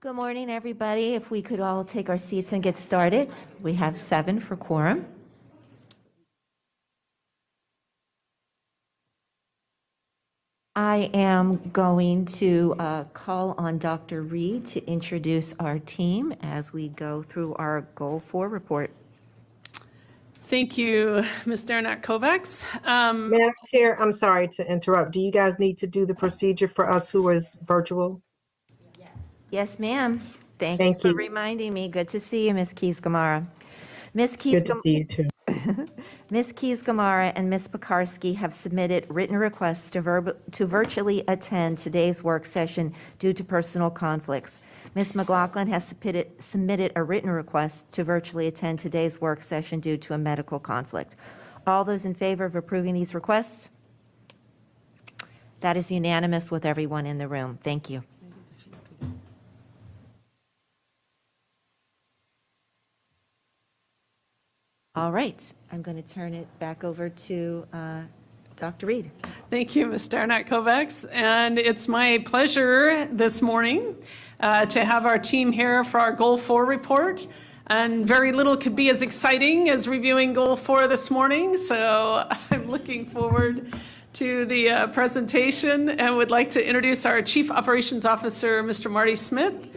Good morning, everybody. If we could all take our seats and get started. We have 7 for quorum. I am going to call on Dr. Reed to introduce our team as we go through our Goal 4 report. Thank you, Ms. Derenak-Kovacs. Madam Chair, I'm sorry to interrupt. Do you guys need to do the procedure for us who is virtual? Yes, ma'am. Thank you Thank for you. reminding me. Good to see you, Ms. Keys-Gamarra. Good to see you too. Ms. Keys-Gamarra and Ms. Pekarsky have submitted written requests to virtually attend today's work session due to personal conflicts. Ms. McLaughlin has submitted a written request to virtually attend today's work session due to a medical conflict. All those in favor of approving these requests? That is unanimous with everyone in the room. Thank you. All right, I'm going to turn it back over to Dr. Reed. Thank you, Ms. Derenak-Kovacs. And it's my pleasure this morning to have our team here for our Goal 4 report. And very little could be as exciting as reviewing Goal 4 this morning. So I'm looking forward to the presentation and would like to introduce our Chief Operations Officer, Mr. Marty Smith,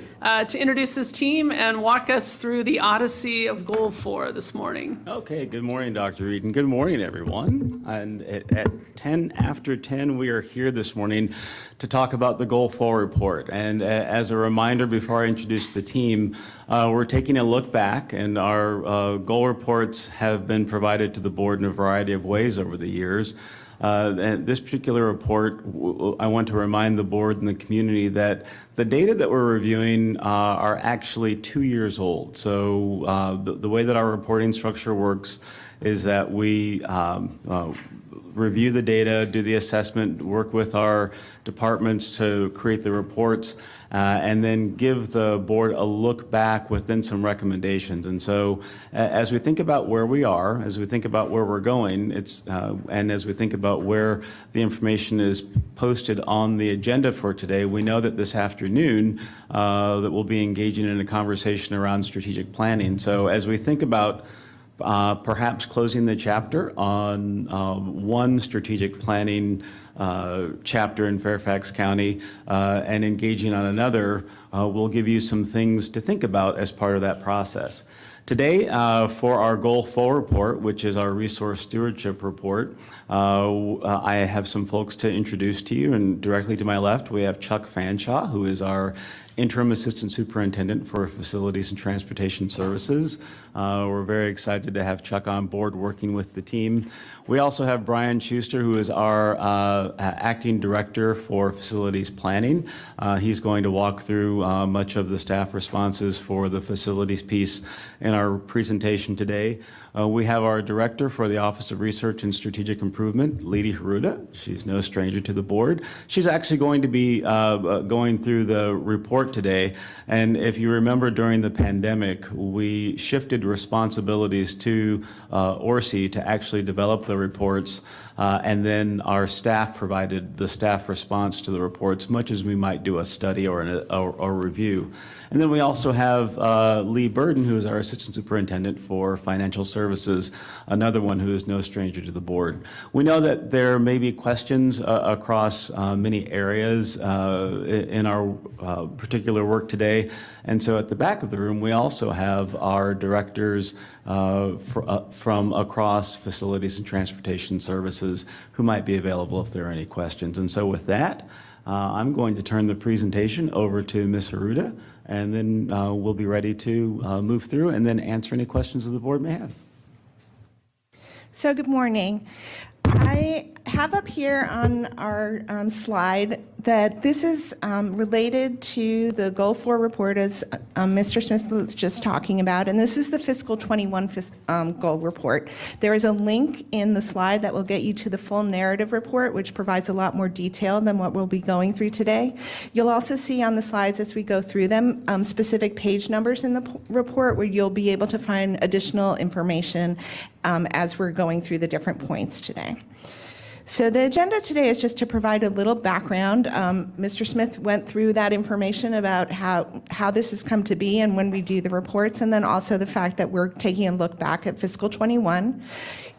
to introduce his team and walk us through the odyssey of Goal 4 this morning. Okay, good morning, Dr. Reed, and good morning, everyone. And at 10 after 10, we are here this morning to talk about the Goal 4 report. And as a reminder, before I introduce the team, we're taking a look back, and our goal reports have been provided to the board in a variety of ways over the years. And this particular report, I want to remind the board and the community that the data that we're reviewing are actually 2 years old. So the way that our reporting structure works is that we review the data, do the assessment, work with our departments to create the reports, and then give the board a look back within some recommendations. And so as we think about where we are, as we think about where we're going, and as we think about where the information is posted on the agenda for today, we know that this afternoon that we'll be engaging in a conversation around strategic planning. So as we think about perhaps closing the chapter on one strategic planning chapter in Fairfax County and engaging on another, we'll give you some things to think about as part of that process. Today, for our Goal 4 report, which is our resource stewardship report, I have some folks to introduce to you, and directly to my left, we have Chuck Fanshaw, who is our Interim Assistant Superintendent for Facilities and Transportation Services. We're very excited to have Chuck on board working with the team. We also have Brian Schuster, who is our Acting Director for Facilities Planning. He's going to walk through much of the staff responses for the facilities piece in our presentation today. We have our Director for the Office of Research and Strategic Improvement, Lidi Haruda. She's no stranger to the board. She's actually going to be going through the report today. And if you remember, during the pandemic, we shifted responsibilities to ORSI to actually develop the reports. And then our staff provided the staff response to the reports, much as we might do a study or a review. And then we also have Lee Burden, who is our Assistant Superintendent for Financial Services, another one who is no stranger to the board. We know that there may be questions across many areas in our particular work today. And so at the back of the room, we also have our directors from across Facilities and Transportation Services who might be available if there are any questions. And so with that, I'm going to turn the presentation over to Ms. Haruda, and then we'll be ready to move through and then answer any questions that the board may have. So good morning. I have up here on our slide that this is related to the Goal 4 report, as Mr. Smith was just talking about, and this is the fiscal 21 goal report. There is a link in the slide that will get you to the full narrative report, which provides a lot more detail than what we'll be going through today. You'll also see on the slides as we go through them specific page numbers in the report where you'll be able to find additional information as we're going through the different points today. So the agenda today is just to provide a little background. Mr. Smith went through that information about how this has come to be and when we do the reports, and then also the fact that we're taking a look back at fiscal 21.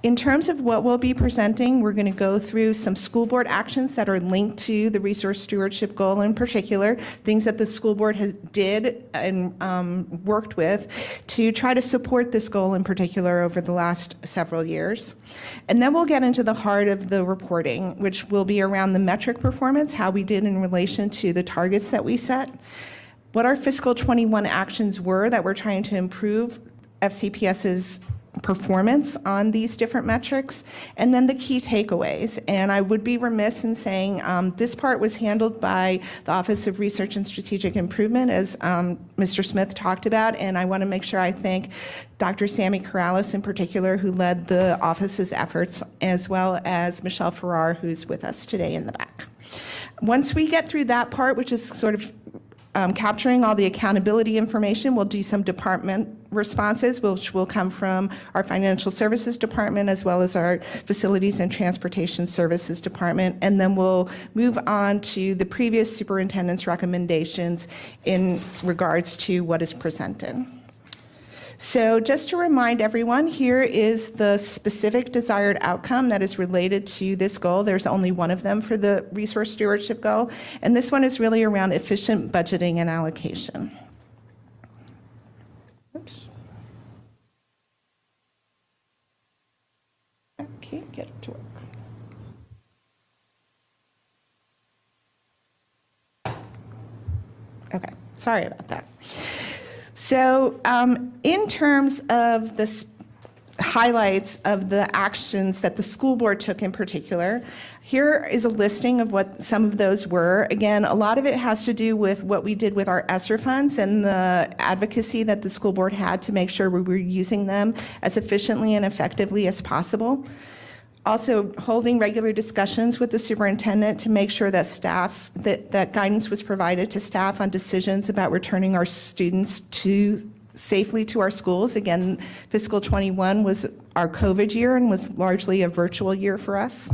In terms of what we'll be presenting, we're going to go through some school board actions that are linked to the resource stewardship goal in particular, things that the school board did and worked with to try to support this goal in particular over the last several years. And then we'll get into the heart of the reporting, which will be around the metric performance, how we did in relation to the targets that we set, what our fiscal 21 actions were that we're trying to improve FCPS's performance on these different metrics, and then the key takeaways. And I would be remiss in saying this part was handled by the Office of Research and Strategic Improvement, as Mr. Smith talked about, and I want to make sure I thank Dr. Sammy Corrales in particular, who led the office's efforts, as well as Michelle Farrar, who's with us today in the back. Once we get through that part, which is sort of capturing all the accountability information, we'll do some department responses, which will come from our financial services department as well as our facilities and transportation services department. And then we'll move on to the previous superintendent's recommendations in regards to what is presented. So just to remind everyone, here is the specific desired outcome that is related to this goal. There's only one of them for the resource stewardship goal, and this one is really around efficient budgeting and allocation. Oops. I can't get it to work. Okay, sorry about that. So in terms of the highlights of the actions that the school board took in particular, here is a listing of what some of those were. Again, a lot of it has to do with what we did with our ESSER funds and the advocacy that the school board had to make sure we were using them as efficiently and effectively as possible. Also, holding regular discussions with the superintendent to make sure that staff, that guidance was provided to staff on decisions about returning our students safely to our schools. Again, fiscal 21 was our COVID year and was largely a virtual year for us.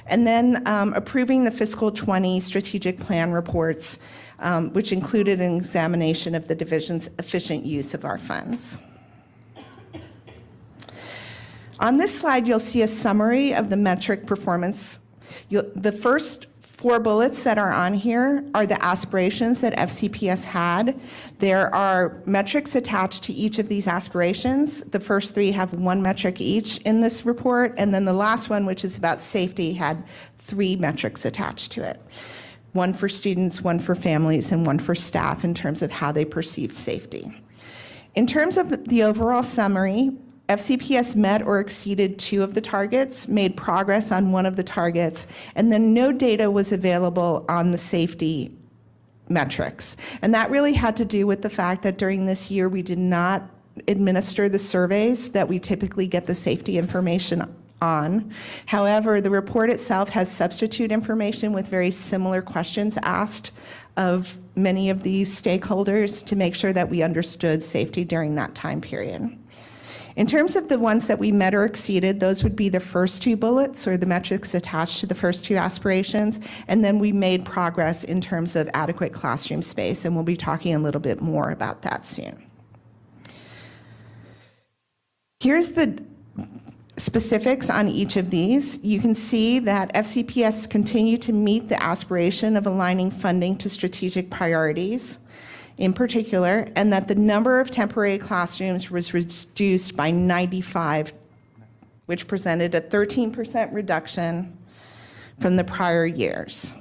And then approving the fiscal 20 strategic plan reports, which included an examination of the division's efficient use of our funds. On this slide, you'll see a summary of the metric performance. The first 4 bullets that are on here are the aspirations that FCPS had. There are metrics attached to each of these aspirations. The first 3 have 1 metric each in this report, and then the last one, which is about safety, had 3 metrics attached to it. 1 for students, 1 for families, and 1 for staff in terms of how they perceive safety. In terms of the overall summary, FCPS met or exceeded 2 of the targets, made progress on 1 of the targets, and then no data was available on the safety metrics. And that really had to do with the fact that during this year we did not administer the surveys that we typically get the safety information on. However, the report itself has substitute information with very similar questions asked of many of these stakeholders to make sure that we understood safety during that time period. In terms of the ones that we met or exceeded, those would be the first 2 bullets or the metrics attached to the first 2 aspirations, and then we made progress in terms of adequate classroom space, and we'll be talking a little bit more about that soon. Here's the specifics on each of these. You can see that FCPS continued to meet the aspiration of aligning funding to strategic priorities in particular, and that the number of temporary classrooms was reduced by 95, which presented a 13% reduction from the prior years.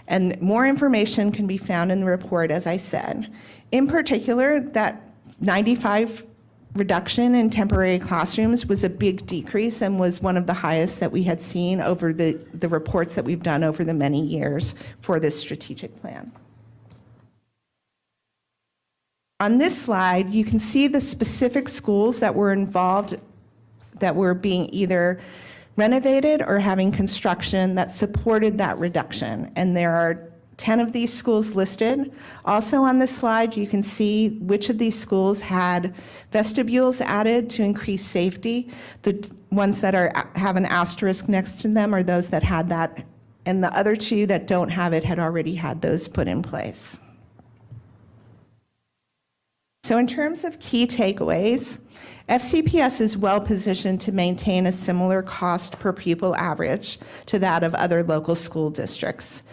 And more information can be found in the report, as I said. In particular, that 95 reduction in temporary classrooms was a big decrease and was one of the highest that we had seen over the reports that we've done over the many years for this strategic plan. On this slide, you can see the specific schools that were involved, that were being either renovated or having construction that supported that reduction. And there are 10 of these schools listed. Also on this slide, you can see which of these schools had vestibules added to increase safety. The ones that have an asterisk next to them are those that had that, and the other two that don't have it had already had those put in place. So in terms of key takeaways, FCPS is well positioned to maintain a similar cost per pupil average to that of other local school districts.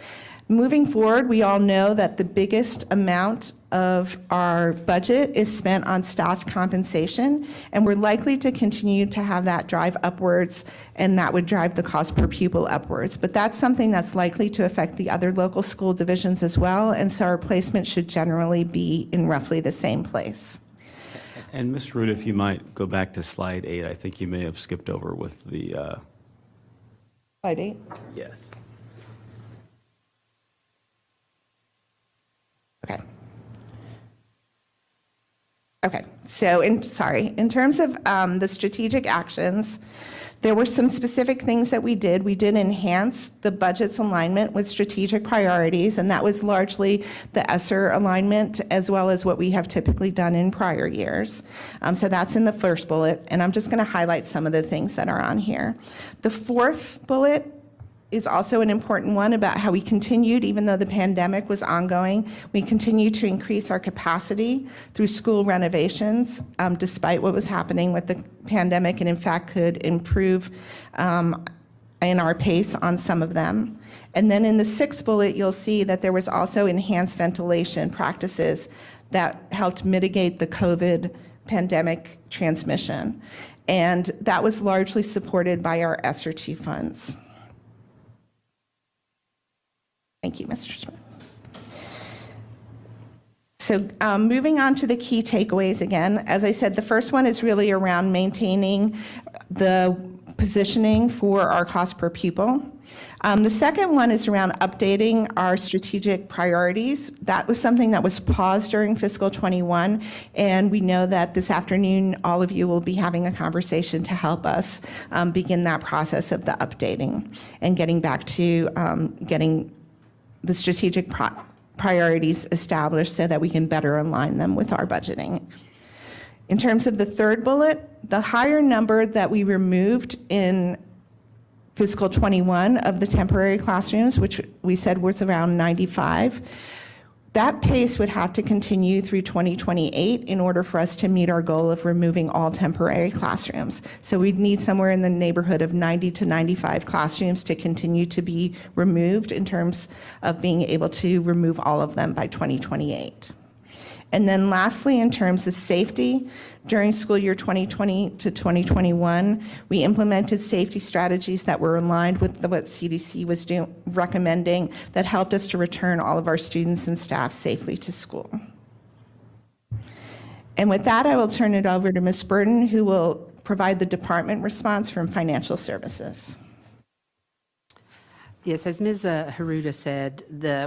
Moving forward, we all know that the biggest amount of our budget is spent on staff compensation, and we're likely to continue to have that drive upwards, and that would drive the cost per pupil upwards. But that's something that's likely to affect the other local school divisions as well, and so our placement should generally be in roughly the same place. And Ms. Root, if you might go back to slide 8, I think you may have skipped over with the. Slide 8. Yes. Okay. Okay, so in terms of the strategic actions, there were some specific things that we did. We did enhance the budget's alignment with strategic priorities, and that was largely the ESSER alignment as well as what we have typically done in prior years. So that's in the first bullet, and I'm just going to highlight some of the things that are on here. The fourth bullet is also an important one about how we continued, even though the pandemic was ongoing, we continued to increase our capacity through school renovations, despite what was happening with the pandemic, and in fact could improve in our pace on some of them. And then in the sixth bullet, you'll see that there was also enhanced ventilation practices that helped mitigate the COVID pandemic transmission. And that was largely supported by our ESSER II funds. Thank you, Mr. Smith. So moving on to the key takeaways again, as I said, the first one is really around maintaining the positioning for our cost per pupil. The second one is around updating our strategic priorities. That was something that was paused during fiscal 21, and we know that this afternoon all of you will be having a conversation to help us begin that process of the updating and getting back to getting the strategic priorities established so that we can better align them with our budgeting. In terms of the third bullet, the higher number that we removed in fiscal 21 of the temporary classrooms, which we said was around 95, that pace would have to continue through 2028 in order for us to meet our goal of removing all temporary classrooms. So we'd need somewhere in the neighborhood of 90 to 95 classrooms to continue to be removed in terms of being able to remove all of them by 2028. And then lastly, in terms of safety, during school year 2020 to 2021, we implemented safety strategies that were aligned with what CDC was recommending that helped us to return all of our students and staff safely to school. And with that, I will turn it over to Ms. Burton, who will provide the department response from financial services. Yes, as Ms. Haruta said,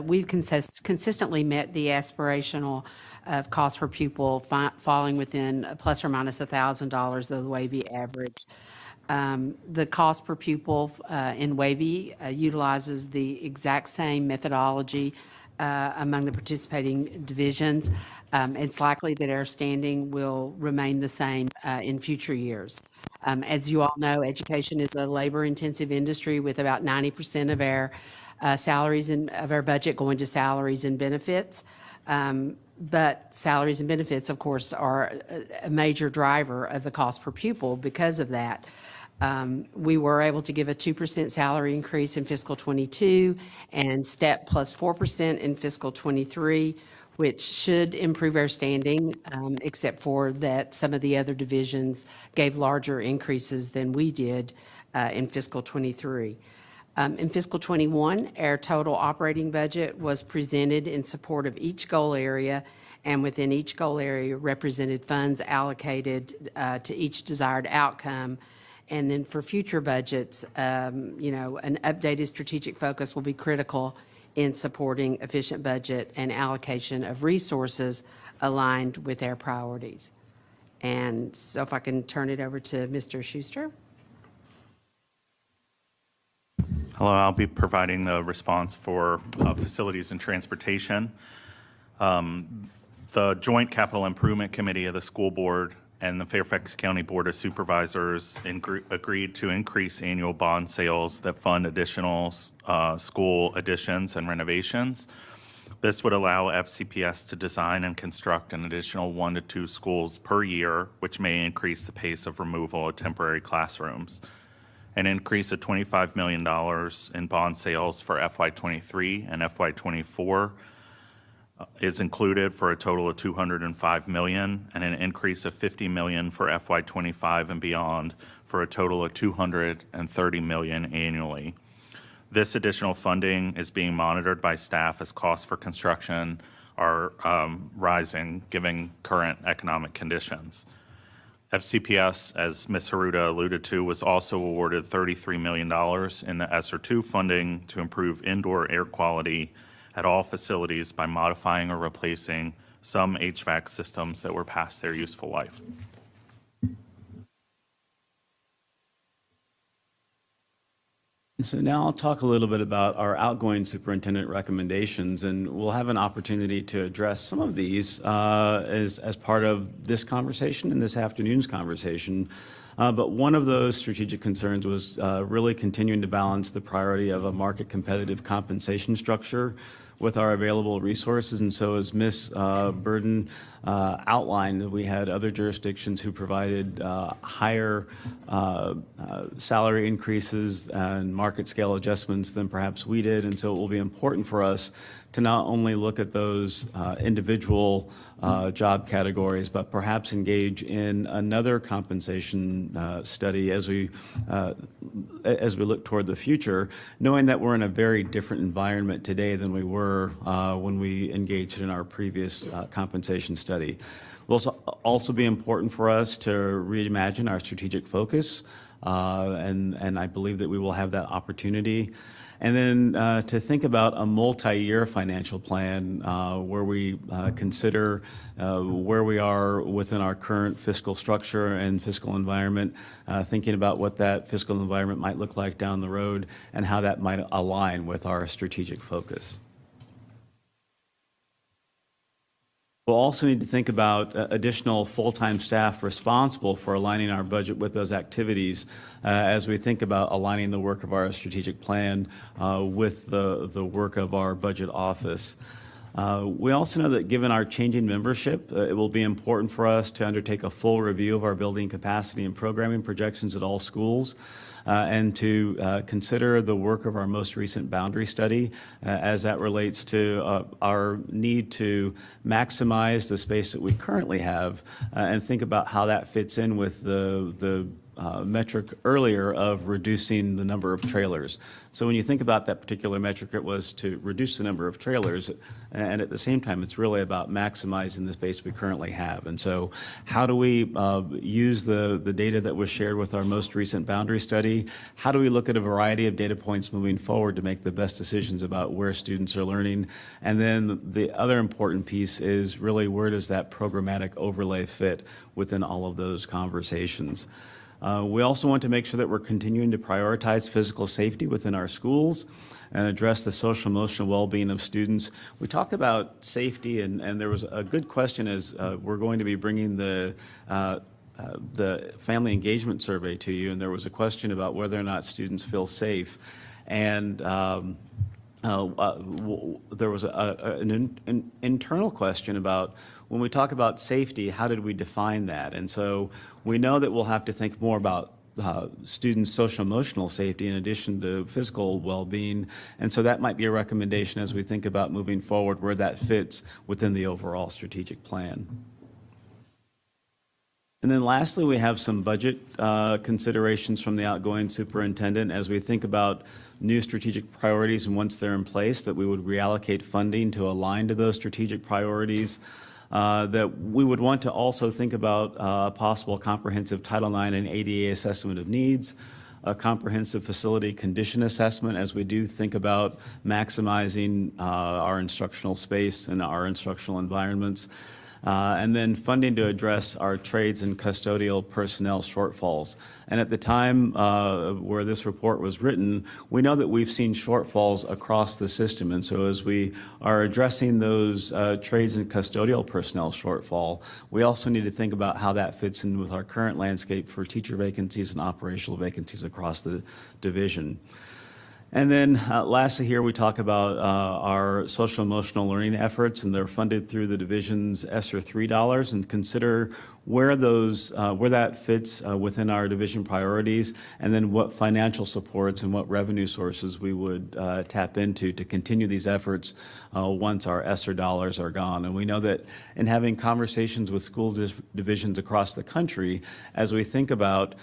we've consistently met the aspirational of cost per pupil falling within plus or minus $1,000 of the WABE average. The cost per pupil in WABE utilizes the exact same methodology among the participating divisions. It's likely that our standing will remain the same in future years. As you all know, education is a labor-intensive industry with about 90% of our salaries and of our budget going to salaries and benefits. But salaries and benefits, of course, are a major driver of the cost per pupil because of that. We were able to give a 2% salary increase in fiscal 22 and step plus 4% in fiscal 23, which should improve our standing, except for that some of the other divisions gave larger increases than we did in fiscal 23. In fiscal 21, our total operating budget was presented in support of each goal area, and within each goal area represented funds allocated to each desired outcome. And then for future budgets, an updated strategic focus will be critical in supporting efficient budget and allocation of resources aligned with our priorities. And so if I can turn it over to Mr. Schuster. Hello, I'll be providing the response for facilities and transportation. The Joint Capital Improvement Committee of the School Board and the Fairfax County Board of Supervisors agreed to increase annual bond sales that fund additional school additions and renovations. This would allow FCPS to design and construct an additional 1 to 2 schools per year, which may increase the pace of removal of temporary classrooms. An increase of $25 million in bond sales for FY23 and FY24 is included for a total of $205 million, and an increase of $50 million for FY25 and beyond for a total of $230 million annually. This additional funding is being monitored by staff as costs for construction are rising given current economic conditions. FCPS, as Ms. Haruta alluded to, was also awarded $33 million in the ESSER 2 funding to improve indoor air quality at all facilities by modifying or replacing some HVAC systems that were past their useful life. So now I'll talk a little bit about our outgoing superintendent recommendations, and we'll have an opportunity to address some of these as part of this conversation and this afternoon's conversation. But one of those strategic concerns was really continuing to balance the priority of a market competitive compensation structure with our available resources. And so as Ms. Burden outlined, we had other jurisdictions who provided higher salary increases and market scale adjustments than perhaps we did. And so it will be important for us to not only look at those individual job categories, but perhaps engage in another compensation study as we look toward the future, knowing that we're in a very different environment today than we were when we engaged in our previous compensation study. It will also be important for us to reimagine our strategic focus, and I believe that we will have that opportunity. And then to think about a multi-year financial plan where we consider where we are within our current fiscal structure and fiscal environment, thinking about what that fiscal environment might look like down the road and how that might align with our strategic focus. We'll also need to think about additional full-time staff responsible for aligning our budget with those activities as we think about aligning the work of our strategic plan with the work of our budget office. We also know that given our changing membership, it will be important for us to undertake a full review of our building capacity and programming projections at all schools, and to consider the work of our most recent boundary study as that relates to our need to maximize the space that we currently have, and think about how that fits in with the metric earlier of reducing the number of trailers. So when you think about that particular metric, it was to reduce the number of trailers, and at the same time, it's really about maximizing the space we currently have. And so how do we use the data that was shared with our most recent boundary study? How do we look at a variety of data points moving forward to make the best decisions about where students are learning? And then the other important piece is really where does that programmatic overlay fit within all of those conversations? We also want to make sure that we're continuing to prioritize physical safety within our schools and address the social emotional well-being of students. We talked about safety, and there was a good question as we're going to be bringing the family engagement survey to you, and there was a question about whether or not students feel safe. And there was an internal question about when we talk about safety, how did we define that? And so we know that we'll have to think more about students' social emotional safety in addition to physical well-being. And so that might be a recommendation as we think about moving forward where that fits within the overall strategic plan. And then lastly, we have some budget considerations from the outgoing superintendent as we think about new strategic priorities, and once they're in place, that we would reallocate funding to align to those strategic priorities. That we would want to also think about a possible comprehensive Title IX and ADA assessment of needs, a comprehensive facility condition assessment as we do think about maximizing our instructional space and our instructional environments. and then funding to address our trades and custodial personnel shortfalls. And at the time where this report was written, we know that we've seen shortfalls across the system. And so as we are addressing those trades and custodial personnel shortfall, we also need to think about how that fits in with our current landscape for teacher vacancies and operational vacancies across the division. And then lastly here, we talk about our social emotional learning efforts, and they're funded through the division's ESSER III dollars, and consider where that fits within our division priorities, and then what financial supports and what revenue sources we would tap into to continue these efforts once our ESSER dollars are gone. And we know that in having conversations with school divisions across the country, as we think about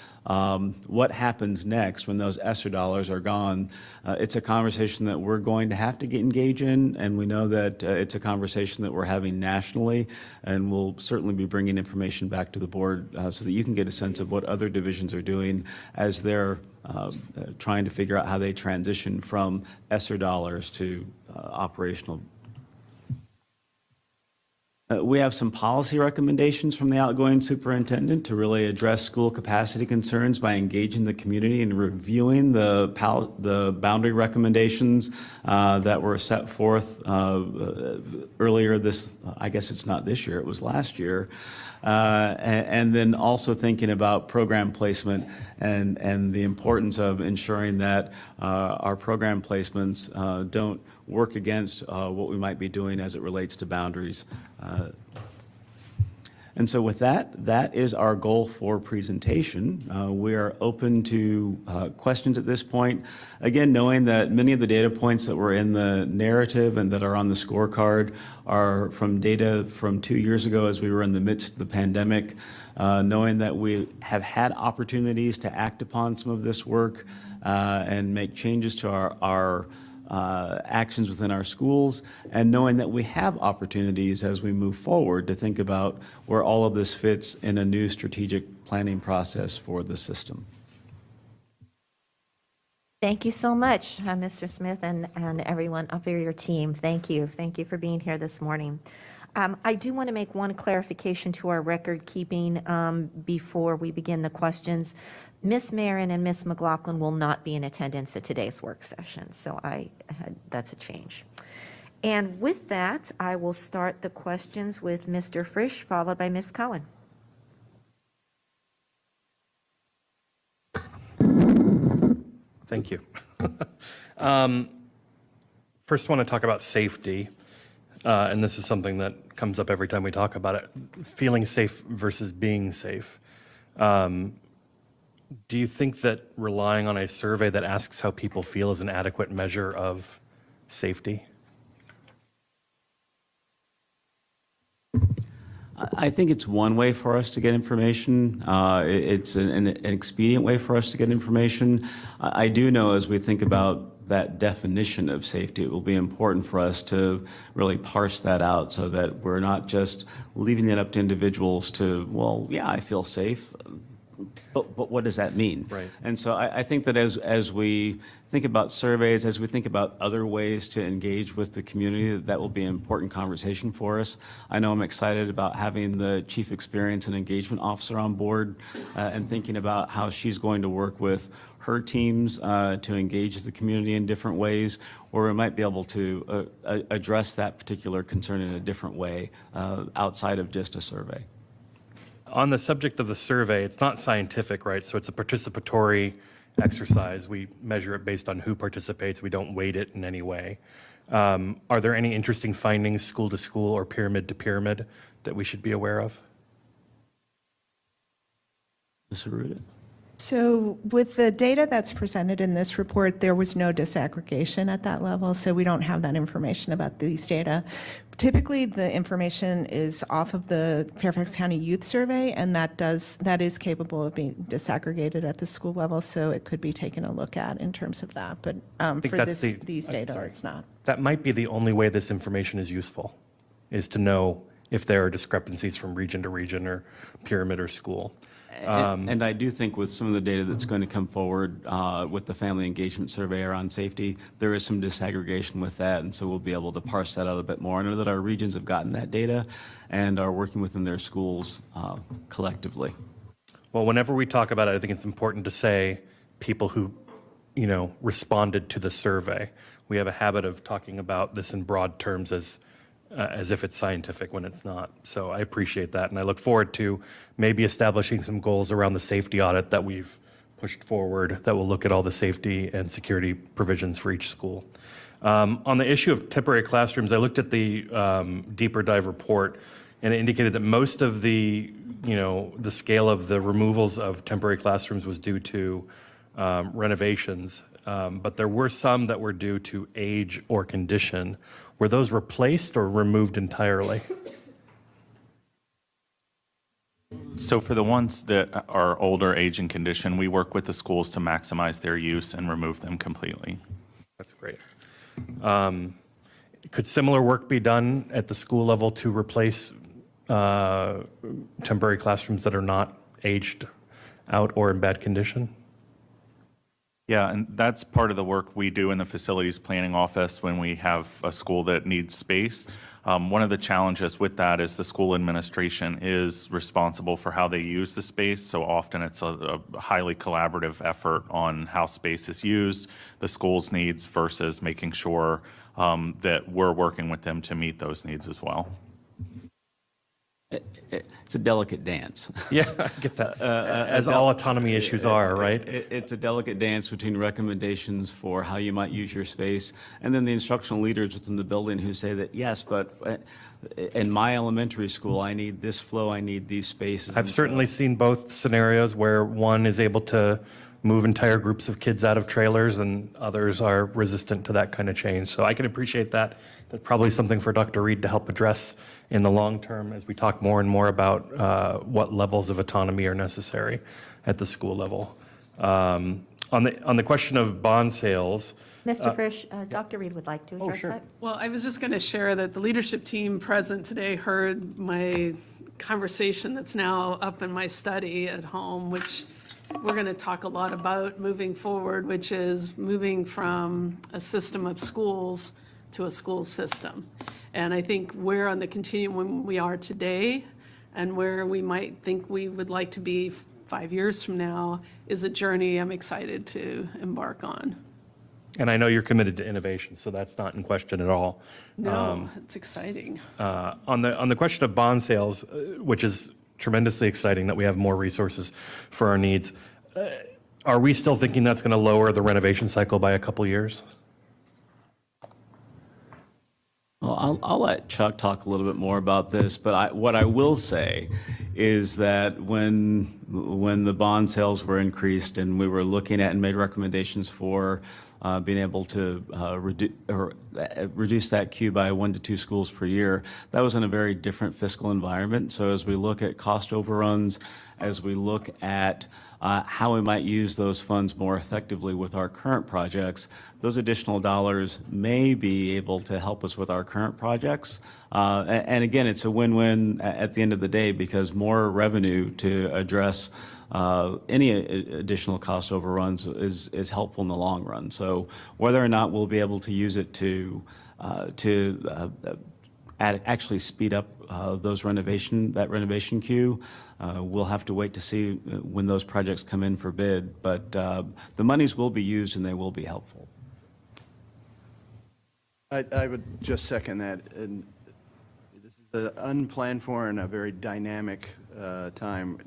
what happens next when those ESSER dollars are gone, it's a conversation that we're going to have to engage in, and we know that it's a conversation that we're having nationally, and we'll certainly be bringing information back to the board so that you can get a sense of what other divisions are doing as they're trying to figure out how they transition from ESSER dollars to operational. We have some policy recommendations from the outgoing superintendent to really address school capacity concerns by engaging the community and reviewing the boundary recommendations that were set forth earlier this, I guess it's not this year, it was last year. And then also thinking about program placement and the importance of ensuring that our program placements don't work against what we might be doing as it relates to boundaries. And so with that, that is our goal for presentation. We are open to questions at this point. Again, knowing that many of the data points that were in the narrative and that are on the scorecard are from data from 2 years ago as we were in the midst of the pandemic, knowing that we have had opportunities to act upon some of this work and make changes to our actions within our schools, and knowing that we have opportunities as we move forward to think about where all of this fits in a new strategic planning process for the system. Thank you so much, Mr. Smith and everyone up here, your team. Thank you. Thank you for being here this morning. I do want to make one clarification to our record keeping before we begin the questions. Ms. Marin and Ms. McLaughlin will not be in attendance at today's work session, so that's a change. And with that, I will start the questions with Mr. Frisch, followed by Ms. Cohen. Thank you. First, I want to talk about safety, and this is something that comes up every time we talk about it, feeling safe versus being safe. Do you think that relying on a survey that asks how people feel is an adequate measure of safety? I think it's one way for us to get information. It's an expedient way for us to get information. I do know as we think about that definition of safety, it will be important for us to really parse that out so that we're not just leaving it up to individuals to, well, yeah, I feel safe. But what does that mean? Right. And so I think that as we think about surveys, as we think about other ways to engage with the community, that will be an important conversation for us. I know I'm excited about having the Chief Experience and Engagement Officer on board and thinking about how she's going to work with her teams to engage the community in different ways, or we might be able to address that particular concern in a different way outside of just a survey. On the subject of the survey, it's not scientific, right? So it's a participatory exercise. We measure it based on who participates. We don't weight it in any way. Are there any interesting findings, school to school or pyramid to pyramid, that we should be aware of? Ms. Arruda? So with the data that's presented in this report, there was no disaggregation at that level, so we don't have that information about these data. Typically, the information is off of the Fairfax County Youth Survey, and that is capable of being disaggregated at the school level, so it could be taken a look at in terms of that. But for these data, it's not. That might be the only way this information is useful, is to know if there are discrepancies from region to region or pyramid or school. And I do think with some of the data that's going to come forward with the family engagement survey around safety, there is some disaggregation with that, and so we'll be able to parse that out a bit more. I know that our regions have gotten that data and are working within their schools collectively. Well, whenever we talk about it, I think it's important to say people who, responded to the survey. We have a habit of talking about this in broad terms as if it's scientific when it's not. So I appreciate that, and I look forward to maybe establishing some goals around the safety audit that we've pushed forward that will look at all the safety and security provisions for each school. On the issue of temporary classrooms, I looked at the deeper dive report, and it indicated that most of the scale of the removals of temporary classrooms was due to renovations, but there were some that were due to age or condition. Were those replaced or removed entirely? So for the ones that are older age and condition, we work with the schools to maximize their use and remove them completely. That's great. Could similar work be done at the school level to replace temporary classrooms that are not aged out or in bad condition? Yeah, and that's part of the work we do in the facilities planning office when we have a school that needs space. One of the challenges with that is the school administration is responsible for how they use the space. So often it's a highly collaborative effort on how space is used, the school's needs versus making sure that we're working with them to meet those needs as well. It's a delicate dance. Yeah, I get that. As all autonomy issues are, right? It's a delicate dance between recommendations for how you might use your space and then the instructional leaders within the building who say that, yes, but in my elementary school, I need this flow, I need these spaces. I've certainly seen both scenarios where one is able to move entire groups of kids out of trailers and others are resistant to that kind of change. So I can appreciate that. That's probably something for Dr. Reed to help address in the long term as we talk more and more about what levels of autonomy are necessary at the school level. On the question of bond sales, Mr. Frisch, Dr. Reed would like to address sure. that. Well, I was just going to share that the leadership team present today heard my conversation that's now up in my study at home, which we're going to talk a lot about moving forward, which is moving from a system of schools to a school system. And I think where on the continuum we are today and where we might think we would like to be 5 years from now is a journey I'm excited to embark on. and I know you're committed to innovation, so that's not in question at all. No, it's exciting. On the question of bond sales, which is tremendously exciting that we have more resources for our needs, are we still thinking that's going to lower the renovation cycle by a couple years? Well, I'll let Chuck talk a little bit more about this, but what I will say is that when the bond sales were increased and we were looking at and made recommendations for being able to reduce that queue by 1 to 2 schools per year, that was in a very different fiscal environment. So as we look at cost overruns, as we look at how we might use those funds more effectively with our current projects, those additional dollars may be able to help us with our current projects. And again, it's a win-win at the end of the day because more revenue to address any additional cost overruns is helpful in the long run. So whether or not we'll be able to use it to actually speed up that renovation queue, we'll have to wait to see when those projects come in for bid. But the monies will be used and they will be helpful. I would just second that. And this is an unplanned for and a very dynamic time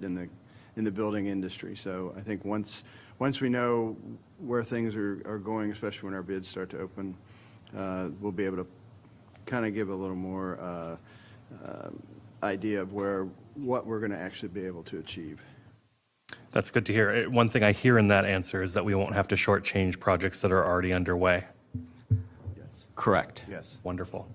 in the building industry. So I think once we know where things are going, especially when our bids start to open, we'll be able to kind of give a little more idea of what we're going to actually be able to achieve. That's good to hear. One thing I hear in that answer is that we won't have to shortchange projects that are already underway. Yes. Correct. Yes. Wonderful.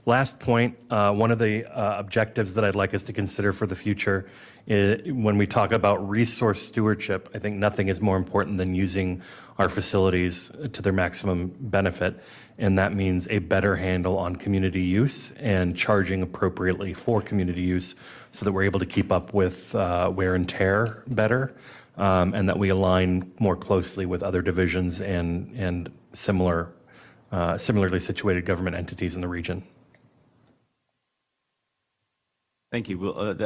Last point, one of the objectives that I'd like us to consider for the future is when we talk about resource stewardship, I think nothing is more important than using our facilities to their maximum benefit. And that means a better handle on community use and charging appropriately for community use so that we're able to keep up with wear and tear better, and that we align more closely with other divisions and similarly situated government entities in the region. Thank you. Well,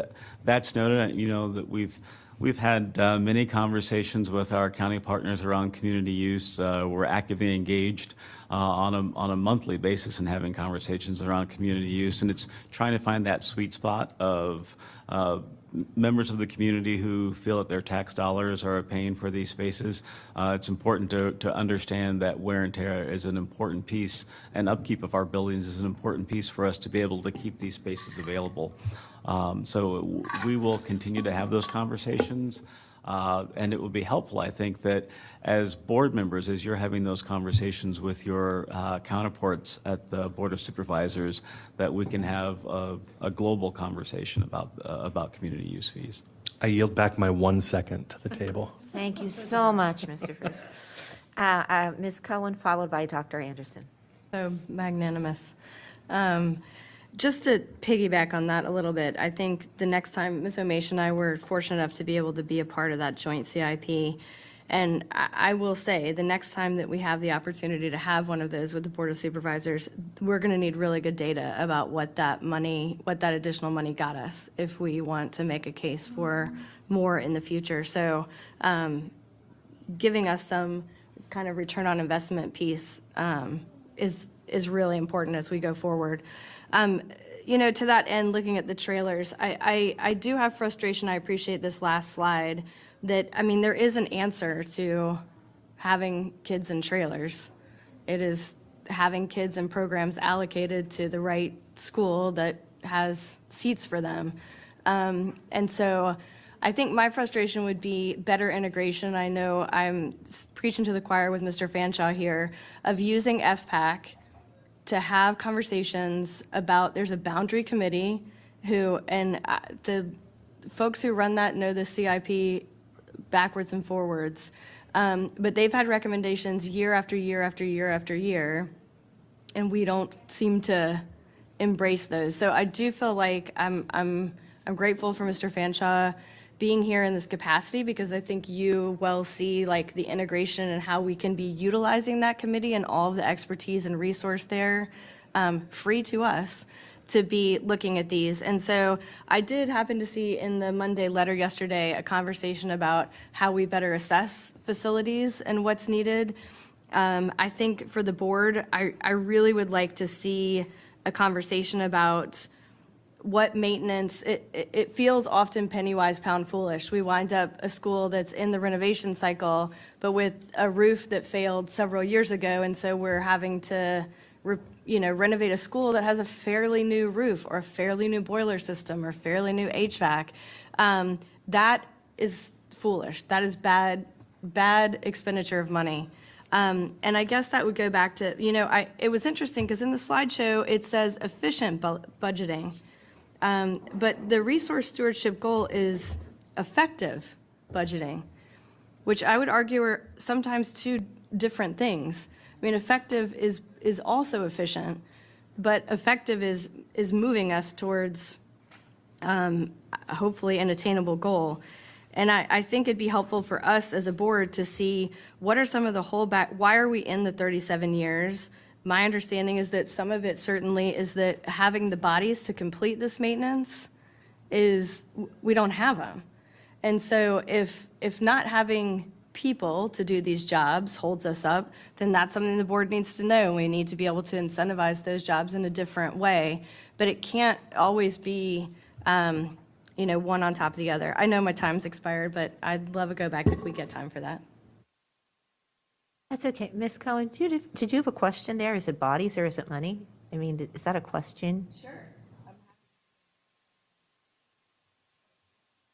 that's noted. You know that we've had many conversations with our county partners around community use. We're actively engaged on a monthly basis in having conversations around community use, and it's trying to find that sweet spot of members of the community who feel that their tax dollars are paying for these spaces. It's important to understand that wear and tear is an important piece, and upkeep of our buildings is an important piece for us to be able to keep these spaces available. So we will continue to have those conversations, and it will be helpful, I think, that as board members, as you're having those conversations with your counterparts at the Board of Supervisors, that we can have a global conversation about community use fees. I yield back my 1 second to the table. Thank you so much, Mr. Fruit. Ms. Cohen, followed by Dr. Anderson. So magnanimous. Just to piggyback on that a little bit, I think the next time, Ms. Omesh and I were fortunate enough to be able to be a part of that joint CIP. And I will say, the next time that we have the opportunity to have one of those with the Board of Supervisors, we're going to need really good data about what that additional money got us if we want to make a case for more in the future. So giving us some kind of return on investment piece is really important as we go forward. You know, to that end, looking at the trailers, I do have frustration. I appreciate this last slide that, I mean, there is an answer to having kids in trailers. It is having kids in programs allocated to the right school that has seats for them. And so I think my frustration would be better integration. I know I'm preaching to the choir with Mr. Fanshawe here of using FPAC to have conversations about, there's a boundary committee who, and the folks who run that know the CIP backwards and forwards, but they've had recommendations year after year after year after year, and we don't seem to embrace those. So I do feel like I'm grateful for Mr. Fanshawe being here in this capacity, because I think you well see like the integration and how we can be utilizing that committee and all of the expertise and resource there, free to us to be looking at these. And so I did happen to see in the Monday letter yesterday a conversation about how we better assess facilities and what's needed. I think for the board, I really would like to see a conversation about what maintenance. It feels often penny wise, pound foolish. We wind up a school that's in the renovation cycle, but with a roof that failed several years ago, and so we're having to renovate a school that has a fairly new roof or a fairly new boiler system or fairly new HVAC. That is foolish. That is bad expenditure of money. And I guess that would go back to, it was interesting because in the slideshow, it says efficient budgeting. But the resource stewardship goal is effective budgeting, which I would argue are sometimes two different things. I mean, effective is also efficient, but effective is moving us towards hopefully an attainable goal. And I think it'd be helpful for us as a board to see what are some of the why are we in the 37 years? My understanding is that some of it certainly is that having the bodies to complete this maintenance we don't have them. And so if not having people to do these jobs holds us up, then that's something the board needs to know. We need to be able to incentivize those jobs in a different way. But it can't always be, one on top of the other. I know my time's expired, but I'd love to go back if we get time for that. That's okay. Ms. Cohen, did you have a question there? Is it bodies or is it money? I mean, is that a question? Sure.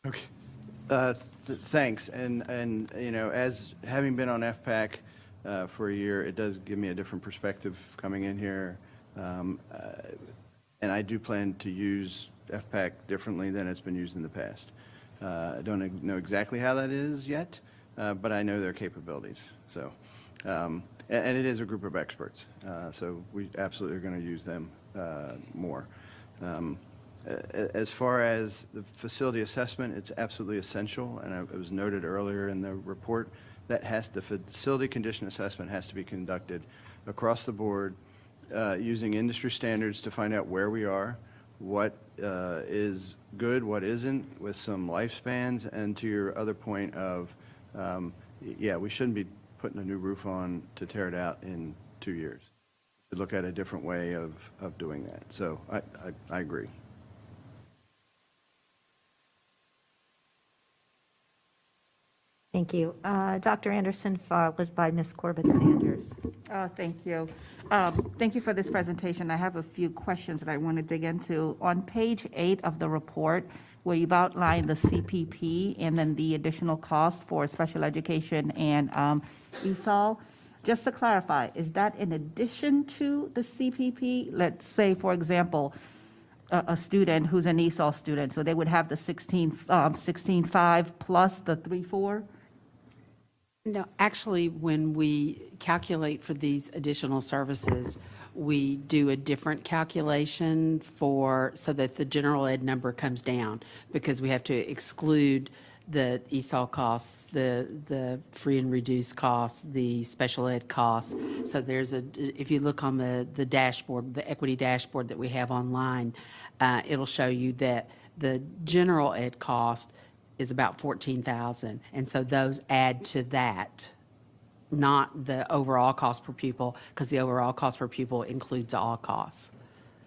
Okay. Thanks. And as having been on FPAC for a year, it does give me a different perspective coming in here. And I do plan to use FPAC differently than it's been used in the past. I don't know exactly how that is yet, but I know their capabilities. So, and it is a group of experts, so we absolutely are going to use them more. As far as the facility assessment, it's absolutely essential, and it was noted earlier in the report, that the facility condition assessment has to be conducted across the board using industry standards to find out where we are, what is good, what isn't, with some lifespans, and to your other point of, yeah, we shouldn't be putting a new roof on to tear it out in 2 years. To look at a different way of doing that. So I agree. Thank you. Dr. Anderson, followed by Ms. Corbett-Sanders. Thank you. Thank you for this presentation. I have a few questions that I want to dig into. On page 8 of the report, where you've outlined the CPP and then the additional cost for special education and ESOL, just to clarify, is that in addition to the CPP? Let's say, for example, a student who's an ESOL student, so they would have the 16.5 plus the 3.4? No, actually, when we calculate for these additional services, we do a different calculation so that the general ed number comes down, because we have to exclude the ESOL costs, the free and reduced costs, the special ed costs. So if you look on the dashboard, the equity dashboard that we have online, it'll show you that the general ed cost is about $14,000. And so those add to that, not the overall cost per pupil, because the overall cost per pupil includes all costs.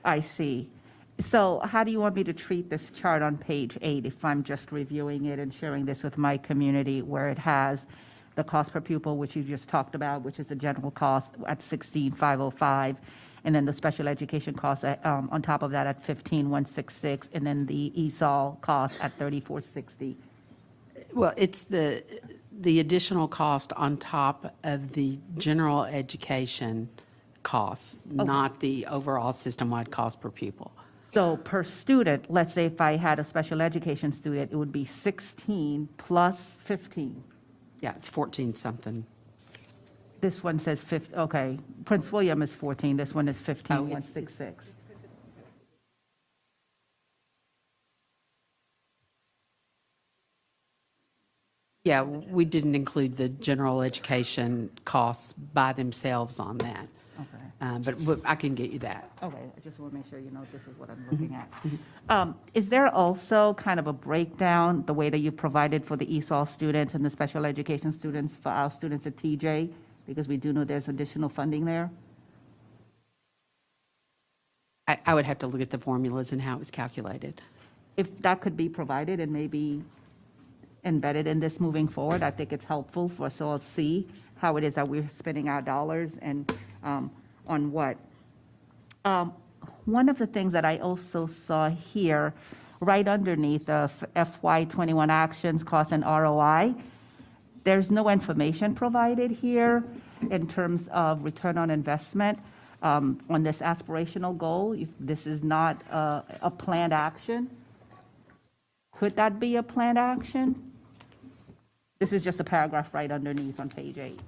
I see. So how do you want me to treat this chart on page 8 if I'm just reviewing it and sharing this with my community, where it has the cost per pupil, which you just talked about, which is the general cost at 16,505, and then the special education cost on top of that at 15,166, and then the ESOL cost at 3,460? Well, it's the additional cost on top of the general education costs, not the overall system-wide cost per pupil. So per student, let's say if I had a special education student, it would be 16 plus 15. Yeah, it's 14 something. This one says 15, okay. Prince William is 14, this one is 15,166. Yeah, we didn't include the general education costs by themselves on that. Okay. But I can get you that. Okay, I just want to make sure you know this is what I'm looking at. Is there also kind of a breakdown, the way that you provided for the ESOL students and the special education students for our students at TJ? Because we do know there's additional funding there. I would have to look at the formulas and how it was calculated. If that could be provided and maybe embedded in this moving forward, I think it's helpful for us all to see how it is that we're spending our dollars and on what. One of the things that I also saw here, right underneath the FY21 actions, cost and ROI, there's no information provided here in terms of return on investment on this aspirational goal. If this is not a planned action, could that be a planned action? This is just a paragraph right underneath on page 8.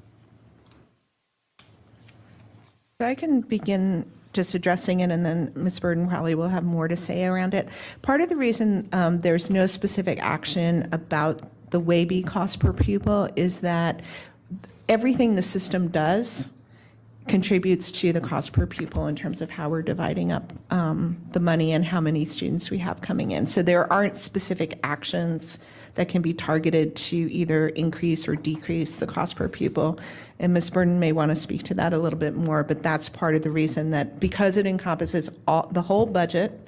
So I can begin just addressing it, and then Ms. Burden probably will have more to say around it. Part of the reason there's no specific action about the WABE cost per pupil is that everything the system does contributes to the cost per pupil in terms of how we're dividing up the money and how many students we have coming in. So there aren't specific actions that can be targeted to either increase or decrease the cost per pupil. And Ms. Burden may want to speak to that a little bit more, but that's part of the reason that because it encompasses the whole budget,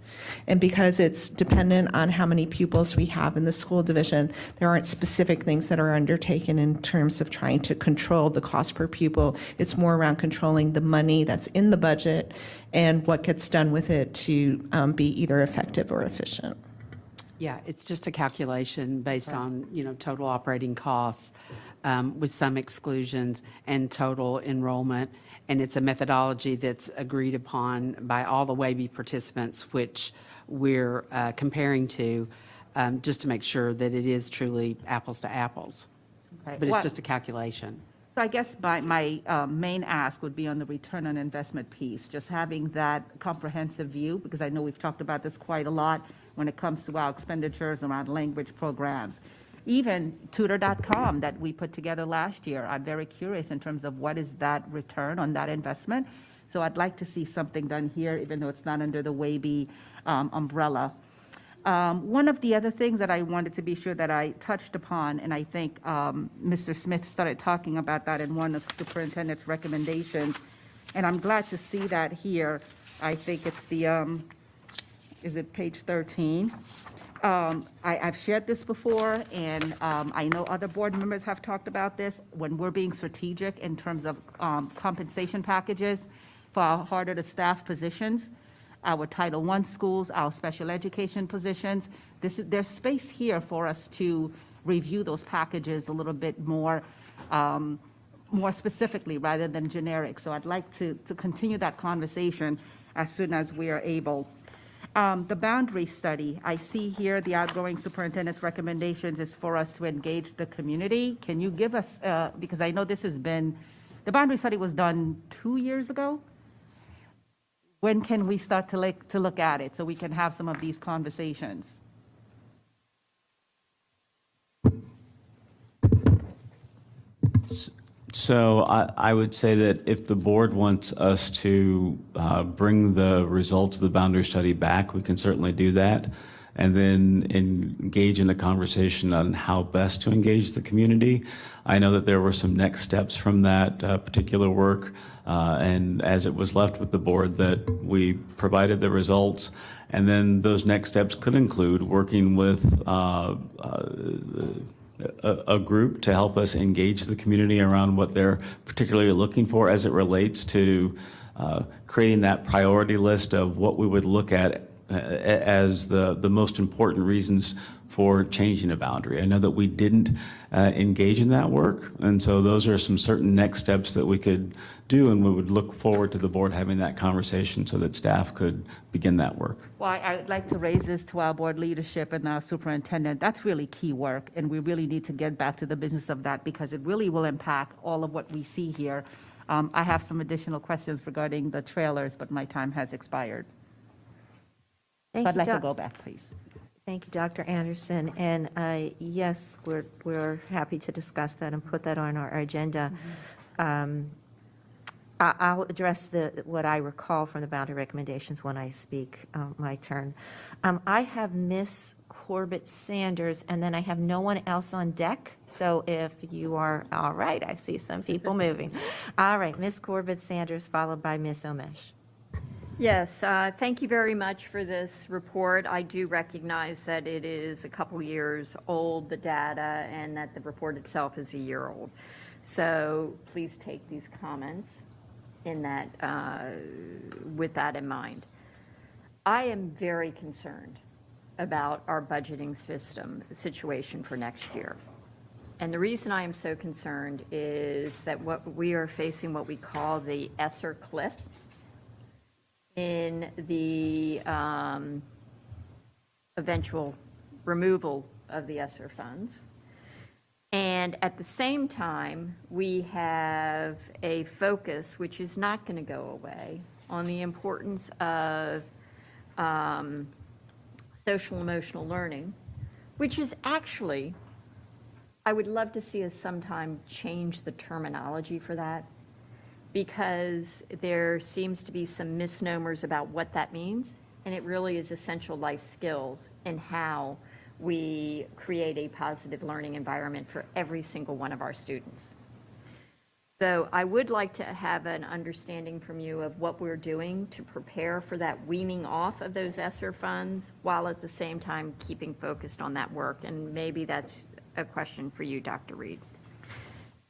and because it's dependent on how many pupils we have in the school division, there aren't specific things that are undertaken in terms of trying to control the cost per pupil. It's more around controlling the money that's in the budget and what gets done with it to be either effective or efficient. Yeah, it's just a calculation based on, total operating costs with some exclusions and total enrollment. And it's a methodology that's agreed upon by all the WABE participants, which we're comparing to, just to make sure that it is truly apples to apples. Okay. But it's Well, just a calculation. So I guess my main ask would be on the return on investment piece, just having that comprehensive view, because I know we've talked about this quite a lot when it comes to our expenditures around language programs. Even tutor.com that we put together last year, I'm very curious in terms of what is that return on that investment. So I'd like to see something done here, even though it's not under the WABE umbrella. One of the other things that I wanted to be sure that I touched upon, and I think Mr. Smith started talking about that in one of the superintendent's recommendations, and I'm glad to see that here. I think it's the, is it page 13? I've shared this before, and I know other board members have talked about this. When we're being strategic in terms of compensation packages for our harder to staff positions, our Title I schools, our special education positions, there's space here for us to review those packages a little bit more specifically rather than generic. So I'd like to continue that conversation as soon as we are able. The boundary study, I see here the outgoing superintendent's recommendations is for us to engage the community. Can you give us, because I know this has been, the boundary study was done 2 years ago? When can we start to look at it so we can have some of these conversations? So I would say that if the board wants us to bring the results of the boundary study back, we can certainly do that, and then engage in a conversation on how best to engage the community. I know that there were some next steps from that particular work, and as it was left with the board, that we provided the results, and then those next steps could include working with a group to help us engage the community around what they're particularly looking for as it relates to creating that priority list of what we would look at as the most important reasons for changing a boundary. I know that we didn't engage in that work, and so those are some certain next steps that we could do, and we would look forward to the board having that conversation so that staff could begin that work. Well, I'd like to raise this to our board leadership and our superintendent. That's really key work, and we really need to get back to the business of that because it really will impact all of what we see here. I have some additional questions regarding the trailers, but my time has expired. Thank I'd you, like to Doc- go back, please. Thank you, Dr. Anderson. And yes, we're happy to discuss that and put that on our agenda. I'll address what I recall from the boundary recommendations when I speak my turn. I have Miss Corbett Sanders, and then I have no one else on deck. So if you are all right, I see some people moving. All right, Miss Corbett Sanders, followed by Miss Omesh. Yes, thank you very much for this report. I do recognize that it is a couple years old, the data, and that the report itself is a year old. So please take these comments in that, with that in mind. I am very concerned about our budgeting situation for next year. And the reason I am so concerned is that what we are facing, what we call the ESSER cliff, in the eventual removal of the ESSER funds. And at the same time, we have a focus, which is not going to go away, on the importance of social emotional learning, which is actually, I would love to see us sometime change the terminology for that, because there seems to be some misnomers about what that means, and it really is essential life skills and how we create a positive learning environment for every single one of our students. So I would like to have an understanding from you of what we're doing to prepare for that weaning off of those ESSER funds, while at the same time keeping focused on that work, and maybe that's a question for you, Dr. Reed.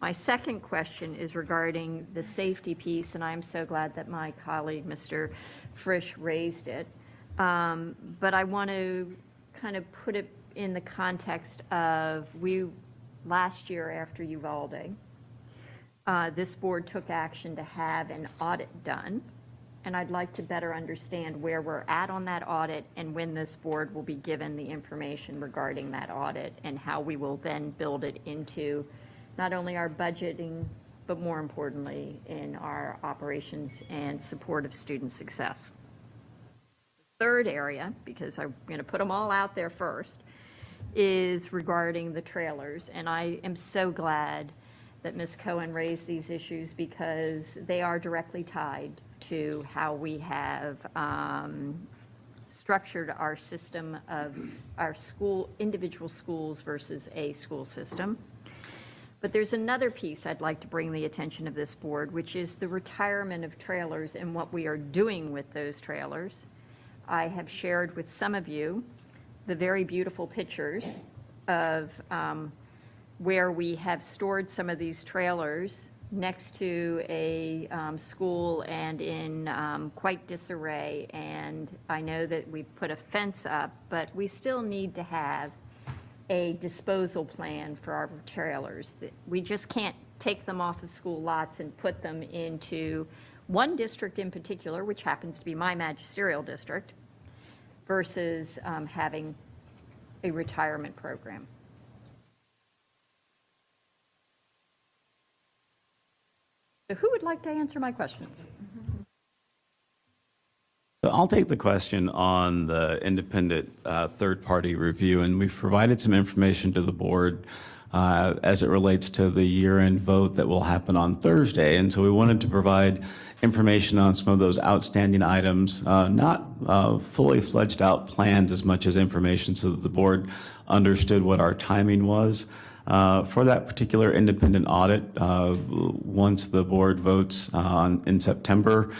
My second question is regarding the safety piece, and I'm so glad that my colleague, Mr. Frisch, raised it. But I want to kind of put it in the context of last year after Uvalde, this board took action to have an audit done. And I'd like to better understand where we're at on that audit and when this board will be given the information regarding that audit and how we will then build it into not only our budgeting, but more importantly, in our operations and support of student success. Third area, because I'm going to put them all out there first, is regarding the trailers. And I am so glad that Ms. Cohen raised these issues because they are directly tied to how we have structured our system of our individual schools versus a school system. But there's another piece I'd like to bring the attention of this board, which is the retirement of trailers and what we are doing with those trailers. I have shared with some of you the very beautiful pictures of where we have stored some of these trailers next to a school and in quite disarray. And I know that we've put a fence up, but we still need to have a disposal plan for our trailers. We just can't take them off of school lots and put them into one district in particular, which happens to be my magisterial district, versus having a retirement program. So who would like to answer my questions? So I'll take the question on the independent third-party review, and we've provided some information to the board as it relates to the year-end vote that will happen on Thursday. And so we wanted to provide information on some of those outstanding items, not fully fledged out plans as much as information so that the board understood what our timing was. For that particular independent audit, once the board votes in September,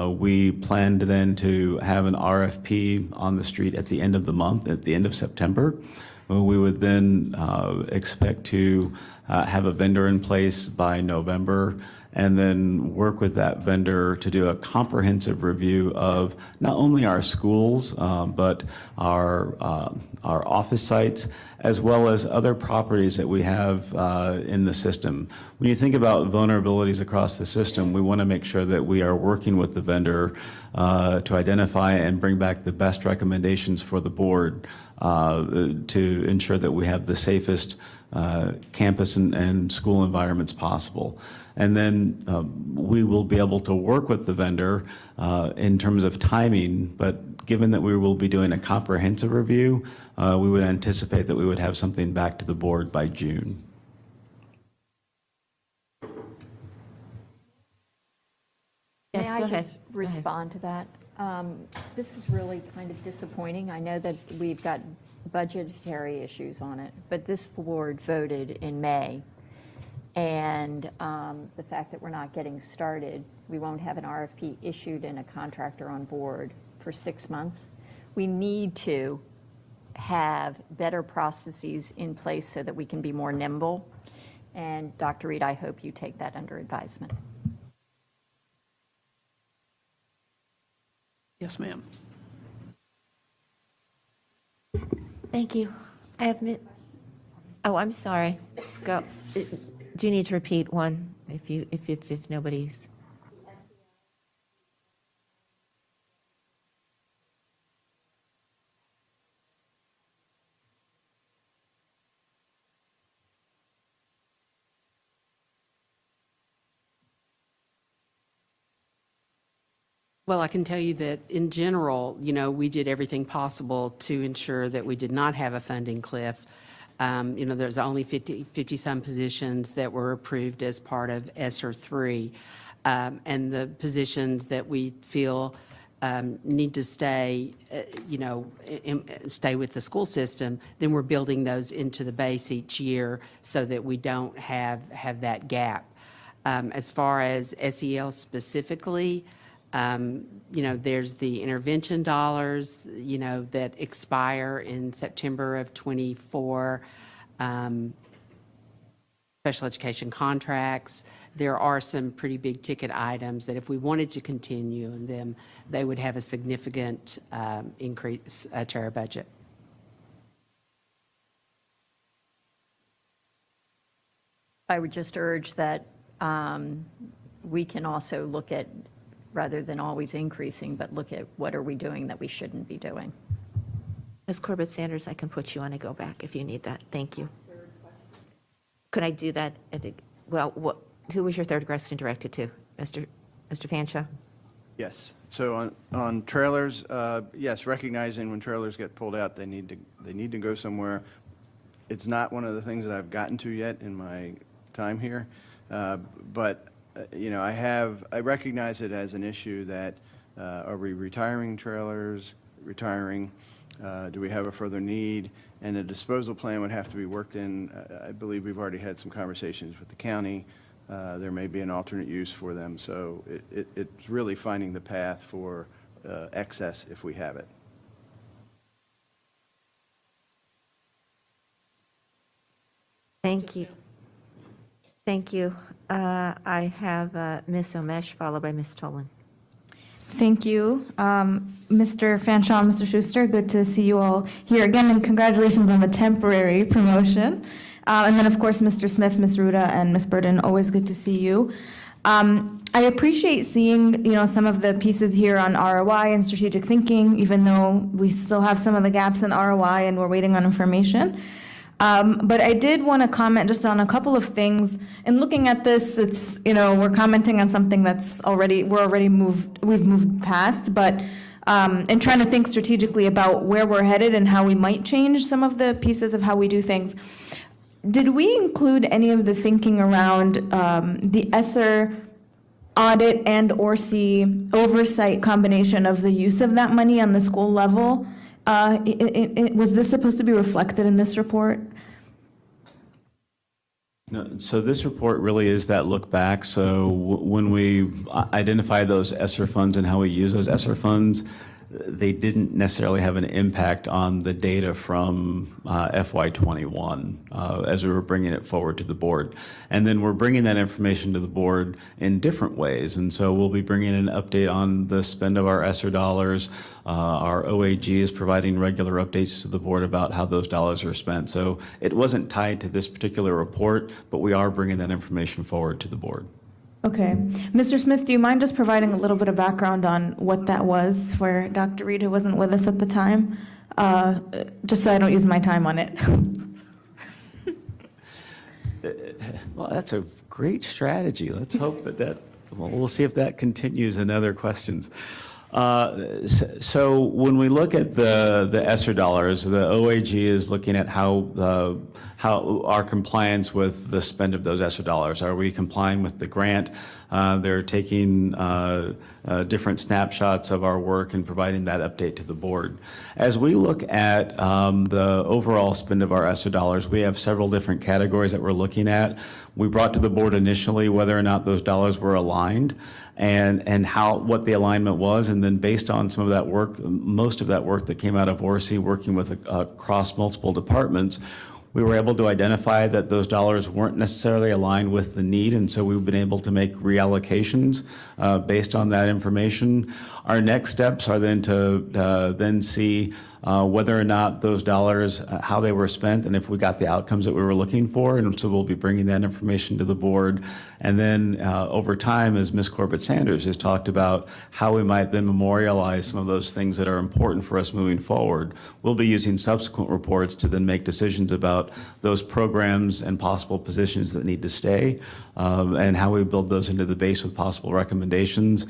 we planned then to have an RFP on the street at the end of the month, at the end of September. We would then expect to have a vendor in place by November, and then work with that vendor to do a comprehensive review of not only our schools, but our office sites, as well as other properties that we have in the system. When you think about vulnerabilities across the system, we want to make sure that we are working with the vendor to identify and bring back the best recommendations for the board to ensure that we have the safest campus and school environments possible. And then we will be able to work with the vendor in terms of timing, but given that we will be doing a comprehensive review, we would anticipate that we would have something back to the board by June. Yes, May go I ahead. just respond to that? This is really kind of disappointing. I know that we've got budgetary issues on it, but this board voted in May. And the fact that we're not getting started, we won't have an RFP issued and a contractor on board for 6 months. We need to have better processes in place so that we can be more nimble. And Dr. Reed, I hope you take that under advisement. Yes, ma'am. Thank you. I have, oh, I'm sorry. Go. Do you need to repeat one if nobody's? Well, I can tell you that in general, we did everything possible to ensure that we did not have a funding cliff. There's only 50-some positions that were approved as part of ESSER 3. And the positions that we feel need to stay, stay with the school system, then we're building those into the base each year so that we don't have that gap. As far as SEL specifically, there's the intervention dollars, that expire in September of '24, special education contracts. There are some pretty big ticket items that if we wanted to continue in them, they would have a significant increase to our budget. I would just urge that we can also look at, rather than always increasing, but look at what are we doing that we shouldn't be doing. Ms. Corbett Sanders, I can put you on a go back if you need that. Thank you. Could I do that? Who was your third question directed to? Mr. Fanshawe? Yes. So on trailers, yes, recognizing when trailers get pulled out, they need to go somewhere. It's not one of the things that I've gotten to yet in my time here, but I recognize it as an issue that are we retiring trailers? Do we have a further need? And a disposal plan would have to be worked in. I believe we've already had some conversations with the county. There may be an alternate use for them. So it's really finding the path for excess if we have it. Thank you. Thank you. I have Ms. Omesh, followed by Ms. Tolan. Thank you. Mr. Fanshawe, Mr. Schuster, good to see you all here again, and congratulations on the temporary promotion. And then, of course, Mr. Smith, Ms. Ruda, and Ms. Burden, always good to see you. I appreciate seeing, some of the pieces here on ROI and strategic thinking, even though we still have some of the gaps in ROI and we're waiting on information. But I did want to comment just on a couple of things. In looking at this, it's, we're commenting on something that's we've moved past, but in trying to think strategically about where we're headed and how we might change some of the pieces of how we do things. Did we include any of the thinking around the ESSER audit and/or C oversight combination of the use of that money on the school level? Was this supposed to be reflected in this report? No, so this report really is that look back. So when we identify those ESSER funds and how we use those ESSER funds, they didn't necessarily have an impact on the data from FY21 as we were bringing it forward to the board. And then we're bringing that information to the board in different ways. And so we'll be bringing an update on the spend of our ESSER dollars. Our OAG is providing regular updates to the board about how those dollars are spent. So it wasn't tied to this particular report, but we are bringing that information forward to the board. Okay. Mr. Smith, do you mind just providing a little bit of background on what that was for Dr. Reed, who wasn't with us at the time? Just so I don't use my time on it. Well, that's a great strategy. Let's hope we'll see if that continues in other questions. So when we look at the ESSER dollars, the OAG is looking at how our compliance with the spend of those ESSER dollars. Are we complying with the grant? They're taking different snapshots of our work and providing that update to the board. As we look at the overall spend of our ESSER dollars, we have several different categories that we're looking at. We brought to the board initially whether or not those dollars were aligned and what the alignment was, and then based on some of that work, most of that work that came out of ORC working with across multiple departments, we were able to identify that those dollars weren't necessarily aligned with the need, and so we've been able to make reallocations based on that information. Our next steps are then to then see whether or not those dollars, how they were spent, and if we got the outcomes that we were looking for. And so we'll be bringing that information to the board. And then over time, as Ms. Corbett Sanders has talked about, how we might then memorialize some of those things that are important for us moving forward. We'll be using subsequent reports to then make decisions about those programs and possible positions that need to stay, and how we build those into the base with possible recommendations.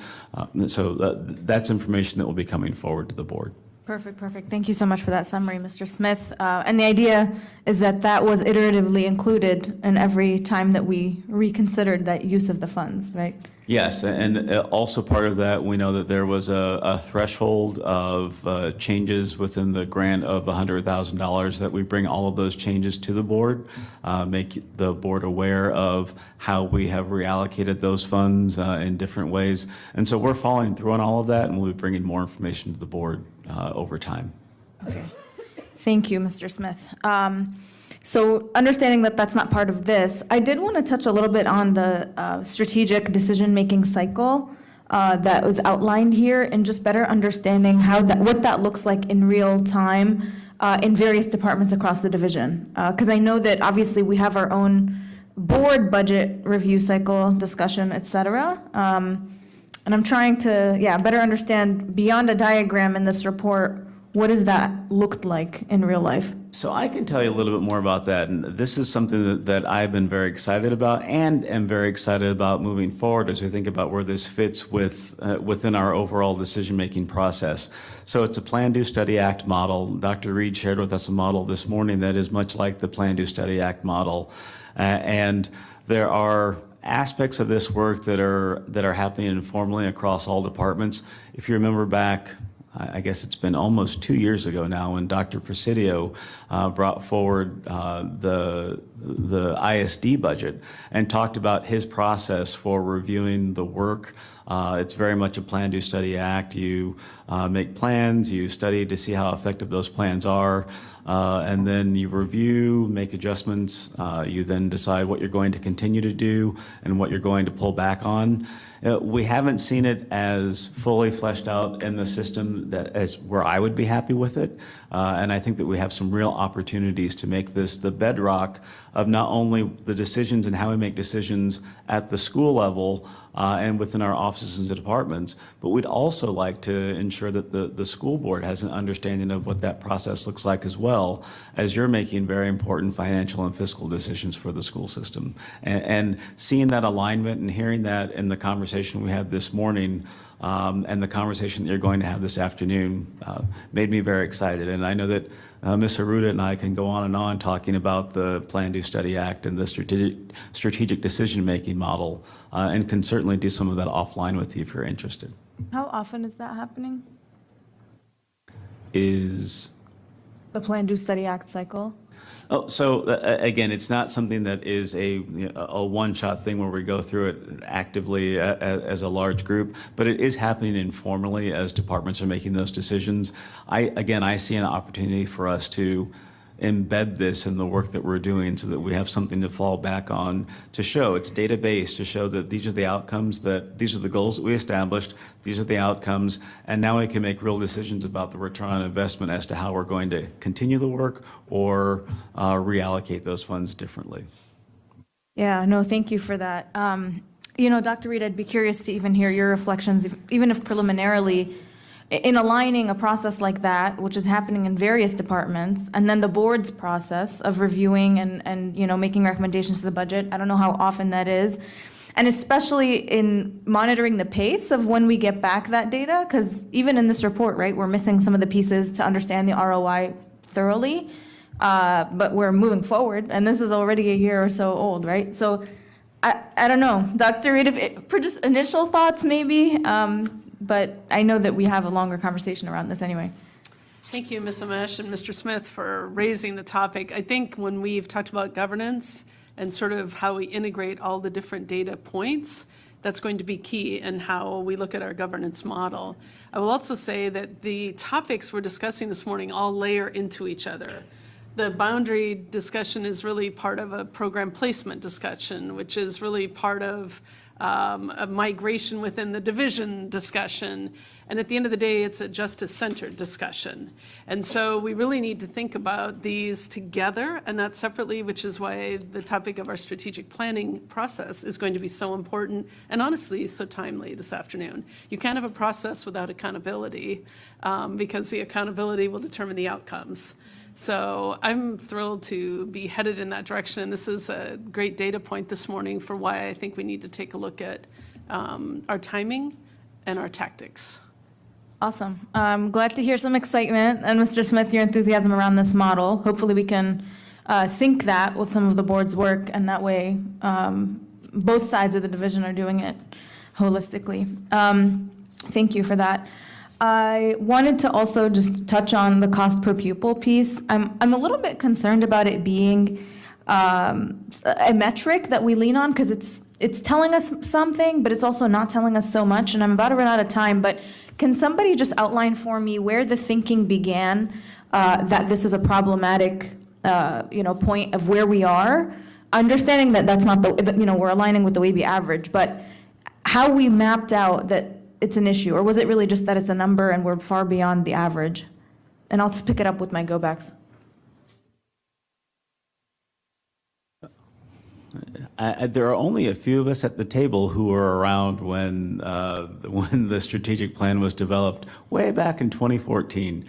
So that's information that will be coming forward to the board. Perfect. Thank you so much for that summary, Mr. Smith. And the idea is that was iteratively included in every time that we reconsidered that use of the funds, right? Yes, and also part of that, we know that there was a threshold of changes within the grant of $100,000 that we bring all of those changes to the board, make the board aware of how we have reallocated those funds in different ways. And so we're following through on all of that, and we'll be bringing more information to the board over time. Okay. Thank you, Mr. Smith. So understanding that that's not part of this, I did want to touch a little bit on the strategic decision-making cycle that was outlined here, and just better understanding what that looks like in real time in various departments across the division. Because I know that obviously we have our own board budget review cycle discussion, et cetera. And I'm trying to, better understand beyond a diagram in this report, what does that looked like in real life? So I can tell you a little bit more about that. And this is something that I've been very excited about and am very excited about moving forward as we think about where this fits within our overall decision-making process. So it's a Plan, Do, Study, Act model. Dr. Reed shared with us a model this morning that is much like the Plan, Do, Study, Act model. And there are aspects of this work that are happening informally across all departments. If you remember back, I guess it's been almost 2 years ago now, when Dr. Presidio brought forward the ISD budget and talked about his process for reviewing the work. It's very much a Plan, Do, Study, Act. You make plans, you study to see how effective those plans are, and then you review, make adjustments. You then decide what you're going to continue to do and what you're going to pull back on. We haven't seen it as fully fleshed out in the system as where I would be happy with it. And I think that we have some real opportunities to make this the bedrock of not only the decisions and how we make decisions at the school level and within our offices and departments, but we'd also like to ensure that the school board has an understanding of what that process looks like, as well as you're making very important financial and fiscal decisions for the school system. And seeing that alignment and hearing that in the conversation we had this morning and the conversation that you're going to have this afternoon made me very excited. And I know that Ms. Haruta and I can go on and on talking about the Plan, Do, Study Act and the strategic decision-making model, and can certainly do some of that offline with you if you're interested. How often is that happening? Is The Plan, Do, Study, Act cycle? Oh, so again, it's not something that is a one-shot thing where we go through it actively as a large group, but it is happening informally as departments are making those decisions. I see an opportunity for us to embed this in the work that we're doing so that we have something to fall back on to show it's data-based, to show that these are the outcomes, that these are the goals that we established, these are the outcomes, and now we can make real decisions about the return on investment as to how we're going to continue the work or reallocate those funds differently. Yeah, no, thank you for that. Dr. Reed, I'd be curious to even hear your reflections, even if preliminarily, in aligning a process like that, which is happening in various departments, and then the board's process of reviewing and making recommendations to the budget. I don't know how often that is. And especially in monitoring the pace of when we get back that data, because even in this report, right, we're missing some of the pieces to understand the ROI thoroughly, but we're moving forward, and this is already a year or so old, right? So I don't know, Dr. Reed, for just initial thoughts maybe, but I know that we have a longer conversation around this anyway. Thank you, Ms. Amesh and Mr. Smith, for raising the topic. I think when we've talked about governance and sort of how we integrate all the different data points, that's going to be key in how we look at our governance model. I will also say that the topics we're discussing this morning all layer into each other. The boundary discussion is really part of a program placement discussion, which is really part of a migration within the division discussion. And at the end of the day, it's a justice-centered discussion. And so we really need to think about these together and not separately, which is why the topic of our strategic planning process is going to be so important and honestly so timely this afternoon. You can't have a process without accountability because the accountability will determine the outcomes. So I'm thrilled to be headed in that direction. And this is a great data point this morning for why I think we need to take a look at our timing and our tactics. Awesome. I'm glad to hear some excitement, and Mr. Smith, your enthusiasm around this model. Hopefully we can sync that with some of the board's work, and that way both sides of the division are doing it holistically. Thank you for that. I wanted to also just touch on the cost per pupil piece. I'm a little bit concerned about it being a metric that we lean on because it's telling us something, but it's also not telling us so much. And I'm about to run out of time, but can somebody just outline for me where the thinking began that this is a problematic, point of where we are? Understanding that that's not we're aligning with the Weiby average, but how we mapped out that it's an issue, or was it really just that it's a number and we're far beyond the average? And I'll just pick it up with my go-backs. There are only a few of us at the table who were around when the strategic plan was developed way back in 2014.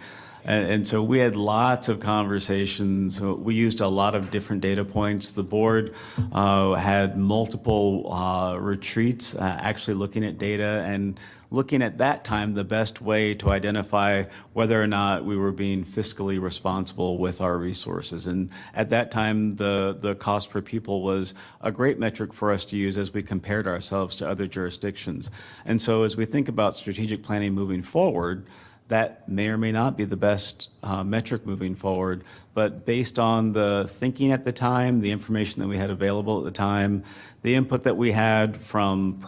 And so we had lots of conversations. We used a lot of different data points. The board had multiple retreats actually looking at data and looking at that time the best way to identify whether or not we were being fiscally responsible with our resources. And at that time, the cost per pupil was a great metric for us to use as we compared ourselves to other jurisdictions. And so as we think about strategic planning moving forward, that may or may not be the best metric moving forward, but based on the thinking at the time, the information that we had available at the time, the input that we had from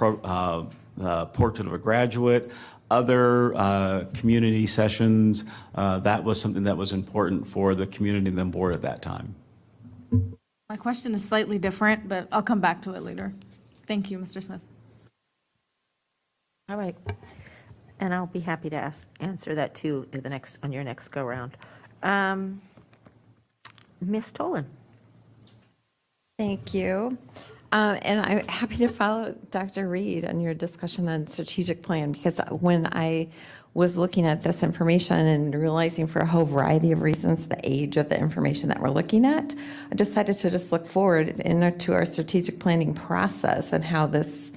Portrait of a Graduate, other community sessions, that was something that was important for the community and the board at that time. My question is slightly different, but I'll come back to it later. Thank you, Mr. Smith. All right. And I'll be happy to answer that too on your next go-round. Ms. Tolan. Thank you. And I'm happy to follow Dr. Reed on your discussion on strategic plan, because when I was looking at this information and realizing for a whole variety of reasons the age of the information that we're looking at, I decided to just look forward into our strategic planning process and how this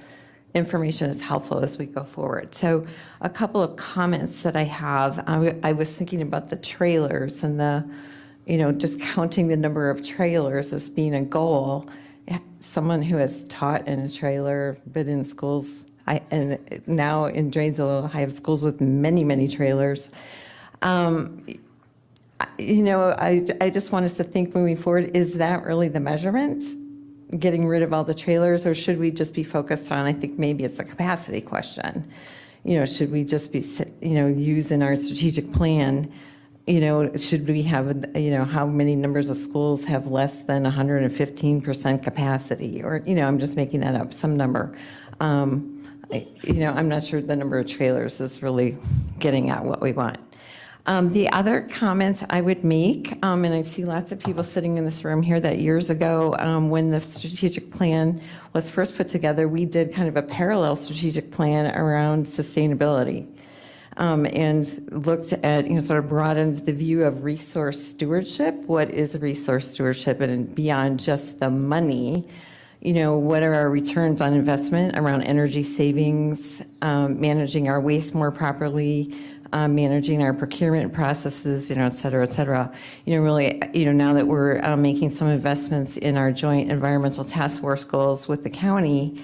information is helpful as we go forward. So a couple of comments that I have, I was thinking about the trailers and just counting the number of trailers as being a goal. Someone who has taught in a trailer, been in schools, and now in Dranesville, I have schools with many, many trailers. I just want us to think moving forward, is that really the measurement? Getting rid of all the trailers, or should we just be focused on, I think maybe it's a capacity question. Should we just be, using our strategic plan, should we have, how many numbers of schools have less than 115% capacity? Or, I'm just making that up, some number. I'm not sure the number of trailers is really getting at what we want. The other comments I would make, and I see lots of people sitting in this room here, that years ago, when the strategic plan was first put together, we did kind of a parallel strategic plan around sustainability, and looked at, sort of broadened the view of resource stewardship. What is resource stewardship? And beyond just the money, what are our returns on investment around energy savings, managing our waste more properly, managing our procurement processes, et cetera, et cetera. Really, now that we're making some investments in our joint environmental task force goals with the county,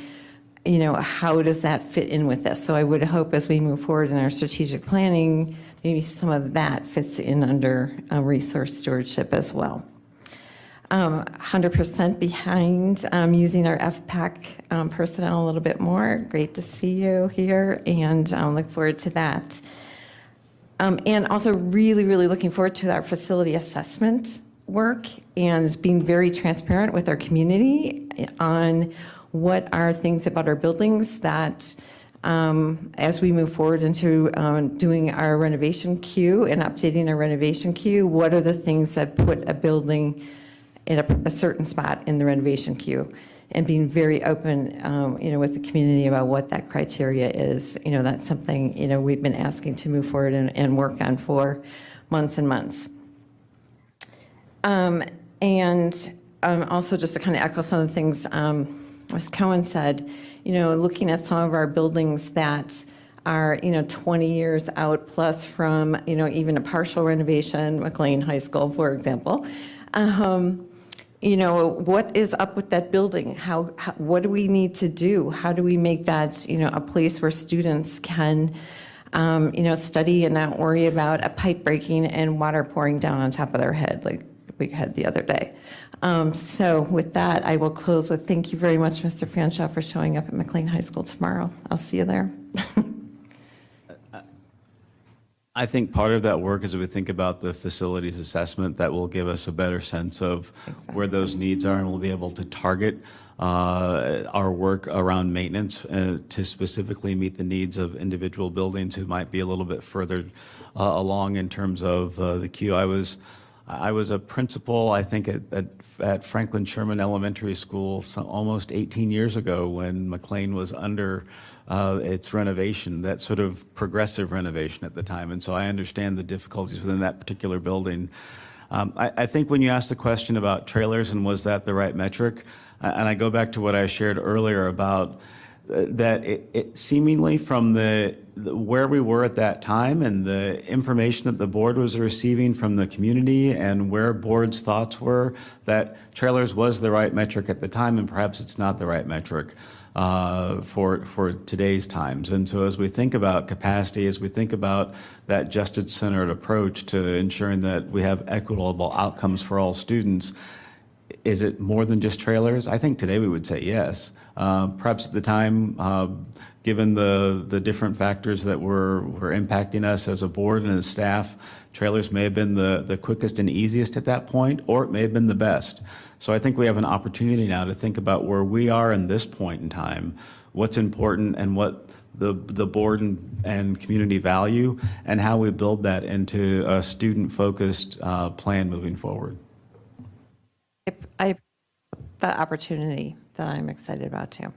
how does that fit in with this? So I would hope as we move forward in our strategic planning, maybe some of that fits in under resource stewardship as well. 100% behind using our FPAC personnel a little bit more. Great to see you here, and look forward to that. And also really, really looking forward to our facility assessment work and being very transparent with our community on what are things about our buildings that, as we move forward into doing our renovation queue and updating our renovation queue, what are the things that put a building in a certain spot in the renovation queue? And being very open, with the community about what that criteria is. That's something, we've been asking to move forward and work on for months and months. Also just to kind of echo some of the things Ms. Cohen said, looking at some of our buildings that are, 20 years out plus from, even a partial renovation, McLean High School, for example. What is up with that building? What do we need to do? How do we make that, a place where students can, study and not worry about a pipe breaking and water pouring down on top of their head like we had the other day? So with that, I will close with thank you very much, Mr. Fanshawe, for showing up at McLean High School tomorrow. I'll see you there. I think part of that work is if we think about the facilities assessment, that will give us a better sense of where those needs are, and we'll be able to target our work around maintenance to specifically meet the needs of individual buildings who might be a little bit further along in terms of the queue. I was a principal, I think, at Franklin Sherman Elementary School almost 18 years ago when McLean was under its renovation, that sort of progressive renovation at the time. And so I understand the difficulties within that particular building. I think when you asked the question about trailers and was that the right metric, and I go back to what I shared earlier about that it seemingly from where we were at that time and the information that the board was receiving from the community and where board's thoughts were, that trailers was the right metric at the time, and perhaps it's not the right metric for today's times. And so as we think about capacity, as we think about that justice-centered approach to ensuring that we have equitable outcomes for all students, is it more than just trailers? I think today we would say yes. Perhaps at the time, given the different factors that were impacting us as a board and as staff, trailers may have been the quickest and easiest at that point, or it may have been the best. So I think we have an opportunity now to think about where we are in this point in time, what's important and what the board and community value, and how we build that into a student-focused plan moving forward. I the opportunity that I'm excited about too.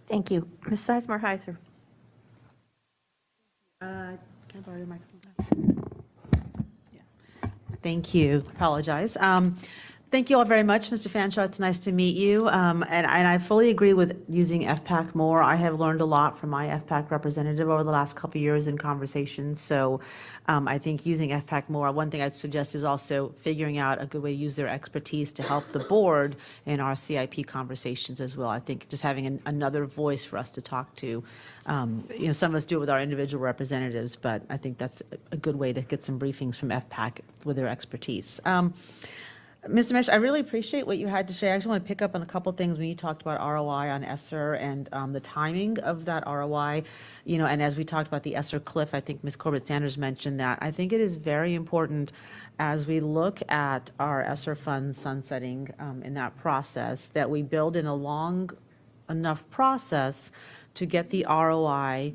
Thank you. Ms. Sizemore Heiser. Can I borrow your microphone? Yeah. Thank you. Apologize. Thank you all very much, Mr. Fanshawe. It's nice to meet you. And I fully agree with using FPAC more. I have learned a lot from my FPAC representative over the last couple of years in conversations. So I think using FPAC more, one thing I'd suggest is also figuring out a good way to use their expertise to help the board in our CIP conversations as well. I think just having another voice for us to talk to. Some of us do it with our individual representatives, but I think that's a good way to get some briefings from FPAC with their expertise. Mr. Mesh, I really appreciate what you had to say. I just want to pick up on a couple things when you talked about ROI on ESSER and the timing of that ROI. And as we talked about the ESSER cliff, I think Ms. Corbett Sanders mentioned that. I think it is very important as we look at our ESSER funds sunsetting in that process that we build in a long enough process to get the ROI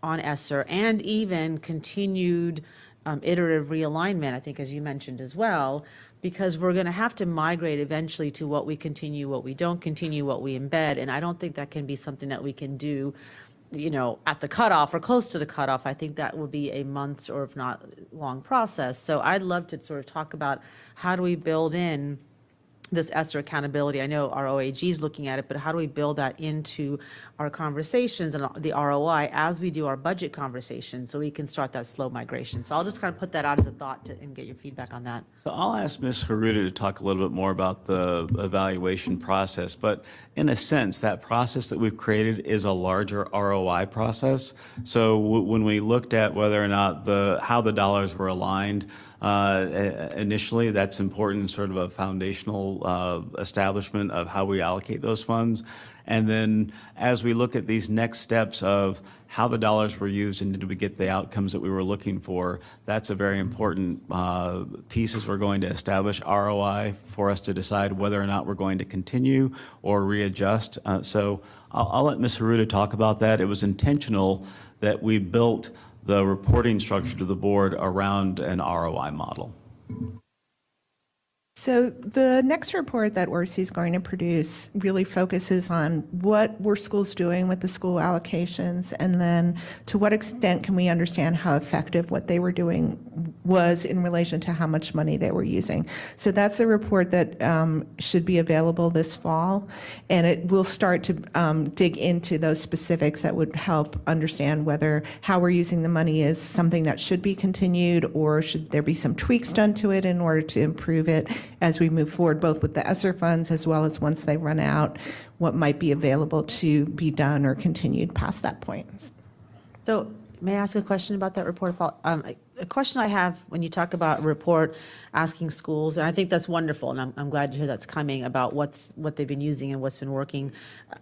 on ESSER and even continued iterative realignment, I think, as you mentioned as well, because we're going to have to migrate eventually to what we continue, what we don't continue, what we embed. And I don't think that can be something that we can do, at the cutoff or close to the cutoff. I think that will be a months or if not long process. So I'd love to sort of talk about how do we build in this ESSER accountability. I know our OAG is looking at it, but how do we build that into our conversations and the ROI as we do our budget conversation so we can start that slow migration? So I'll just kind of put that out as a thought and get your feedback on that. So I'll ask Ms. Haruta to talk a little bit more about the evaluation process, but in a sense, that process that we've created is a larger ROI process. So when we looked at whether or not how the dollars were aligned, initially, that's important, sort of a foundational establishment of how we allocate those funds. And then as we look at these next steps of how the dollars were used and did we get the outcomes that we were looking for, that's a very important piece as we're going to establish ROI for us to decide whether or not we're going to continue or readjust. So I'll let Ms. Haruta talk about that. It was intentional that we built the reporting structure to the board around an ROI model. So the next report that ORC is going to produce really focuses on what were schools doing with the school allocations, and then to what extent can we understand how effective what they were doing was in relation to how much money they were using. So that's a report that should be available this fall, and it will start to dig into those specifics that would help understand whether how we're using the money is something that should be continued, or should there be some tweaks done to it in order to improve it as we move forward, both with the ESSER funds as well as once they run out, what might be available to be done or continued past that point. So may I ask a question about that report? A question I have when you talk about a report asking schools, and I think that's wonderful, and I'm glad to hear that's coming about what they've been using and what's been working.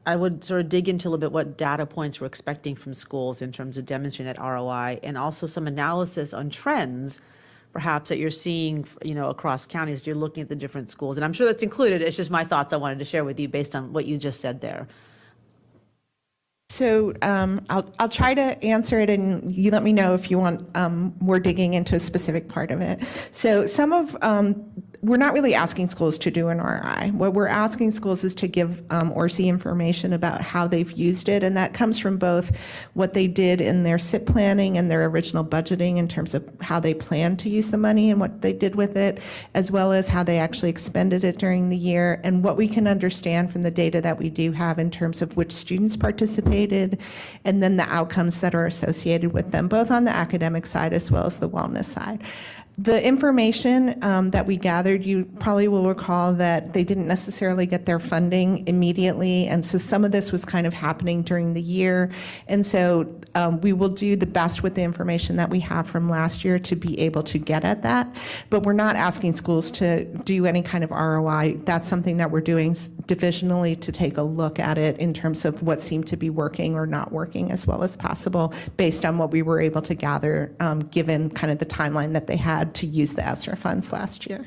I would sort of dig into a little bit what data points we're expecting from schools in terms of demonstrating that ROI, and also some analysis on trends perhaps that you're seeing, across counties. You're looking at the different schools, and I'm sure that's included. It's just my thoughts I wanted to share with you based on what you just said there. So I'll try to answer it, and you let me know if you want more digging into a specific part of it. So we're not really asking schools to do an RI. What we're asking schools is to give ORC information about how they've used it, and that comes from both what they did in their SIP planning and their original budgeting in terms of how they planned to use the money and what they did with it, as well as how they actually expended it during the year, and what we can understand from the data that we do have in terms of which students participated, and then the outcomes that are associated with them, both on the academic side as well as the wellness side. The information that we gathered, you probably will recall that they didn't necessarily get their funding immediately, and so some of this was kind of happening during the year. And so we will do the best with the information that we have from last year to be able to get at that. But we're not asking schools to do any kind of ROI. That's something that we're doing divisionally to take a look at it in terms of what seemed to be working or not working as well as possible based on what we were able to gather given kind of the timeline that they had to use the ESSER funds last year.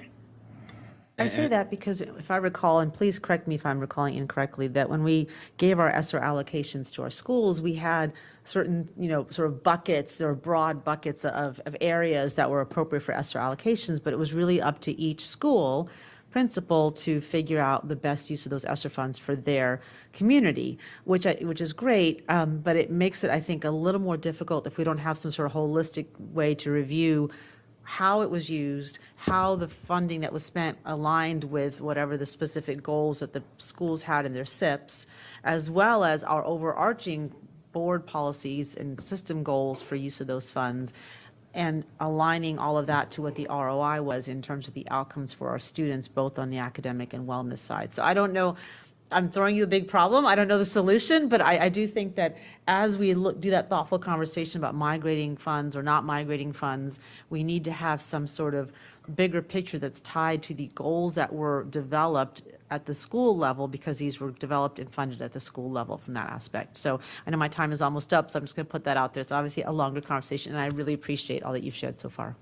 I say that because if I recall, and please correct me if I'm recalling incorrectly, that when we gave our ESSER allocations to our schools, we had certain, sort of buckets or broad buckets of areas that were appropriate for ESSER allocations, but it was really up to each school principal to figure out the best use of those ESSER funds for their community, which is great, but it makes it, I think, a little more difficult if we don't have some sort of holistic way to review how it was used, how the funding that was spent aligned with whatever the specific goals that the schools had in their SIPs, as well as our overarching board policies and system goals for use of those funds, and aligning all of that to what the ROI was in terms of the outcomes for our students, both on the academic and wellness side. So I don't know, I'm throwing you a big problem. I don't know the solution, but I do think that as we do that thoughtful conversation about migrating funds or not migrating funds, we need to have some sort of bigger picture that's tied to the goals that were developed at the school level, because these were developed and funded at the school level from that aspect. So I know my time is almost up, so I'm just going to put that out there. It's obviously a longer conversation, and I really appreciate all that you've shared so far.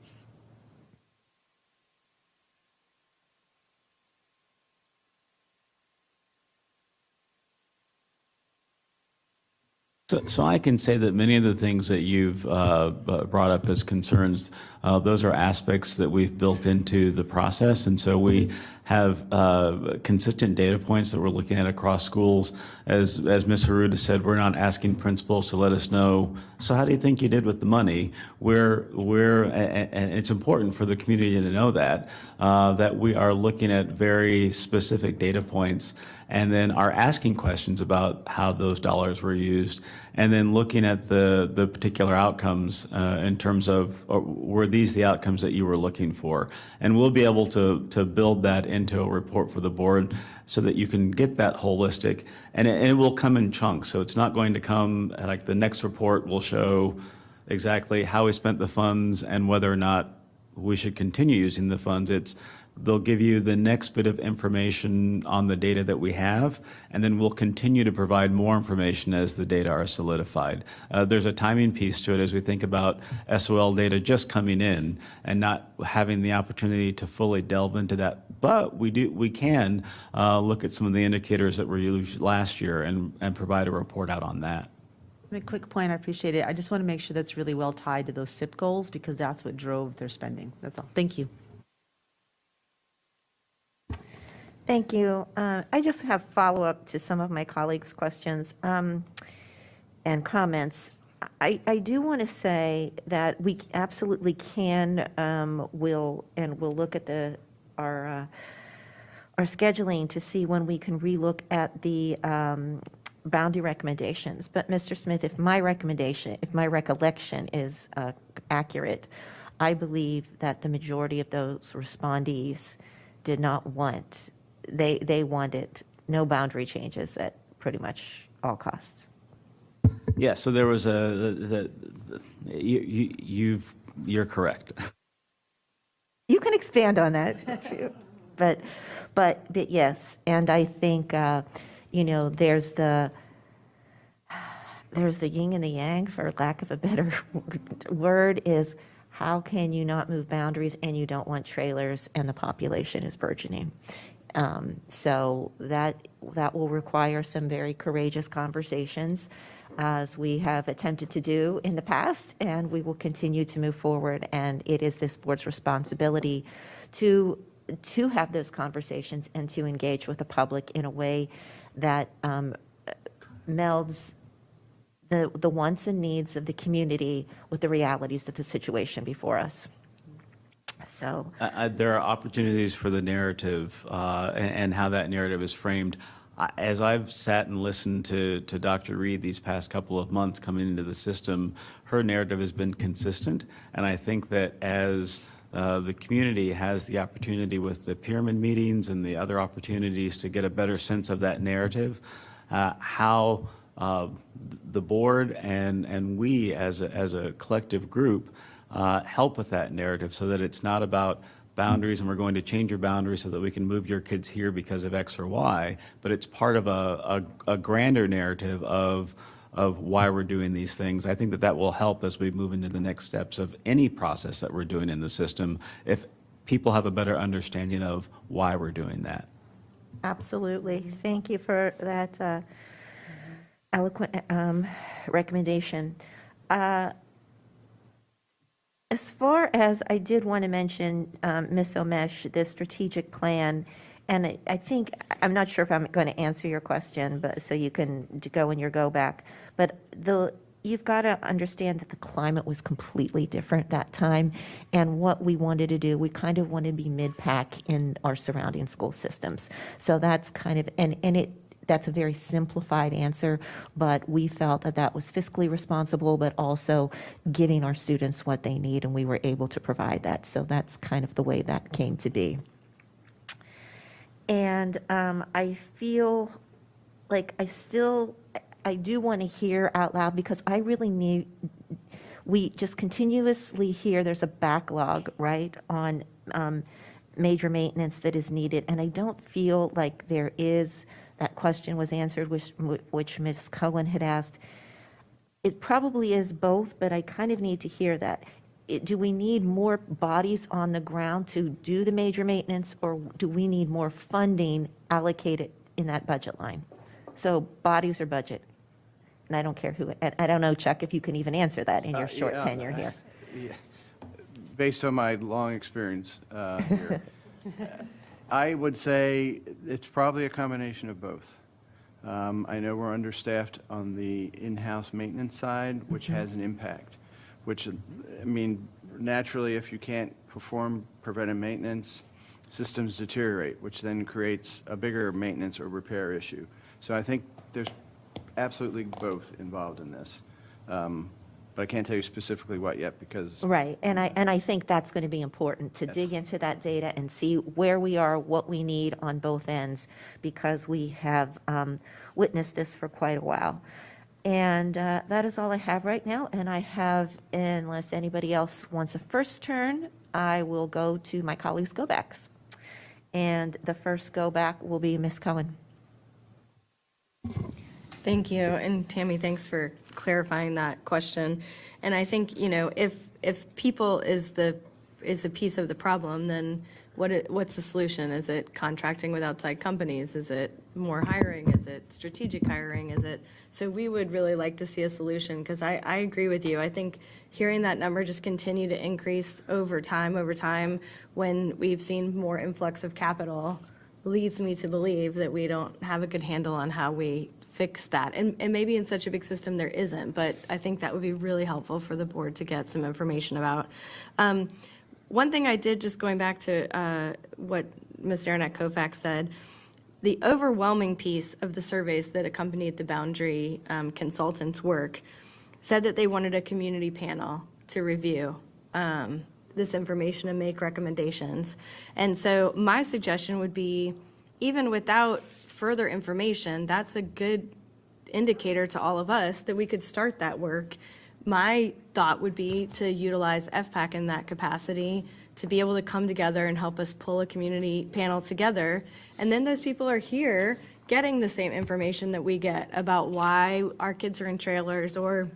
So I can say that many of the things that you've brought up as concerns, those are aspects that we've built into the process. And so we have consistent data points that we're looking at across schools. As Ms. Haruta said, we're not asking principals to let us know, so how do you think you did with the money? And it's important for the community to know that we are looking at very specific data points and then are asking questions about how those dollars were used, and then looking at the particular outcomes in terms of, were these the outcomes that you were looking for? And we'll be able to build that into a report for the board so that you can get that holistic, and it will come in chunks. So it's not going to come, like the next report will show exactly how we spent the funds and whether or not we should continue using the funds. They'll give you the next bit of information on the data that we have, and then we'll continue to provide more information as the data are solidified. There's a timing piece to it as we think about SOL data just coming in and not having the opportunity to fully delve into that. But we can look at some of the indicators that were used last year and provide a report out on that. A quick point, I appreciate it. I just want to make sure that's really well tied to those SIP goals, because that's what drove their spending. That's all. Thank you. Thank you. I just have follow-up to some of my colleagues' questions and comments. I do want to say that we absolutely can, will look at our scheduling to see when we can relook at the boundary recommendations. But Mr. Smith, if my recollection is accurate, I believe that the majority of those respondees did not want, they wanted no boundary changes at pretty much all costs. Yeah, so there was you're correct. You can expand on that, but yes, and I think there's the yin and the yang, for lack of a better word, is how can you not move boundaries and you don't want trailers and the population is burgeoning. So that will require some very courageous conversations. as we have attempted to do in the past, and we will continue to move forward. And it is this board's responsibility to have those conversations and to engage with the public in a way that melds the wants and needs of the community with the realities of the situation before us. So, There are opportunities for the narrative and how that narrative is framed. As I've sat and listened to Dr. Reed these past couple of months coming into the system, her narrative has been consistent. And I think that as the community has the opportunity with the pyramid meetings and the other opportunities to get a better sense of that narrative, how the board and we as a collective group help with that narrative so that it's not about boundaries and we're going to change your boundaries so that we can move your kids here because of X or Y, but it's part of a grander narrative of why we're doing these things. I think that will help as we move into the next steps of any process that we're doing in the system, if people have a better understanding of why we're doing that. absolutely. Thank you for that eloquent recommendation. As far as I did want to mention, Ms. Omesh, the strategic plan, and I think, I'm not sure if I'm going to answer your question, but so you can go in your go back, but you've got to understand that the climate was completely different that time, and what we wanted to do, we kind of wanted to be mid-pack in our surrounding school systems. So that's kind of, that's a very simplified answer, but we felt that was fiscally responsible, but also giving our students what they need, and we were able to provide that. So that's kind of the way that came to be. And I feel like I do want to hear out loud, because I really need, we just continuously hear there's a backlog, right, on major maintenance that is needed, and I don't feel like there is. That question was answered, which Ms. Cohen had asked. It probably is both, but I kind of need to hear that. Do we need more bodies on the ground to do the major maintenance, or do we need more funding allocated in that budget line? So bodies or budget? And I don't care who, I don't know, Chuck, if you can even answer that in your short tenure here. Yeah. Based on my long experience here, I would say it's probably a combination of both. I know we're understaffed on the in-house maintenance side, which has an impact, which, I mean, naturally, if you can't perform preventive maintenance, systems deteriorate, which then creates a bigger maintenance or repair issue. So I think there's absolutely both involved in this. But I can't tell you specifically what yet, because Right, and I think that's going to be important, to dig into that data and see where we are, what we need on both ends, because we have witnessed this for quite a while. And that is all I have right now, and I have, unless anybody else wants a first turn, I will go to my colleagues' go-backs. And the first go-back will be Ms. Cohen. Thank you, and Tammy, thanks for clarifying that question. And I think, you know, if people is a piece of the problem, then what's the solution? Is it contracting with outside companies? Is it more hiring? Is it strategic hiring? So we would really like to see a solution, because I agree with you. I think hearing that number just continue to increase over time, when we've seen more influx of capital, leads me to believe that we don't have a good handle on how we fix that. And maybe in such a big system there isn't, but I think that would be really helpful for the board to get some information about. One thing I did, just going back to what Ms. Aranet-Kofax said, the overwhelming piece of the surveys that accompanied the Boundary consultants' work said that they wanted a community panel to review this information and make recommendations. And so my suggestion would be, even without further information, that's a good indicator to all of us that we could start that work. My thought would be to utilize FPAC in that capacity, to be able to come together and help us pull a community panel together. And then those people are here getting the same information that we get about why our kids are in trailers, or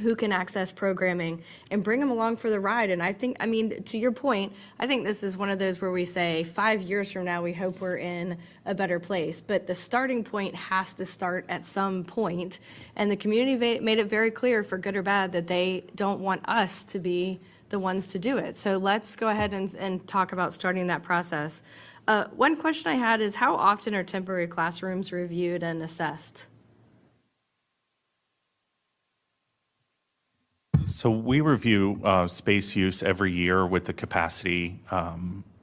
who can access programming, and bring them along for the ride. And I think, I mean, to your point, I think this is one of those where we say 5 years from now, we hope we're in a better place. But the starting point has to start at some point. And the community made it very clear, for good or bad, that they don't want us to be the ones to do it. So let's go ahead and talk about starting that process. One question I had is, how often are temporary classrooms reviewed and assessed? So we review space use every year with the capacity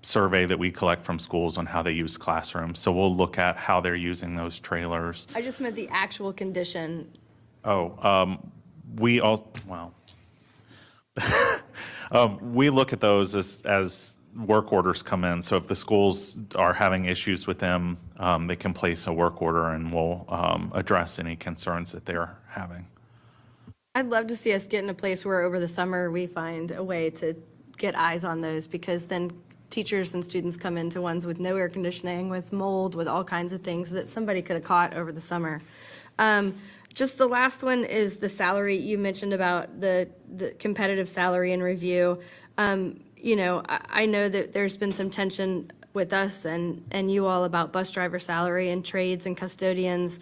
survey that we collect from schools on how they use classrooms. So we'll look at how they're using those trailers. I just meant the actual condition. We all, well, we look at those as work orders come in. So if the schools are having issues with them, they can place a work order and we'll address any concerns that they're having. I'd love to see us get in a place where over the summer we find a way to get eyes on those, because then teachers and students come into ones with no air conditioning, with mold, with all kinds of things that somebody could have caught over the summer. Just the last one is the salary. You mentioned about the competitive salary and review. You know, I know that there's been some tension with us and you all about bus driver salary and trades and custodians.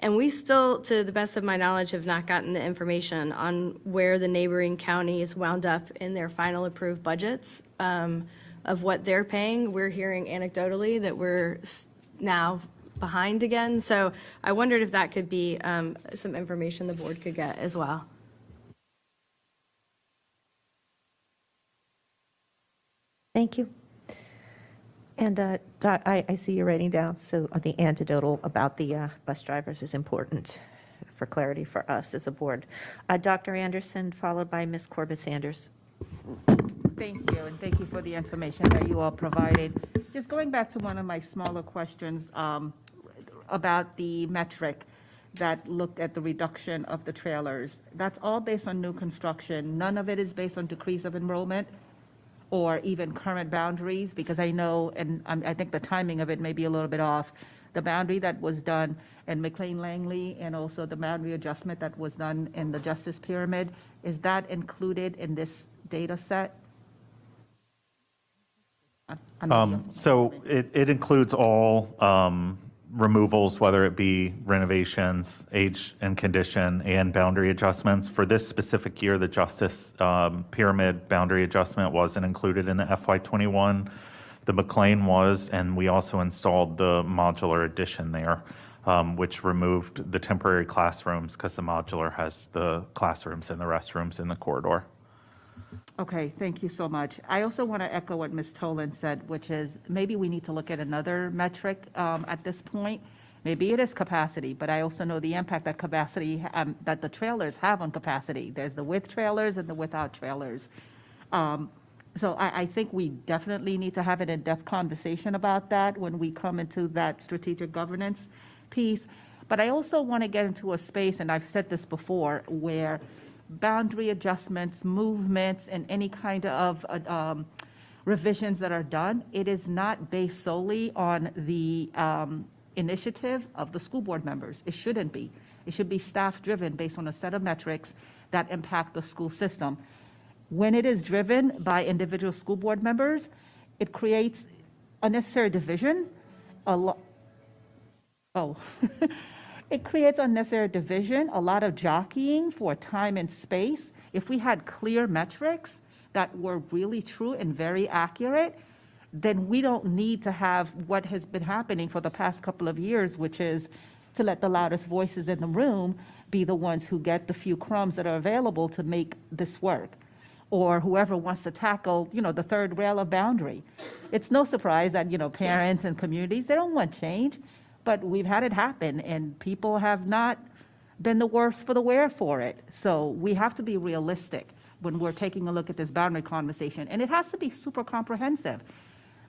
And we still, to the best of my knowledge, have not gotten the information on where the neighboring counties wound up in their final approved budgets of what they're paying. We're hearing anecdotally that we're now behind again. So I wondered if that could be some information the board could get as well. Thank you. And I see you're writing down, so the anecdotal about the bus drivers is important for clarity for us as a board. Dr. Anderson, followed by Ms. Corbett-Sanders. Thank you, and thank you for the information that you all provided. Just going back to one of my smaller questions about the metric that looked at the reduction of the trailers. That's all based on new construction. None of it is based on decrease of enrollment or even current boundaries, because I know, and I think the timing of it may be a little bit off, the boundary that was done in McLean Langley and also the boundary adjustment that was done in the Justice Pyramid, is that included in this data set? So it includes all removals, whether it be renovations, age and condition, and boundary adjustments. For this specific year, the Justice Pyramid boundary adjustment wasn't included in the FY21. The McLean was, and we also installed the modular addition there, which removed the temporary classrooms because the modular has the classrooms and the restrooms in the corridor. Okay, thank you so much. I also want to echo what Ms. Tolan said, which is maybe we need to look at another metric at this point. Maybe it is capacity, but I also know the impact that capacity, that the trailers have on capacity. There's the with trailers and the without trailers. So I think we definitely need to have an in-depth conversation about that when we come into that strategic governance piece. But I also want to get into a space, and I've said this before, where boundary adjustments, movements, and any kind of revisions that are done, it is not based solely on the initiative of the school board members. It shouldn't be. It should be staff-driven based on a set of metrics that impact the school system. When it is driven by individual school board members, it creates unnecessary division. It creates unnecessary division, a lot of jockeying for time and space. If we had clear metrics that were really true and very accurate, then we don't need to have what has been happening for the past couple of years, which is to let the loudest voices in the room be the ones who get the few crumbs that are available to make this work, or whoever wants to tackle, the third rail of boundary. It's no surprise that, parents and communities, they don't want change. But we've had it happen, and people have not been the worse for the wear for it. So we have to be realistic when we're taking a look at this boundary conversation, and it has to be super comprehensive.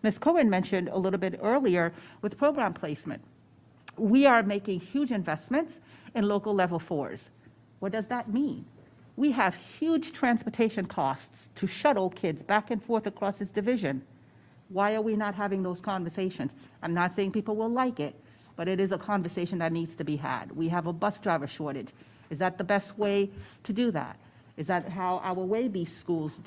Ms. Cohen mentioned a little bit earlier with program placement. We are making huge investments in local level 4s. What does that mean? We have huge transportation costs to shuttle kids back and forth across this division. Why are we not having those conversations? I'm not saying people will like it, but it is a conversation that needs to be had. We have a bus driver shortage. Is that the best way to do that? Is that how our way-based schools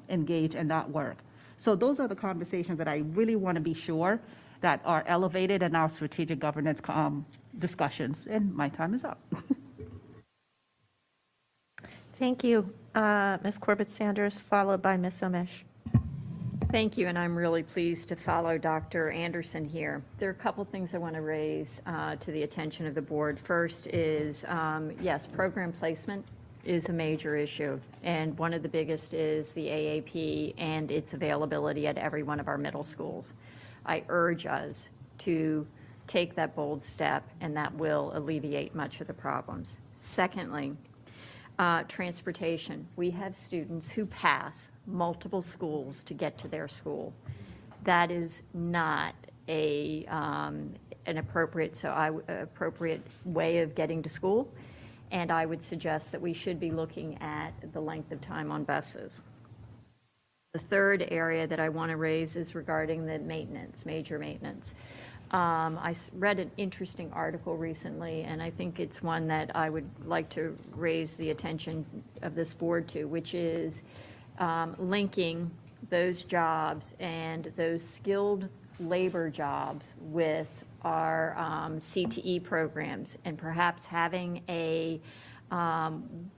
engage and not work? So those are the conversations that I really want to be sure that are elevated in our strategic governance discussions. And my time is up. Thank you, Ms. Corbett Sanders, followed by Ms. Omesh. Thank you, and I'm really pleased to follow Dr. Anderson here. There are a couple things I want to raise to the attention of the board. First is, yes, program placement is a major issue, and one of the biggest is the AAP and its availability at every one of our middle schools. I urge us to take that bold step, and that will alleviate much of the problems. Secondly, transportation. We have students who pass multiple schools to get to their school. That is not an appropriate way of getting to school, and I would suggest that we should be looking at the length of time on buses. The third area that I want to raise is regarding the maintenance, major maintenance. I read an interesting article recently, and I think it's one that I would like to raise the attention of this board to, which is linking those jobs and those skilled labor jobs with our CTE programs, and perhaps having a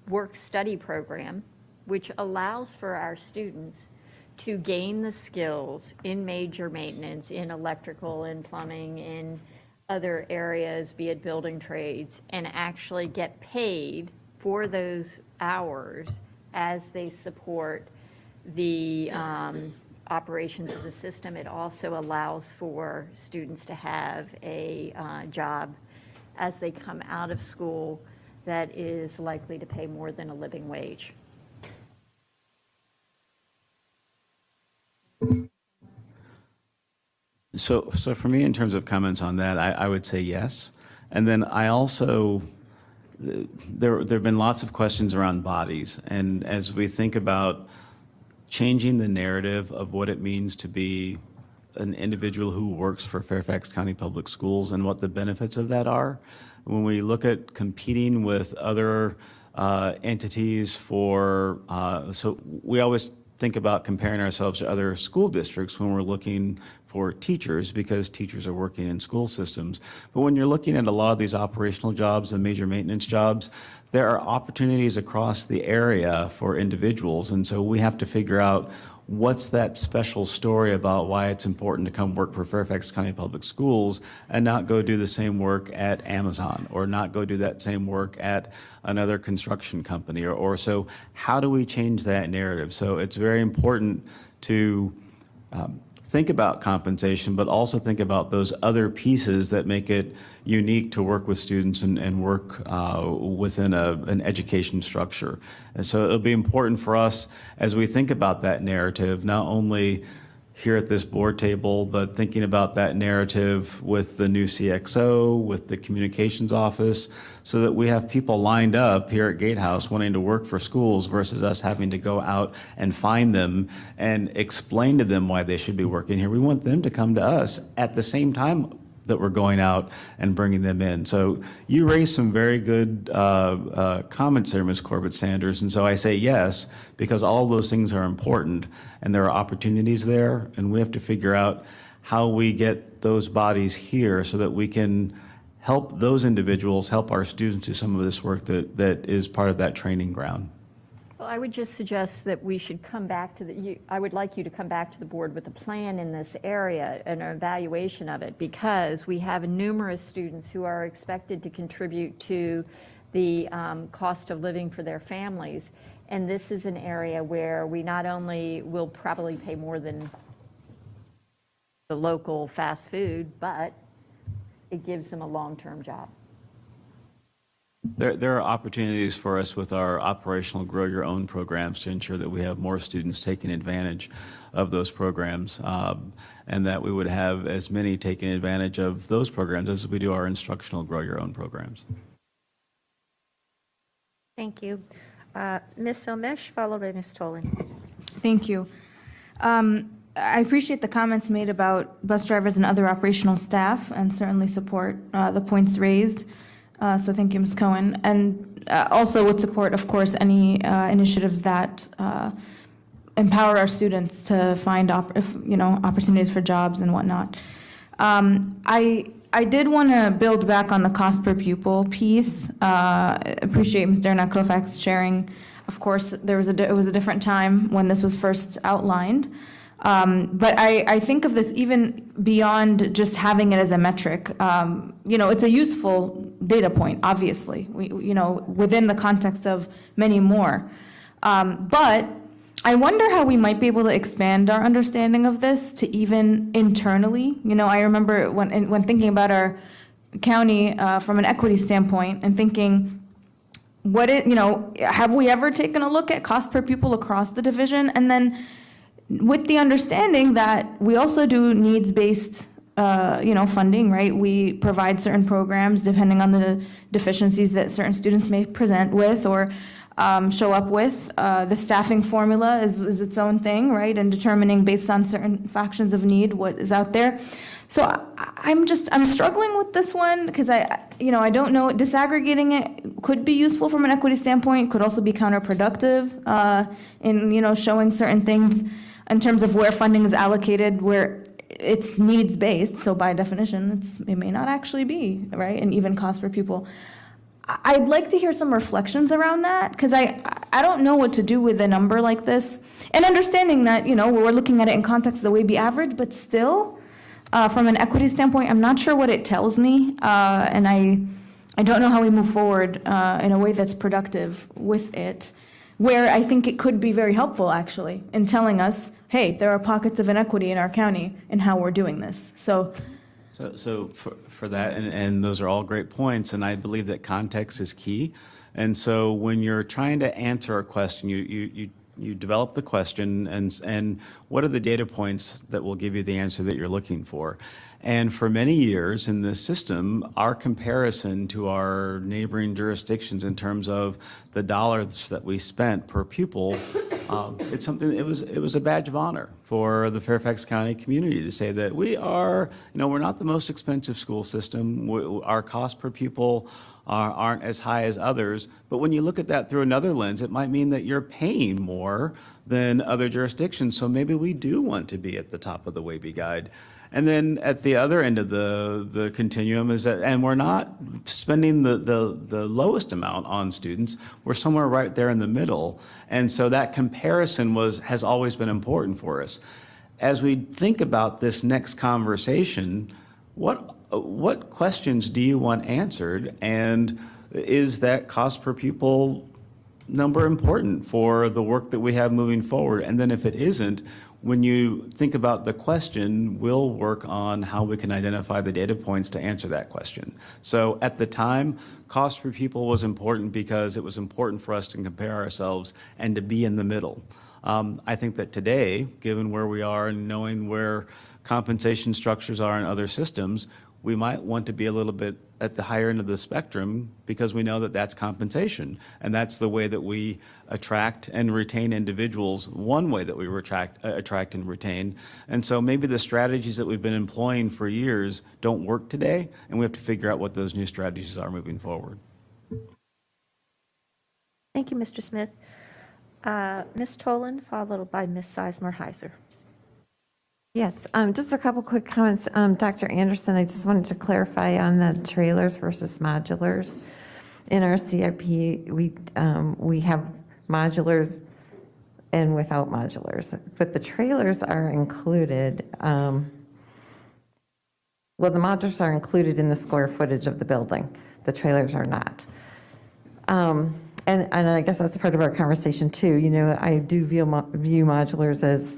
work-study program which allows for our students to gain the skills in major maintenance, in electrical, in plumbing, in other areas, be it building trades, and actually get paid for those hours as they support the operations of the system. It also allows for students to have a job as they come out of school that is likely to pay more than a living wage. So for me, in terms of comments on that, I would say yes. And then I also, there have been lots of questions around bodies. And as we think about changing the narrative of what it means to be an individual who works for Fairfax County Public Schools and what the benefits of that are, when we look at competing with other entities for, so we always think about comparing ourselves to other school districts when we're looking for teachers, because teachers are working in school systems. But when you're looking at a lot of these operational jobs and major maintenance jobs, there are opportunities across the area for individuals. And so we have to figure out what's that special story about why it's important to come work for Fairfax County Public Schools and not go do the same work at Amazon, or not go do that same work at another construction company, or so how do we change that narrative? So it's very important to think about compensation, but also think about those other pieces that make it unique to work with students and work within an education structure. And so it'll be important for us as we think about that narrative, not only here at this board table, but thinking about that narrative with the new CXO, with the communications office, so that we have people lined up here at Gatehouse wanting to work for schools versus us having to go out and find them and explain to them why they should be working here. We want them to come to us at the same time that we're going out and bringing them in. So you raised some very good comments there, Ms. Corbett Sanders, and so I say yes, because all of those things are important, and there are opportunities there, and we have to figure out how we get those bodies here so that we can help those individuals, help our students do some of this work that is part of that training ground. Well, I would just suggest that we should come back to I would like you to come back to the board with a plan in this area, an evaluation of it, because we have numerous students who are expected to contribute to the cost of living for their families. And this is an area where we not only will probably pay more than the local fast food, but it gives them a long-term job. There are opportunities for us with our operational Grow Your Own programs to ensure that we have more students taking advantage of those programs, and that we would have as many taking advantage of those programs as we do our instructional Grow Your Own programs. Thank you. Ms. Omesh, followed by Ms. Tolan. Thank you. I appreciate the comments made about bus drivers and other operational staff, and certainly support the points raised. So thank you, Ms. Cohen. And also would support, of course, any initiatives that empower our students to find opportunities for jobs and whatnot. I did want to build back on the cost per pupil piece. Appreciate Ms. Dernak Kofax sharing. Of course, it was a different time when this was first outlined. But I think of this even beyond just having it as a metric. It's a useful data point, obviously, within the context of many more. But I wonder how we might be able to expand our understanding of this to even internally. I remember when thinking about our county from an equity standpoint and thinking, have we ever taken a look at cost per pupil across the division? And then with the understanding that we also do needs-based, funding, right? We provide certain programs depending on the deficiencies that certain students may present with or show up with. The staffing formula is its own thing, right? And determining based on certain factions of need what is out there. So I'm struggling with this one because I don't know. Disaggregating it could be useful from an equity standpoint. Could also be counterproductive in showing certain things in terms of where funding is allocated, where it's needs based. So by definition, it may not actually be right, and even cost per pupil. I'd like to hear some reflections around that because I don't know what to do with a number like this, and understanding that we're looking at it in context of the WABE average, but still. From an equity standpoint, I'm not sure what it tells me, and I don't know how we move forward in a way that's productive with it, where I think it could be very helpful, actually, in telling us, hey, there are pockets of inequity in our county and how we're doing this. So for that, and those are all great points, and I believe that context is key. And so when you're trying to answer a question, you develop the question and what are the data points that will give you the answer that you're looking for. And for many years in this system, our comparison to our neighboring jurisdictions in terms of the dollars that we spent per pupil, it's something, it was a badge of honor for the Fairfax County community to say that we are, we're not the most expensive school system. Our cost per pupil aren't as high as others. But when you look at that through another lens, it might mean that you're paying more than other jurisdictions. So maybe we do want to be at the top of the WABE guide. And then at the other end of the continuum is that, and we're not spending the lowest amount on students, we're somewhere right there in the middle. And so that comparison has always been important for us. As we think about this next conversation, what questions do you want answered, and is that cost per pupil number important for the work that we have moving forward? And then if it isn't, when you think about the question, we'll work on how we can identify the data points to answer that question. So at the time, cost per pupil was important because it was important for us to compare ourselves and to be in the middle. I think that today, given where we are and knowing where compensation structures are in other systems, we might want to be a little bit at the higher end of the spectrum because we know that that's compensation. And that's the way that we attract and retain individuals, one way that we attract and retain. And so maybe the strategies that we've been employing for years don't work today, and we have to figure out what those new strategies are moving forward. Thank you, Mr. Smith. Ms. Tolan, followed by Ms. Sizemore-Heiser. Yes, just a couple quick comments. Dr. Anderson, I just wanted to clarify on the trailers versus modulars. In our CIP, we have modulars and without modulars, but the trailers are included. The modulars are included in the square footage of the building. The trailers are not. And I guess that's part of our conversation too. I do view modulars as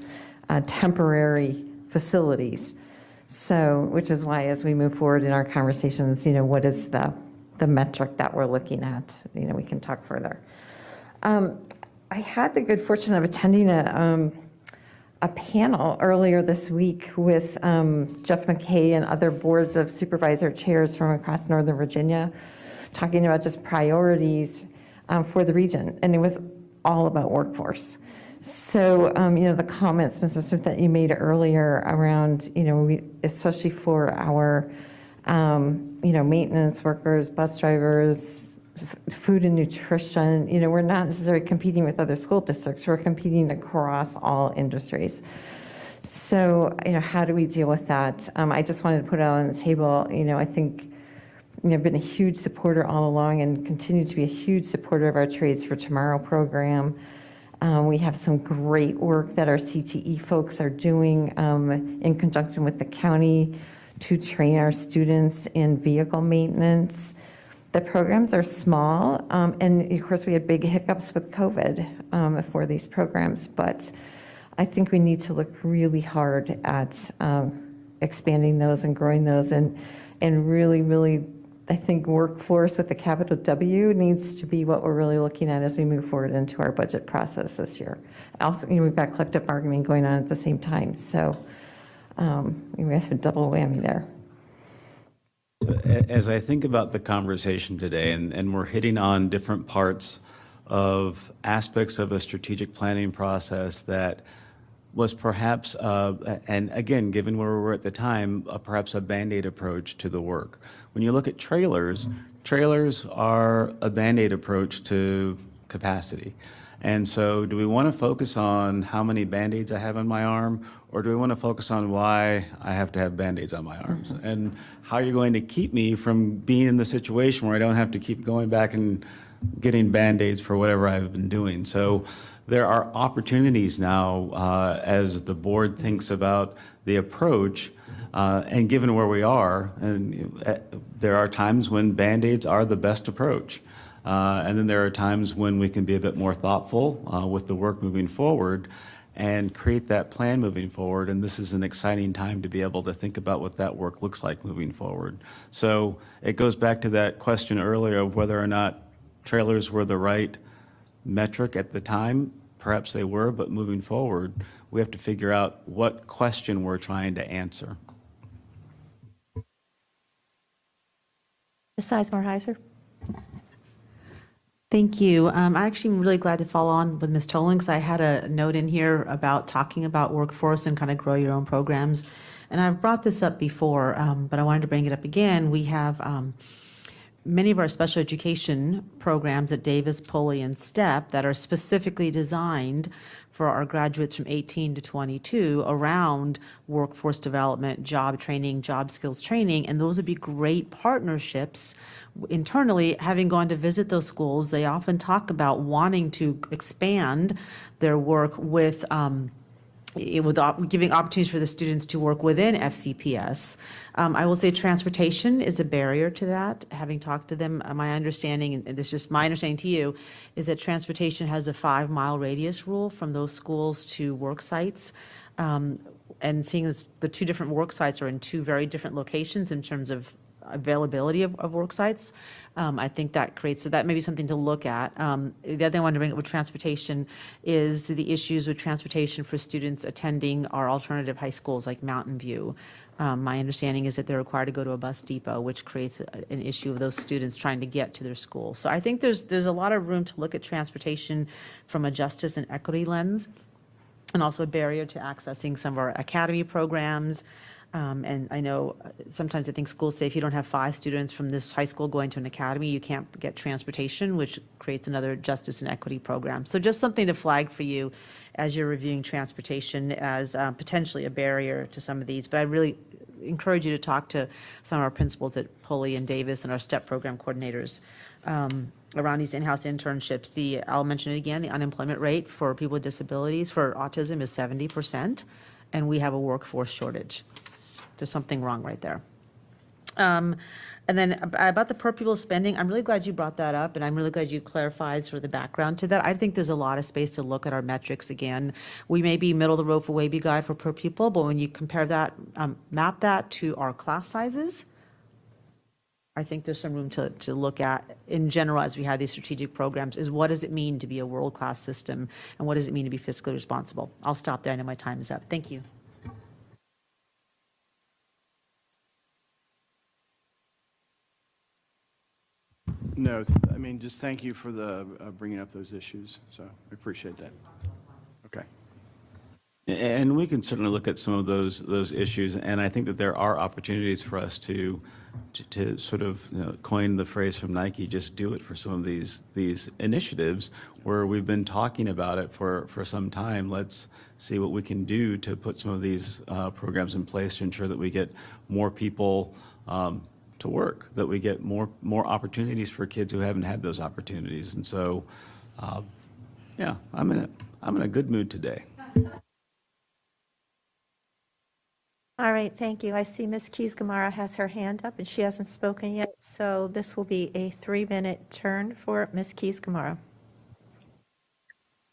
temporary facilities. So, which is why as we move forward in our conversations, what is the metric that we're looking at? We can talk further. I had the good fortune of attending a panel earlier this week with Jeff McKay and other boards of supervisor chairs from across Northern Virginia, talking about just priorities for the region, and it was all about workforce. So, the comments, Mr. Smith, that you made earlier around, especially for our, maintenance workers, bus drivers, food and nutrition, you know, we're not necessarily competing with other school districts, we're competing across all industries. So, you know, how do we deal with that? I just wanted to put it on the table. You know, I think, you know, I've been a huge supporter all along and continue to be a huge supporter of our Trades for Tomorrow program. We have some great work that our CTE folks are doing in conjunction with the county to train our students in vehicle maintenance. The programs are small, and of course we had big hiccups with COVID for these programs, but I think we need to look really hard at expanding those and growing those, and really, I think workforce with the capital W needs to be what we're really looking at as we move forward into our budget process this year. Also, you know, we've got collective bargaining going on at the same time, so we have a double whammy there. So, as I think about the conversation today, and we're hitting on different parts of aspects of a strategic planning process that was perhaps, and again, given where we were at the time, perhaps a Band-Aid approach to the work. When you look at trailers, trailers are a Band-Aid approach to capacity. And so do we want to focus on how many Band-Aids I have on my arm, or do we want to focus on why I have to have Band-Aids on my arms? And how you're going to keep me from being in the situation where I don't have to keep going back and getting Band-Aids for whatever I've been doing. So there are opportunities now as the board thinks about the approach, and given where we are, and there are times when Band-Aids are the best approach. And then there are times when we can be a bit more thoughtful with the work moving forward and create that plan moving forward. And this is an exciting time to be able to think about what that work looks like moving forward. So it goes back to that question earlier of whether or not trailers were the right metric at the time. Perhaps they were, but moving forward, we have to figure out what question we're trying to answer. Ms. Sizemore-Heiser? Thank you. I actually am really glad to follow on with Ms. Tolan, because I had a note in here about talking about workforce and kind of grow your own programs. And I've brought this up before, but I wanted to bring it up again. We have many of our special education programs at Davis, Pulley, and STEP that are specifically designed for our graduates from 18 to 22 around workforce development, job training, job skills training, and those would be great partnerships. Internally, having gone to visit those schools, they often talk about wanting to expand their work with giving opportunities for the students to work within FCPS. I will say transportation is a barrier to that. Having talked to them, my understanding, and this is just my understanding to you, is that transportation has a 5-mile radius rule from those schools to work sites. And seeing as the two different work sites are in two very different locations in terms of availability of work sites, I think that creates, so that may be something to look at. The other thing I wanted to bring up with transportation is the issues with transportation for students attending our alternative high schools like Mountain View. My understanding is that they're required to go to a bus depot, which creates an issue of those students trying to get to their school. So I think there's a lot of room to look at transportation from a justice and equity lens, and also a barrier to accessing some of our academy programs. And I know sometimes I think schools say if you don't have 5 students from this high school going to an academy, you can't get transportation, which creates another justice and equity program. So just something to flag for you as you're reviewing transportation as potentially a barrier to some of these. But I really encourage you to talk to some of our principals at Pulley and Davis and our STEP program coordinators around these in-house internships. I'll mention it again, the unemployment rate for people with disabilities for autism is 70%, and we have a workforce shortage. There's something wrong right there. And then about the per pupil spending, I'm really glad you brought that up, and I'm really glad you clarified sort of the background to that. I think there's a lot of space to look at our metrics again. We may be middle of the road for WABE guide for per pupil, but when you compare that, map that to our class sizes, I think there's some room to look at in general as we have these strategic programs, is what does it mean to be a world-class system, and what does it mean to be fiscally responsible? I'll stop there. I know my time is up. Thank you. No, I mean, just thank you for the bringing up those issues. So I appreciate that. Okay. And we can certainly look at some of those issues, and I think that there are opportunities for us to to sort of coin the phrase from Nike, just do it for some of these initiatives where we've been talking about it for some time. Let's see what we can do to put some of these programs in place to ensure that we get more people to work, that we get more opportunities for kids who haven't had those opportunities. And so, yeah, I'm in a good mood today. All right, thank you. I see Ms. Keys-Gamarra has her hand up, and she hasn't spoken yet, so this will be a 3-minute turn for Ms. Keys-Gamarra.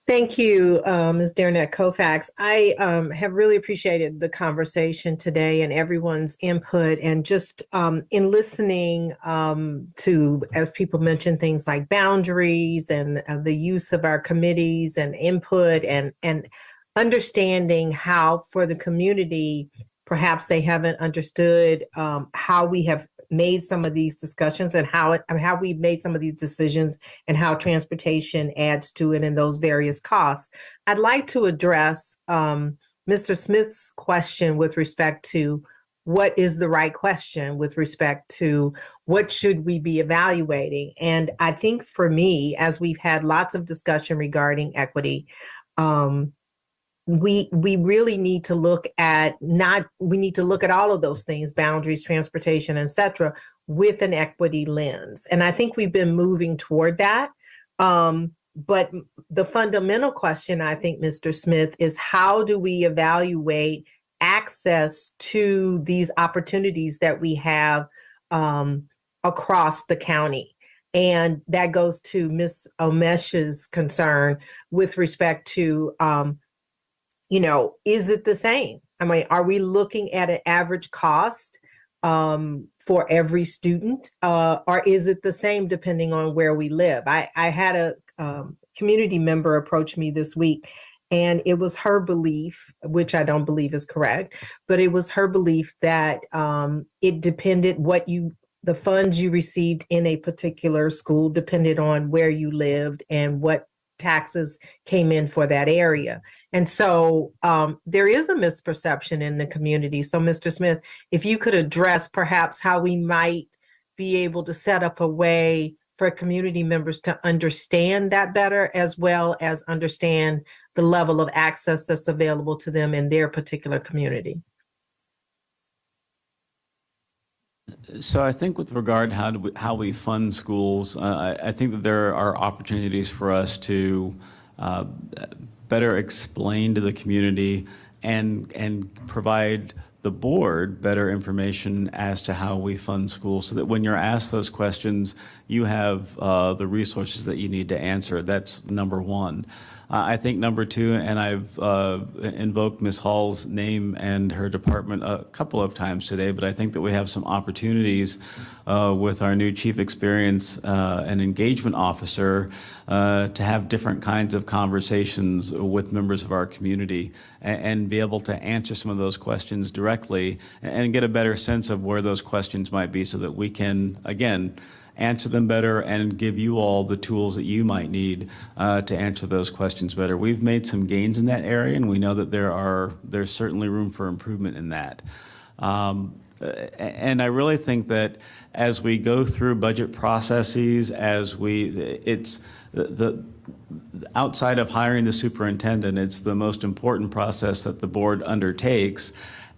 Thank you, Ms. Dearnette Kofax. I have really appreciated the conversation today and everyone's input, and just in listening to, as people mentioned, things like boundaries and the use of our committees and input and understanding how for the community, perhaps they haven't understood how we have made some of these discussions and how we've made some of these decisions and how transportation adds to it and those various costs. I'd like to address Mr. Smith's question with respect to what is the right question with respect to what should we be evaluating. And I think for me, as we've had lots of discussion regarding equity, we really need to look at all of those things, boundaries, transportation, et cetera, with an equity lens. And I think we've been moving toward that. But the fundamental question, I think, Mr. Smith, is how do we evaluate access to these opportunities that we have across the county? And that goes to Ms. Omesh's concern with respect to is it the same? I mean, are we looking at an average cost for every student, or is it the same depending on where we live? I had a community member approach me this week, and it was her belief, which I don't believe is correct, but it was her belief that it depended the funds you received in a particular school depended on where you lived and what taxes came in for that area. And so there is a misperception in the community. So Mr. Smith, if you could address perhaps how we might be able to set up a way for community members to understand that better, as well as understand the level of access that's available to them in their particular community. So I think with regard how we fund schools, I think that there are opportunities for us to better explain to the community and provide the board better information as to how we fund schools, so that when you're asked those questions, you have the resources that you need to answer. That's number one. I think number two, and I've invoked Ms. Hall's name and her department a couple of times today, but I think that we have some opportunities with our new Chief Experience and Engagement Officer to have different kinds of conversations with members of our community and be able to answer some of those questions directly and get a better sense of where those questions might be, so that we can, again, answer them better and give you all the tools that you might need to answer those questions better. We've made some gains in that area, and we know that there's certainly room for improvement in that. And I really think that as we go through budget processes, it's the outside of hiring the superintendent, it's the most important process that the board undertakes.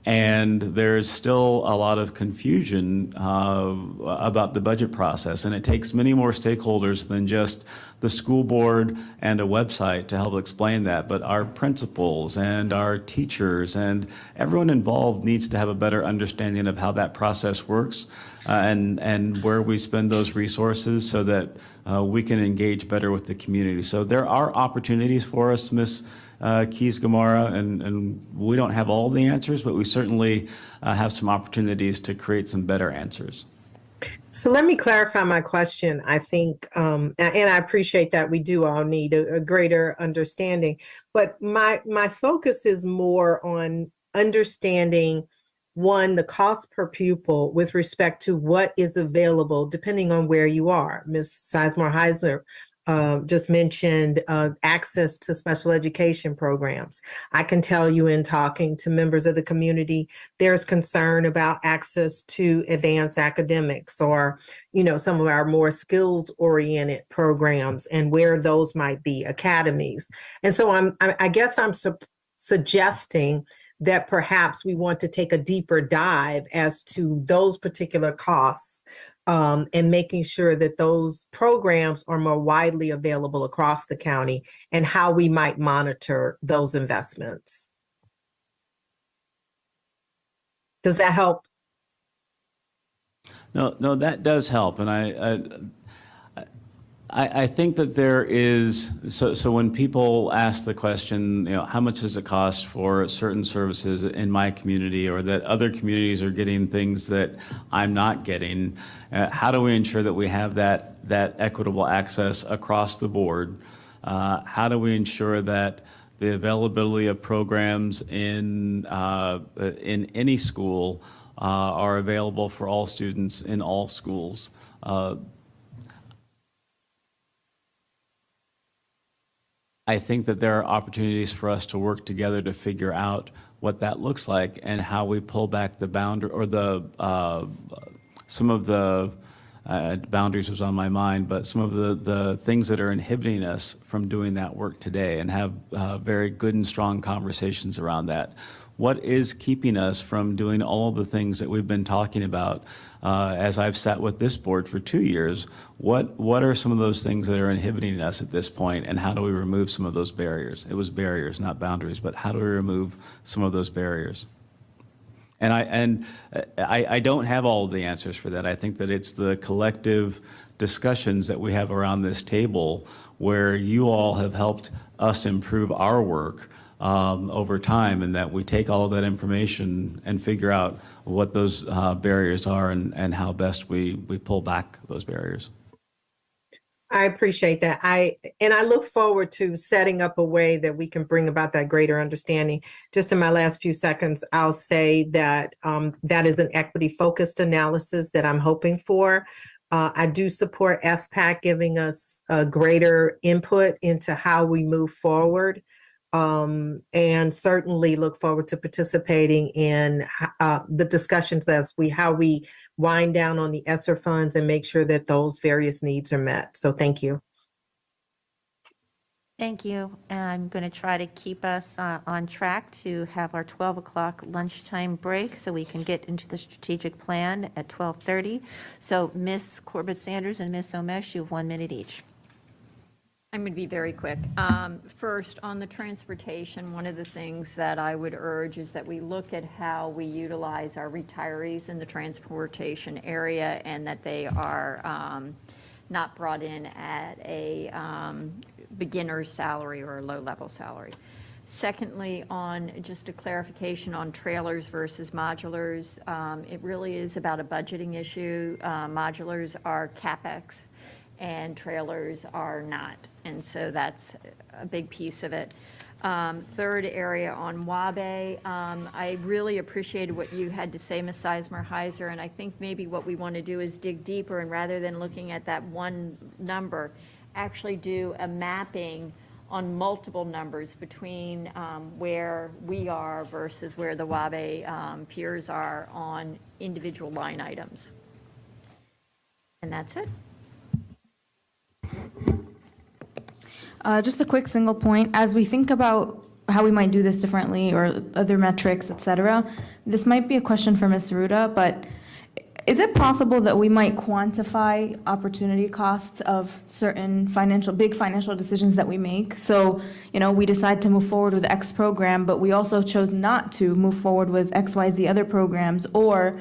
And there's still a lot of confusion about the budget process, and it takes many more stakeholders than just the school board and a website to help explain that. But our principals and our teachers and everyone involved needs to have a better understanding of how that process works and where we spend those resources, so that we can engage better with the community. So there are opportunities for us, Ms. Keys-Gamarra, and we don't have all the answers, but we certainly have some opportunities to create some better answers. So let me clarify my question. I think, and I appreciate that we do all need a greater understanding, but my focus is more on understanding, one, the cost per pupil with respect to what is available depending on where you are. Ms. Sizemore-Heisler just mentioned access to special education programs. I can tell you in talking to members of the community, there's concern about access to advanced academics or, some of our more skills oriented programs and where those might be, academies. And so I guess I'm suggesting that perhaps we want to take a deeper dive as to those particular costs, and making sure that those programs are more widely available across the county and how we might monitor those investments. Does that help? No, that does help. And I think that there is, so when people ask the question, how much does it cost for certain services in my community or that other communities are getting things that I'm not getting, how do we ensure that we have that equitable access across the board? How do we ensure that the availability of programs in any school are available for all students in all schools? I think that there are opportunities for us to work together to figure out what that looks like and how we pull back the boundary or some of the boundaries was on my mind, but some of the things that are inhibiting us from doing that work today and have very good and strong conversations around that. What is keeping us from doing all the things that we've been talking about as I've sat with this board for 2 years? What are some of those things that are inhibiting us at this point, and how do we remove some of those barriers? It was barriers, not boundaries, but how do we remove some of those barriers? And I don't have all of the answers for that. I think that it's the collective discussions that we have around this table where you all have helped us improve our work over time, and that we take all of that information and figure out what those barriers are and how best we pull back those barriers. I appreciate that. I look forward to setting up a way that we can bring about that greater understanding. Just in my last few seconds, I'll say that that is an equity-focused analysis that I'm hoping for. I do support FPAC giving us greater input into how we move forward. And certainly look forward to participating in the discussions as how we wind down on the ESSER funds and make sure that those various needs are met. So thank you. Thank you. I'm going to try to keep us on track to have our 12 o'clock lunchtime break so we can get into the strategic plan at 12:30. So Ms. Corbett-Sanders and Ms. Omesh, you have 1 minute each. I'm going to be very quick. First, on the transportation, one of the things that I would urge is that we look at how we utilize our retirees in the transportation area and that they are not brought in at a beginner's salary or a low-level salary. Secondly, on just a clarification on trailers versus modulars, it really is about a budgeting issue. Modulars are CapEx and trailers are not. And so that's a big piece of it. Third area on Wabe, I really appreciated what you had to say, Ms. Sizemore-Heiser, and I think maybe what we want to do is dig deeper and rather than looking at that one number, actually do a mapping on multiple numbers between where we are versus where the Wabe peers are on individual line items. And that's it. Just a quick single point. As we think about how we might do this differently or other metrics, et cetera, this might be a question for Ms. Ruda, but is it possible that we might quantify opportunity costs of certain big financial decisions that we make? So, we decide to move forward with X program, but we also chose not to move forward with XYZ other programs, or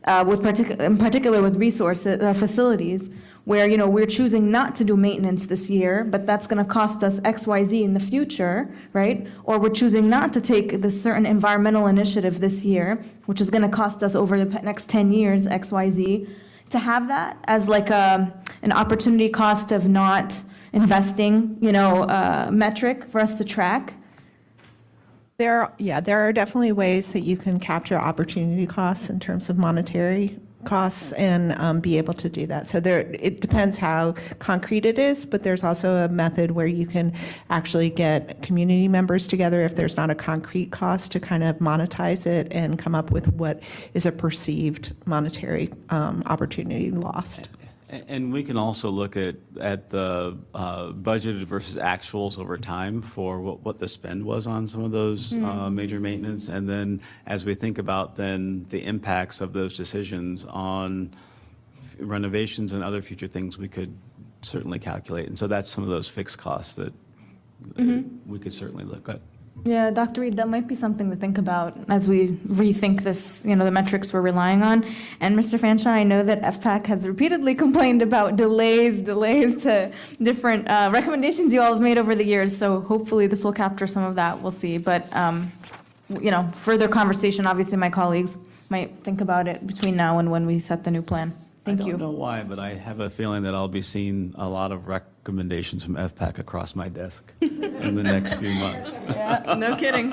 in particular with resources, facilities, where, we're choosing not to do maintenance this year, but that's going to cost us XYZ in the future, right? Or we're choosing not to take this certain environmental initiative this year, which is going to cost us over the next 10 years, XYZ, to have that as like an opportunity cost of not investing, metric for us to track. There are definitely ways that you can capture opportunity costs in terms of monetary costs and be able to do that. So it depends how concrete it is, but there's also a method where you can actually get community members together if there's not a concrete cost to kind of monetize it and come up with what is a perceived monetary opportunity lost. And we can also look at the budgeted versus actuals over time for what the spend was on some of those major maintenance. And then as we think about then the impacts of those decisions on renovations and other future things, we could certainly calculate. And so that's some of those fixed costs that we could certainly look at. Yeah, Dr. Reed, that might be something to think about as we rethink this, the metrics we're relying on. And Mr. Fanshawe, I know that FPAC has repeatedly complained about delays to different recommendations you all have made over the years. So hopefully this will capture some of that. We'll see. But, further conversation, obviously my colleagues might think about it between now and when we set the new plan. Thank you. I don't know why, but I have a feeling that I'll be seeing a lot of recommendations from FPAC across my desk in the next few months. Yeah, no kidding.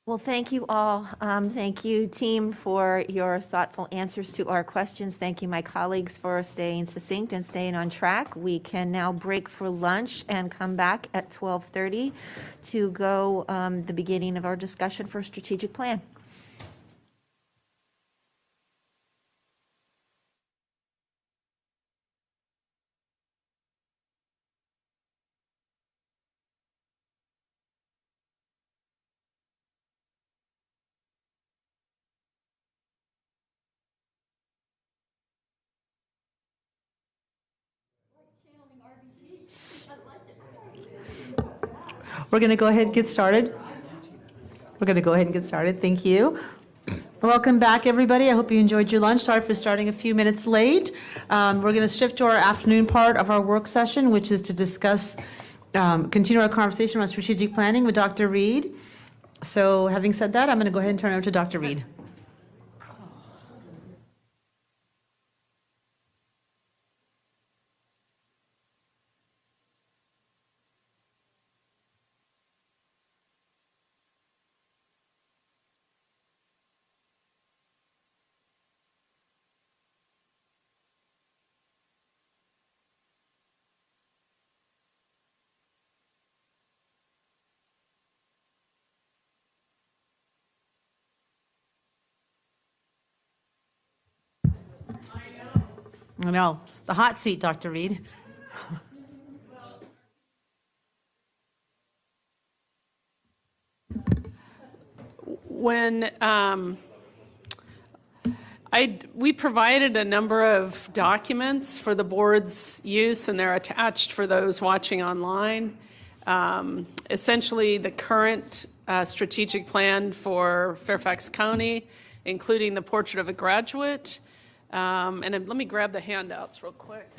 Well, thank you all. Thank you, team, for your thoughtful answers to our questions. Thank you, my colleagues, for staying succinct and staying on track. We can now break for lunch and come back at 12:30 to go the beginning of our discussion for strategic plan. We're going to go ahead and get started. Thank you. Welcome back, everybody. I hope you enjoyed your lunch. Sorry for starting a few minutes late. We're going to shift to our afternoon part of our work session, which is to discuss, continue our conversation on strategic planning with Dr. Reed. So having said that, I'm going to go ahead and turn it over to Dr. Reed. I know, the hot seat, Dr. Reed. When we provided a number of documents for the board's use, and they're attached for those watching online. Essentially, the current strategic plan for Fairfax County, including the portrait of a graduate. And then let me grab the handouts real quick.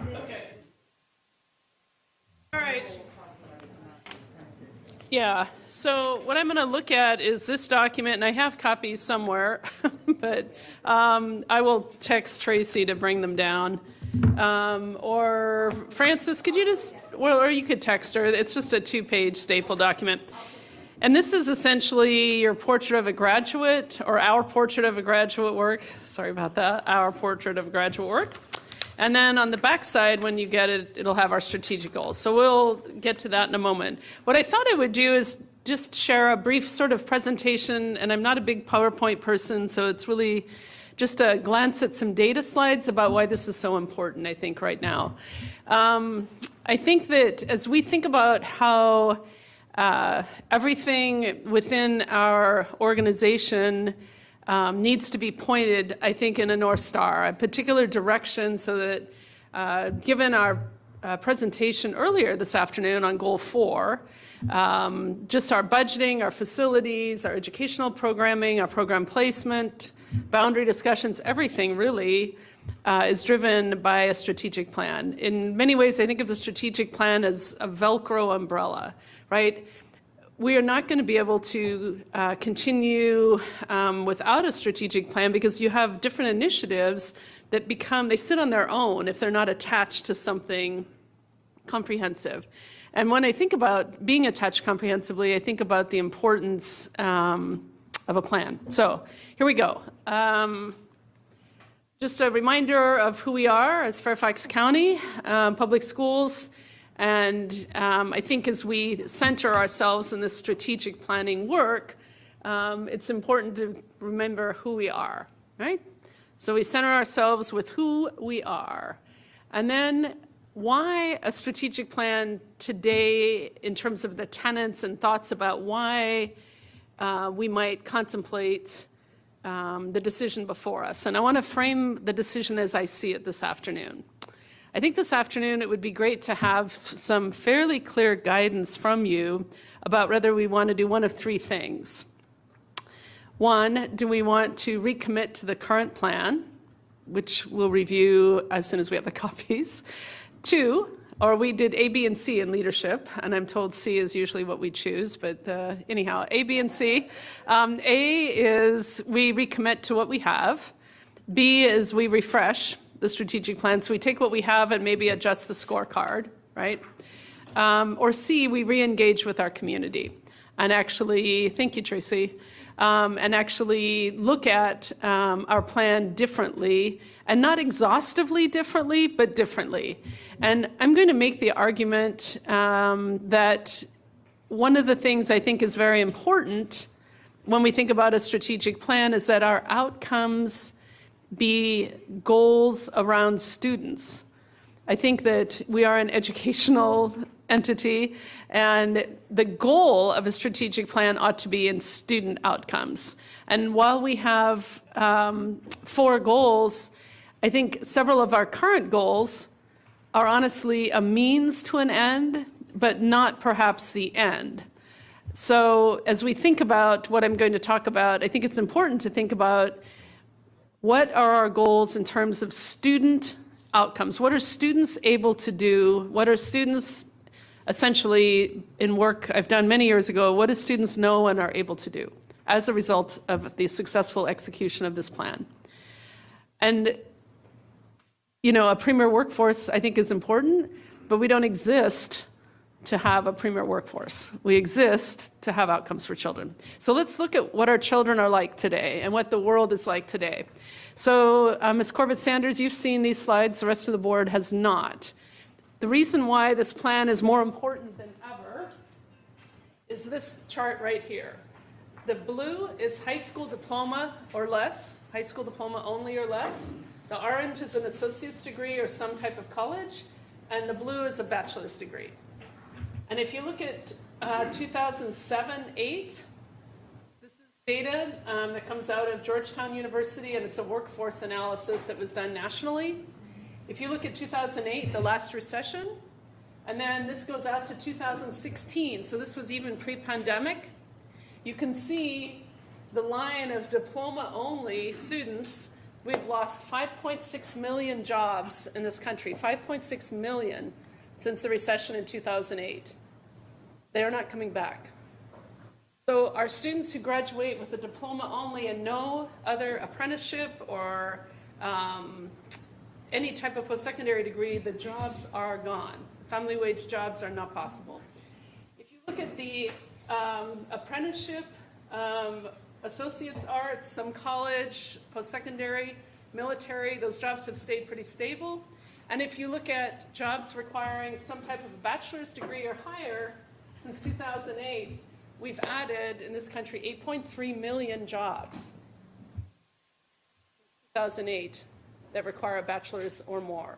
Okay. All right. Yeah, so what I'm going to look at is this document, and I have copies somewhere, but I will text Tracy to bring them down. Or Francis, could you just, well, or you could text her. It's just a 2-page staple document. And this is essentially your portrait of a graduate, or our portrait of a graduate work. Sorry about that, our portrait of graduate work. And then on the back side, when you get it, it'll have our strategic goals. So we'll get to that in a moment. What I thought I would do is just share a brief sort of presentation, and I'm not a big PowerPoint person, so it's really just a glance at some data slides about why this is so important, I think, right now. I think that as we think about how Everything within our organization needs to be pointed, I think, in a North Star, a particular direction, so that given our presentation earlier this afternoon on Goal 4, just our budgeting, our facilities, our educational programming, our program placement, boundary discussions, everything really is driven by a strategic plan. In many ways, I think of the strategic plan as a Velcro umbrella, right? We are not going to be able to continue without a strategic plan, because you have different initiatives that they sit on their own if they're not attached to something comprehensive. And when I think about being attached comprehensively, I think about the importance of a plan. So here we go. Just a reminder of who we are as Fairfax County Public Schools. And I think as we center ourselves in this strategic planning work, it's important to remember who we are, right? So we center ourselves with who we are. And then why a strategic plan today in terms of the tenets and thoughts about why we might contemplate the decision before us. And I want to frame the decision as I see it this afternoon. I think this afternoon it would be great to have some fairly clear guidance from you about whether we want to do one of three things. One, do we want to recommit to the current plan, which we'll review as soon as we have the copies? Two, or we did A, B, and C in leadership, and I'm told C is usually what we choose, but anyhow, A, B, and C. A is we recommit to what we have. B is we refresh the strategic plan, so we take what we have and maybe adjust the scorecard, right? Or C, we re-engage with our community and actually, thank you, Tracy, and actually look at our plan differently, and not exhaustively differently, but differently. And I'm going to make the argument that one of the things I think is very important when we think about a strategic plan is that our outcomes be goals around students. I think that we are an educational entity, and the goal of a strategic plan ought to be in student outcomes. And while we have 4 goals, I think several of our current goals are honestly a means to an end, but not perhaps the end. So as we think about what I'm going to talk about, I think it's important to think about what are our goals in terms of student outcomes. What are students able to do? What are students essentially in work I've done many years ago, what do students know and are able to do as a result of the successful execution of this plan? And, you know, a premier workforce I think is important, but we don't exist to have a premier workforce. We exist to have outcomes for children. So let's look at what our children are like today and what the world is like today. So Ms. Corbett-Sanders, you've seen these slides, the rest of the board has not. The reason why this plan is more important than ever is this chart right here. The blue is high school diploma or less, high school diploma only or less. The orange is an associate's degree or some type of college, and the blue is a bachelor's degree. And if you look at 2007-8, this is data that comes out of Georgetown University, and it's a workforce analysis that was done nationally. If you look at 2008, the last recession, and then this goes out to 2016, so this was even pre-pandemic, you can see the line of diploma-only students. We've lost 5.6 million jobs in this country, 5.6 million since the recession in 2008. They are not coming back. So our students who graduate with a diploma only and no other apprenticeship or any type of post-secondary degree, the jobs are gone. Family wage jobs are not possible. If you look at the apprenticeship, associate's arts, some college, post-secondary, military, those jobs have stayed pretty stable. And if you look at jobs requiring some type of a bachelor's degree or higher, since 2008, we've added in this country 8.3 million jobs since 2008 that require a bachelor's or more.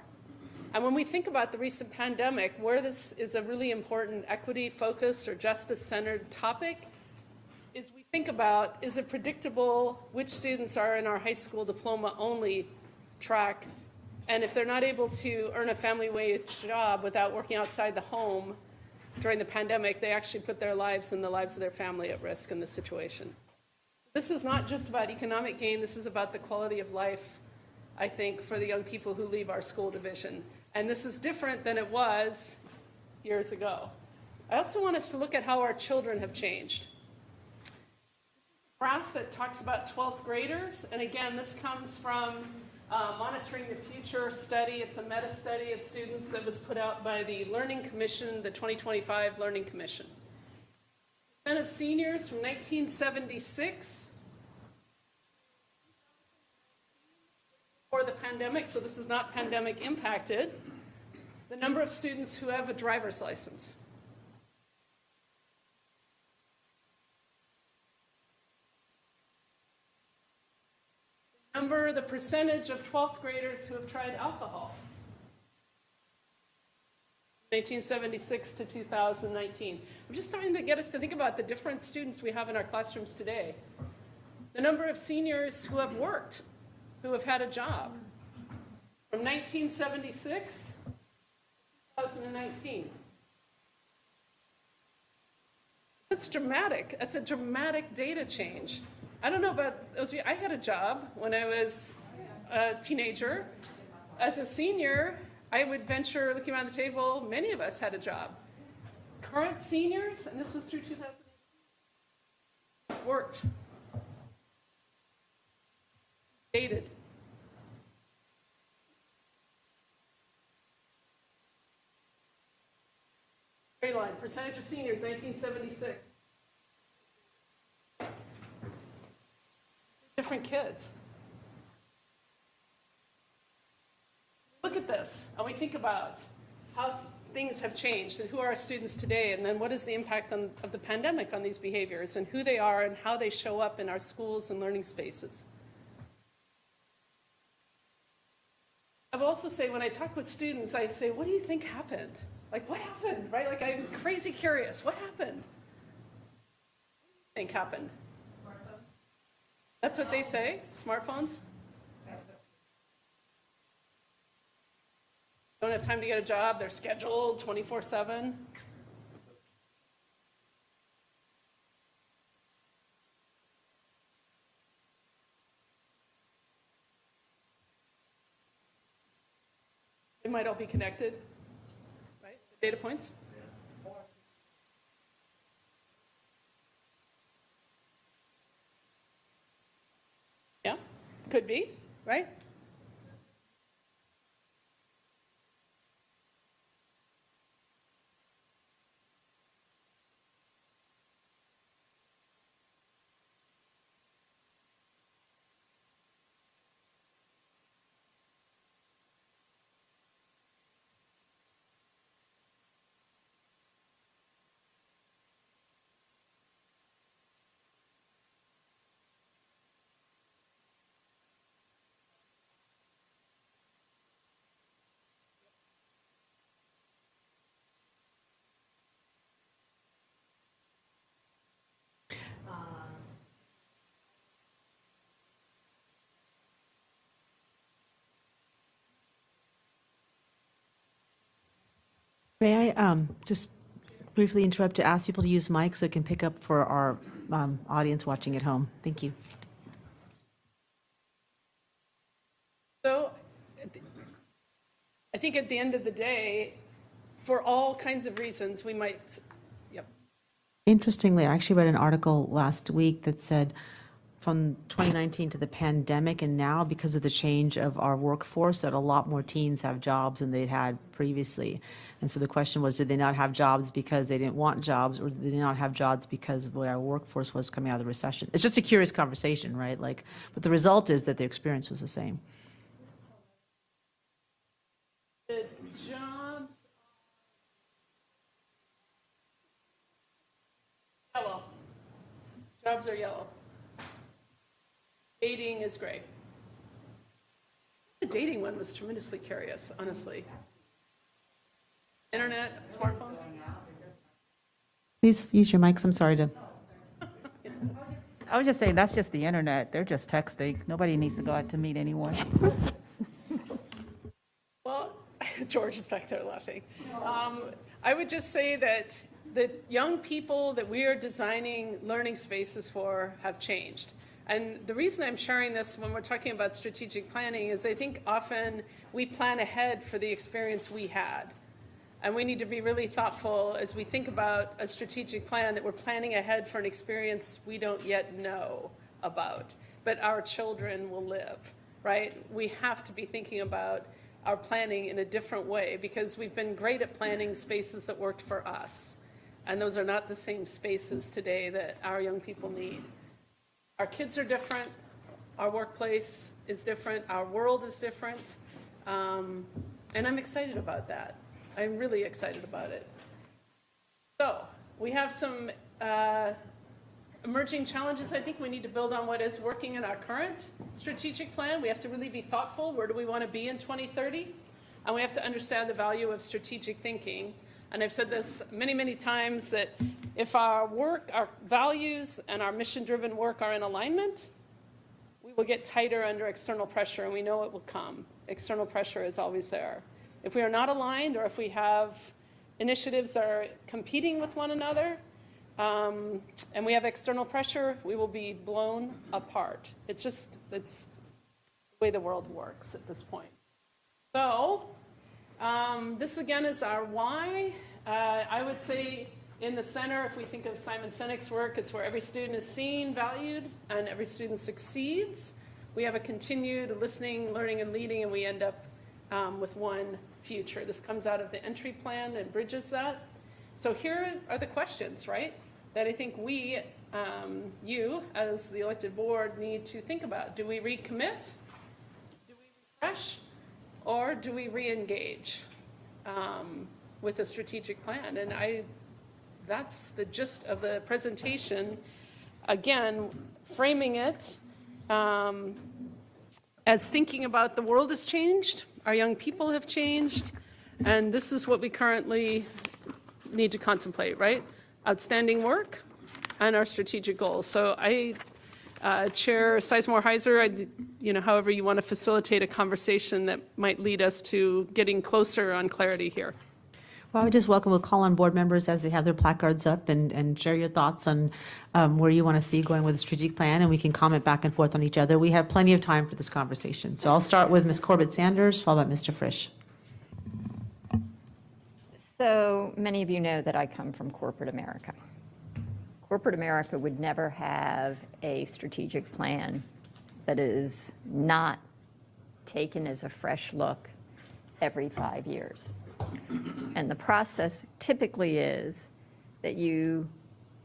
And when we think about the recent pandemic, where this is a really important equity-focused or justice-centered topic, is we think about, is it predictable which students are in our high school diploma-only track, and if they're not able to earn a family wage job without working outside the home during the pandemic, they actually put their lives and the lives of their family at risk in this situation. This is not just about economic gain, this is about the quality of life, I think, for the young people who leave our school division. And this is different than it was years ago. I also want us to look at how our children have changed. Graph that talks about 12th graders, and again, this comes from Monitoring the Future study. It's a meta-study of students that was put out by the Learning Commission, the 2025 Learning Commission. Percent of seniors from 1976 before the pandemic, so this is not pandemic impacted, the number of students who have a driver's license. The percentage of 12th graders who have tried alcohol. 1976 to 2019. I'm just trying to get us to think about the different students we have in our classrooms today. The number of seniors who have worked, who have had a job. From 1976 to 2019. That's dramatic. That's a dramatic data change. I don't know about those of you, I had a job when I was a teenager. As a senior, I would venture, looking around the table, many of us had a job. Current seniors, and this was through 2008, worked. Dated. Gray line, percentage of seniors, 1976. Different kids. Look at this, and we think about how things have changed and who are our students today, and then what is the impact of the pandemic on these behaviors and who they are and how they show up in our schools and learning spaces. I will also say, when I talk with students, I say, what do you think happened? Like, what happened, right? Like, I'm crazy curious. What happened? What do you think happened? That's what they say, smartphones? Don't have time to get a job, they're scheduled 24/7. They might all be connected, right? The data points? Yeah, could be, right? May I just briefly interrupt to ask people to use mics so it can pick up for our audience watching at home? Thank you. So I think at the end of the day, for all kinds of reasons, we might, yep. Interestingly, I actually read an article last week that said from 2019 to the pandemic and now, because of the change of our workforce, that a lot more teens have jobs than they'd had previously. And so the question was, did they not have jobs because they didn't want jobs, or did they not have jobs because of where our workforce was coming out of the recession? It's just a curious conversation, right? Like, but the result is that the experience was the same. The jobs, yellow. Jobs are yellow. Dating is gray. The dating one was tremendously curious, honestly. Internet, smartphones? Please use your mics. I'm sorry to. I was just saying, that's just the internet. They're just texting. Nobody needs to go out to meet anyone. Well, George is back there laughing. I would just say that the young people that we are designing learning spaces for have changed. And the reason I'm sharing this when we're talking about strategic planning is I think often we plan ahead for the experience we had. And we need to be really thoughtful as we think about a strategic plan that we're planning ahead for an experience we don't yet know about, but our children will live, right? We have to be thinking about our planning in a different way because we've been great at planning spaces that worked for us. And those are not the same spaces today that our young people need. Our kids are different, our workplace is different, our world is different, and I'm excited about that. I'm really excited about it. So we have some emerging challenges. I think we need to build on what is working in our current strategic plan. We have to really be thoughtful. Where do we want to be in 2030? And we have to understand the value of strategic thinking. And I've said this many, many times that if our work, our values, and our mission-driven work are in alignment, we will get tighter under external pressure, and we know it will come. External pressure is always there. If we are not aligned, or if we have initiatives that are competing with one another, and we have external pressure, we will be blown apart. It's the way the world works at this point. So this again is our why. I would say in the center, if we think of Simon Sinek's work, it's where every student is seen, valued, and every student succeeds. We have a continued listening, learning, and leading, and we end up with one future. This comes out of the entry plan and bridges that. So here are the questions, right, that I think we, you as the elected board, need to think about. Do we recommit? Do we refresh? Or do we re-engage with a strategic plan? And that's the gist of the presentation. Again, framing it as thinking about the world has changed, our young people have changed, and this is what we currently need to contemplate, right? Outstanding work and our strategic goals. So Chair Sizemore-Heiser, however you want to facilitate a conversation that might lead us to getting closer on clarity here. Well, I would just we'll call on board members as they have their placards up and share your thoughts on where you want to see going with the strategic plan, and we can comment back and forth on each other. We have plenty of time for this conversation. So I'll start with Ms. Corbett-Sanders, followed by Mr. Frisch. So many of you know that I come from corporate America. Corporate America would never have a strategic plan that is not taken as a fresh look every 5 years. And the process typically is that you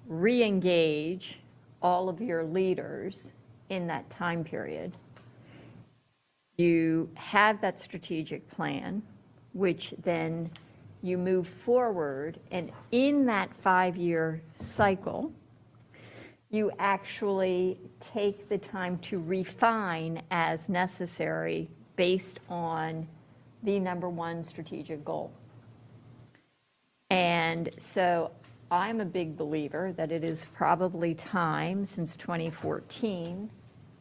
re-engage all of your leaders in that time period. You have that strategic plan, which then you move forward, and in that 5-year cycle, you actually take the time to refine as necessary based on the number one strategic goal. And so I'm a big believer that it is probably time since 2014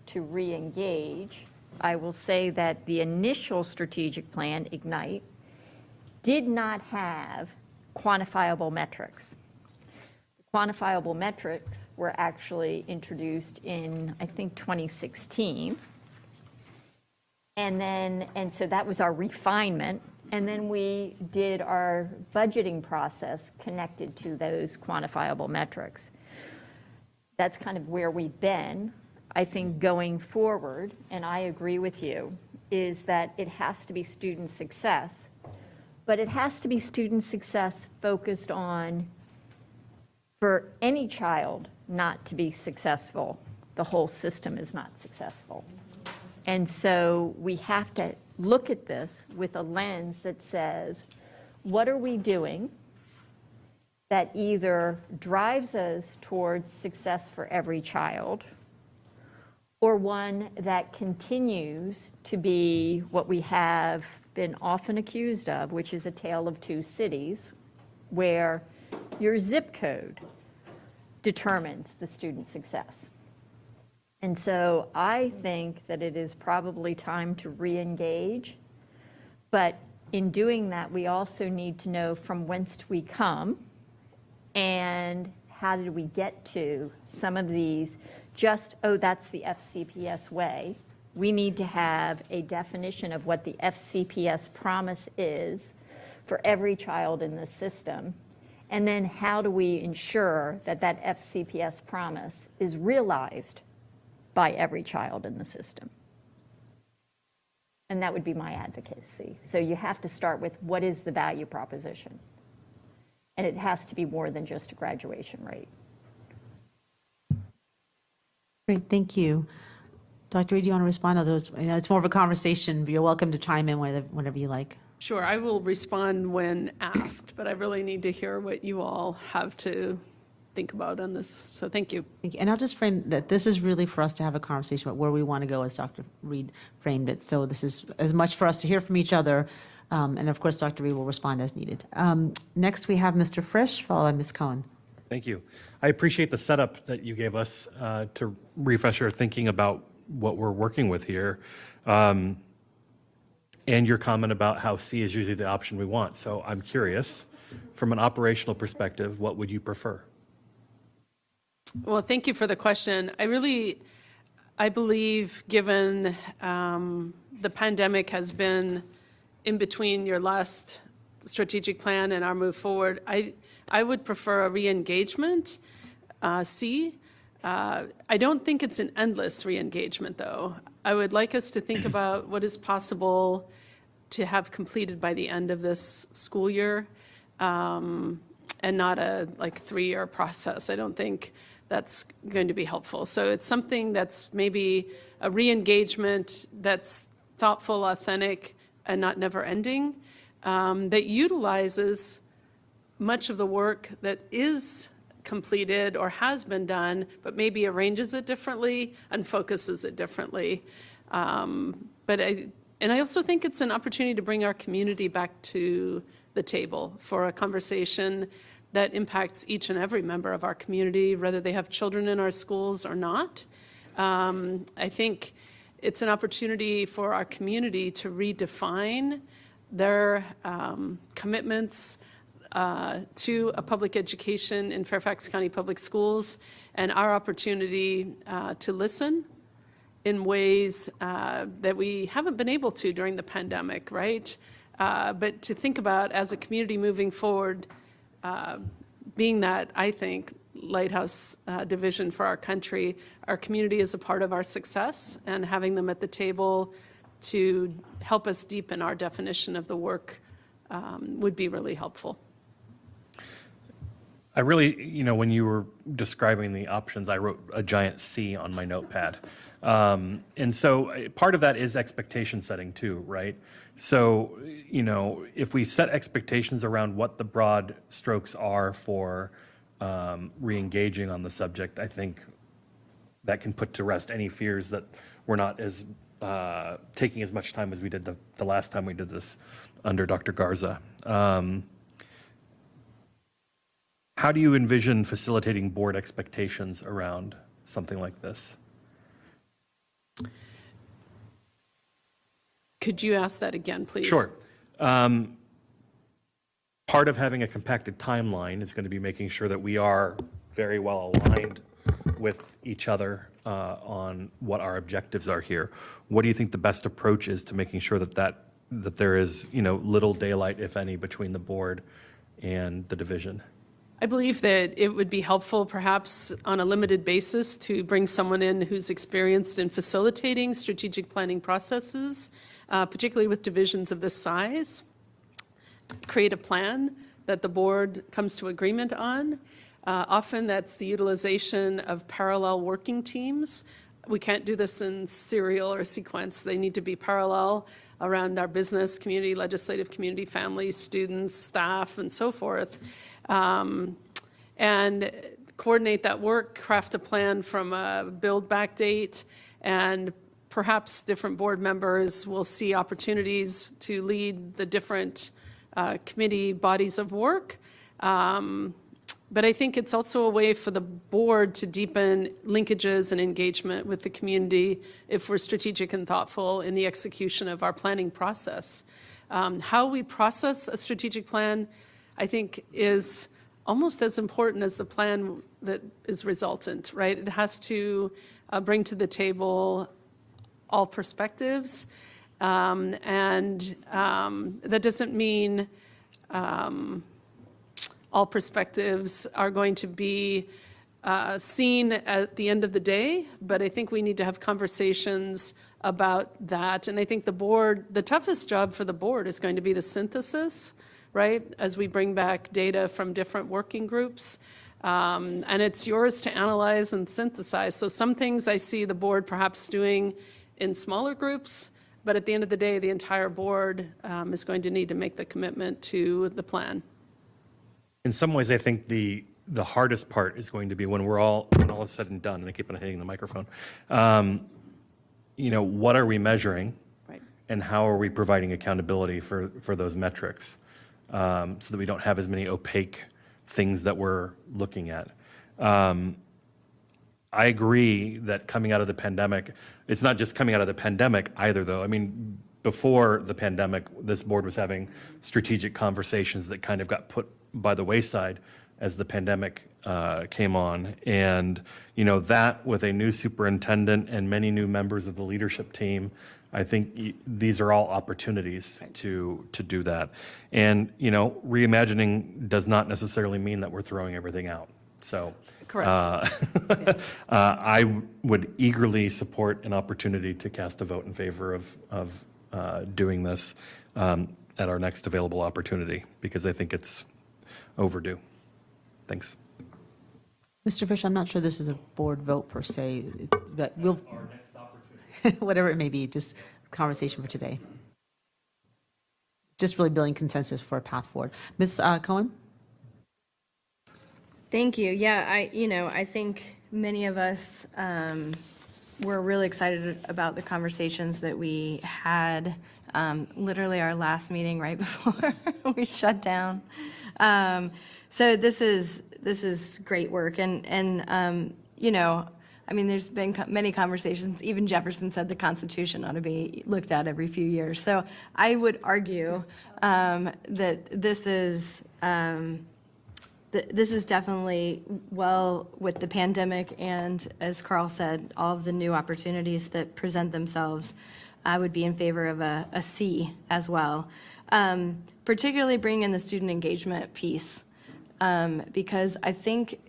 to re-engage. I will say that the initial strategic plan, Ignite, did not have quantifiable metrics. The quantifiable metrics were actually introduced in, I think, 2016. And so that was our refinement. And then we did our budgeting process connected to those quantifiable metrics. That's kind of where we've been. I think going forward, and I agree with you, is that it has to be student success, but it has to be student success focused on, for any child not to be successful, the whole system is not successful. And so we have to look at this with a lens that says, what are we doing that either drives us towards success for every child, or one that continues to be what we have been often accused of, which is a tale of two cities, where your zip code determines the student success. And so I think that it is probably time to re-engage, but in doing that, we also need to know from whence we come and how did we get to some of these just, oh, that's the FCPS way. We need to have a definition of what the FCPS promise is for every child in the system. And then how do we ensure that that FCPS promise is realized by every child in the system? And that would be my advocacy. So you have to start with what is the value proposition? And it has to be more than just a graduation rate. Great, thank you. Dr. Reed, do you want to respond to those? It's more of a conversation, but you're welcome to chime in whenever you like. Sure, I will respond when asked, but I really need to hear what you all have to think about on this. So thank you. Thank you. And I'll just frame that this is really for us to have a conversation about where we want to go, as Dr. Reed framed it. So this is as much for us to hear from each other. And of course, Dr. Reed will respond as needed. Next, we have Mr. Frisch, followed by Ms. Cohen. Thank you. I appreciate the setup that you gave us to refresh our thinking about what we're working with here. And your comment about how C is usually the option we want. So I'm curious, from an operational perspective, what would you prefer? Well, thank you for the question. I believe, given the pandemic has been in between your last strategic plan and our move forward, I would prefer a re-engagement, C. I don't think it's an endless re-engagement, though. I would like us to think about what is possible to have completed by the end of this school year, and not a 3-year process. I don't think that's going to be helpful. So it's something that's maybe a re-engagement that's thoughtful, authentic, and not never-ending, that utilizes much of the work that is completed or has been done, but maybe arranges it differently and focuses it differently. And I also think it's an opportunity to bring our community back to the table for a conversation that impacts each and every member of our community, whether they have children in our schools or not. I think it's an opportunity for our community to redefine their commitments to a public education in Fairfax County Public Schools, and our opportunity to listen in ways that we haven't been able to during the pandemic, right? But to think about as a community moving forward, being that, I think, lighthouse division for our country, our community is a part of our success, and having them at the table to help us deepen our definition of the work would be really helpful. I really, when you were describing the options, I wrote a giant C on my notepad. And so part of that is expectation setting too, right? So, if we set expectations around what the broad strokes are for re-engaging on the subject, I think that can put to rest any fears that we're not as taking as much time as we did the last time we did this under Dr. Garza. How do you envision facilitating board expectations around something like this? Could you ask that again, please? Sure. Part of having a compacted timeline is going to be making sure that we are very well aligned with each other on what our objectives are here. What do you think the best approach is to making sure that there is, little daylight, if any, between the board and the division? I believe that it would be helpful, perhaps on a limited basis, to bring someone in who's experienced in facilitating strategic planning processes, particularly with divisions of this size. Create a plan that the board comes to agreement on. Often that's the utilization of parallel working teams. We can't do this in serial or sequence. They need to be parallel around our business, community, legislative community, families, students, staff, and so forth. And coordinate that work, craft a plan from a build back date, and perhaps different board members will see opportunities to lead the different committee bodies of work. But I think it's also a way for the board to deepen linkages and engagement with the community if we're strategic and thoughtful in the execution of our planning process. How we process a strategic plan, I think, is almost as important as the plan that is resultant, right? It has to bring to the table all perspectives, and that doesn't mean all perspectives are going to be seen at the end of the day, but I think we need to have conversations about that. And I think the toughest job for the board is going to be the synthesis, right? As we bring back data from different working groups. And it's yours to analyze and synthesize. So some things I see the board perhaps doing in smaller groups, but at the end of the day, the entire board is going to need to make the commitment to the plan. In some ways, I think the hardest part is going to be when all is said and done, and I keep on hitting the microphone. What are we measuring? Right. And how are we providing accountability for those metrics, so that we don't have as many opaque things that we're looking at. I agree that coming out of the pandemic, it's not just coming out of the pandemic either, though. I mean, before the pandemic, this board was having strategic conversations that kind of got put by the wayside as the pandemic came on. And, that with a new superintendent and many new members of the leadership team, I think these are all opportunities to do that. And, reimagining does not necessarily mean that we're throwing everything out. So Correct. I would eagerly support an opportunity to cast a vote in favor of doing this at our next available opportunity, because I think it's overdue. Thanks. Mr. Fish, I'm not sure this is a board vote per se, but we'll, Our next opportunity. whatever it may be, just conversation for today. Just really building consensus for a path forward. Ms. Cohen? Thank you. Yeah, I think many of us were really excited about the conversations that we had, literally our last meeting right before we shut down. So this is great work, and there's been many conversations. Even Jefferson said the Constitution ought to be looked at every few years. So I would argue that this is definitely well with the pandemic, and as Carl said, all of the new opportunities that present themselves. I would be in favor of a C as well, particularly bringing in the student engagement piece, because I think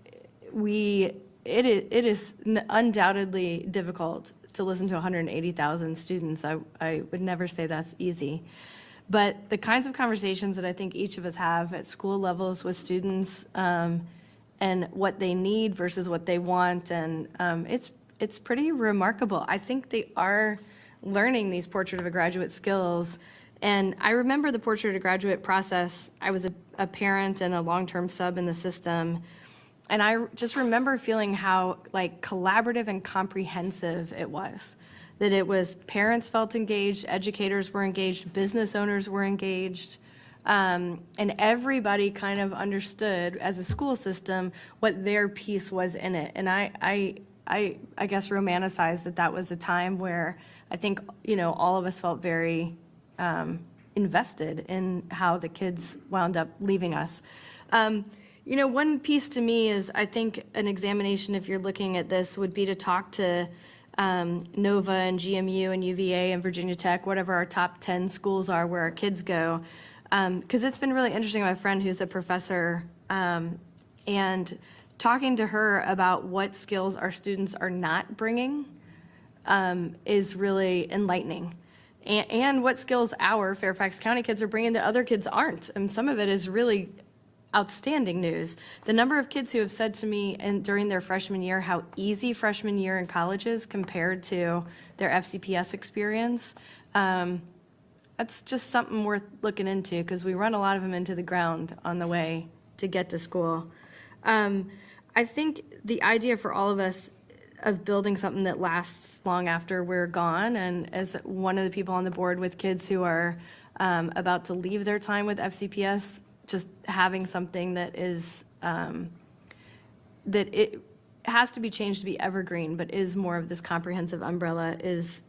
it is undoubtedly difficult to listen to 180,000 students. I would never say that's easy. But the kinds of conversations that I think each of us have at school levels with students, and what they need versus what they want, and it's pretty remarkable. I think they are learning these Portrait of a Graduate skills. And I remember the Portrait of a Graduate process. I was a parent and a long-term sub in the system. And I just remember feeling how collaborative and comprehensive it was. That it was parents felt engaged, educators were engaged, business owners were engaged, and everybody kind of understood as a school system what their piece was in it. And I guess romanticized that was a time where I think all of us felt very invested in how the kids wound up leaving us. One piece to me is, I think an examination, if you're looking at this, would be to talk to NOVA and GMU and UVA and Virginia Tech, whatever our top 10 schools are where our kids go. Because it's been really interesting. My friend who's a professor, and talking to her about what skills our students are not bringing is really enlightening. And what skills our Fairfax County kids are bringing that other kids aren't. And some of it is really outstanding news. The number of kids who have said to me during their freshman year how easy freshman year in college is compared to their FCPS experience, that's just something worth looking into, because we run a lot of them into the ground on the way to get to school. I think the idea for all of us, of building something that lasts long after we're gone. And as one of the people on the board with kids who are about to leave their time with FCPS, just having something that is, that it has to be changed to be evergreen, but is more of this comprehensive umbrella is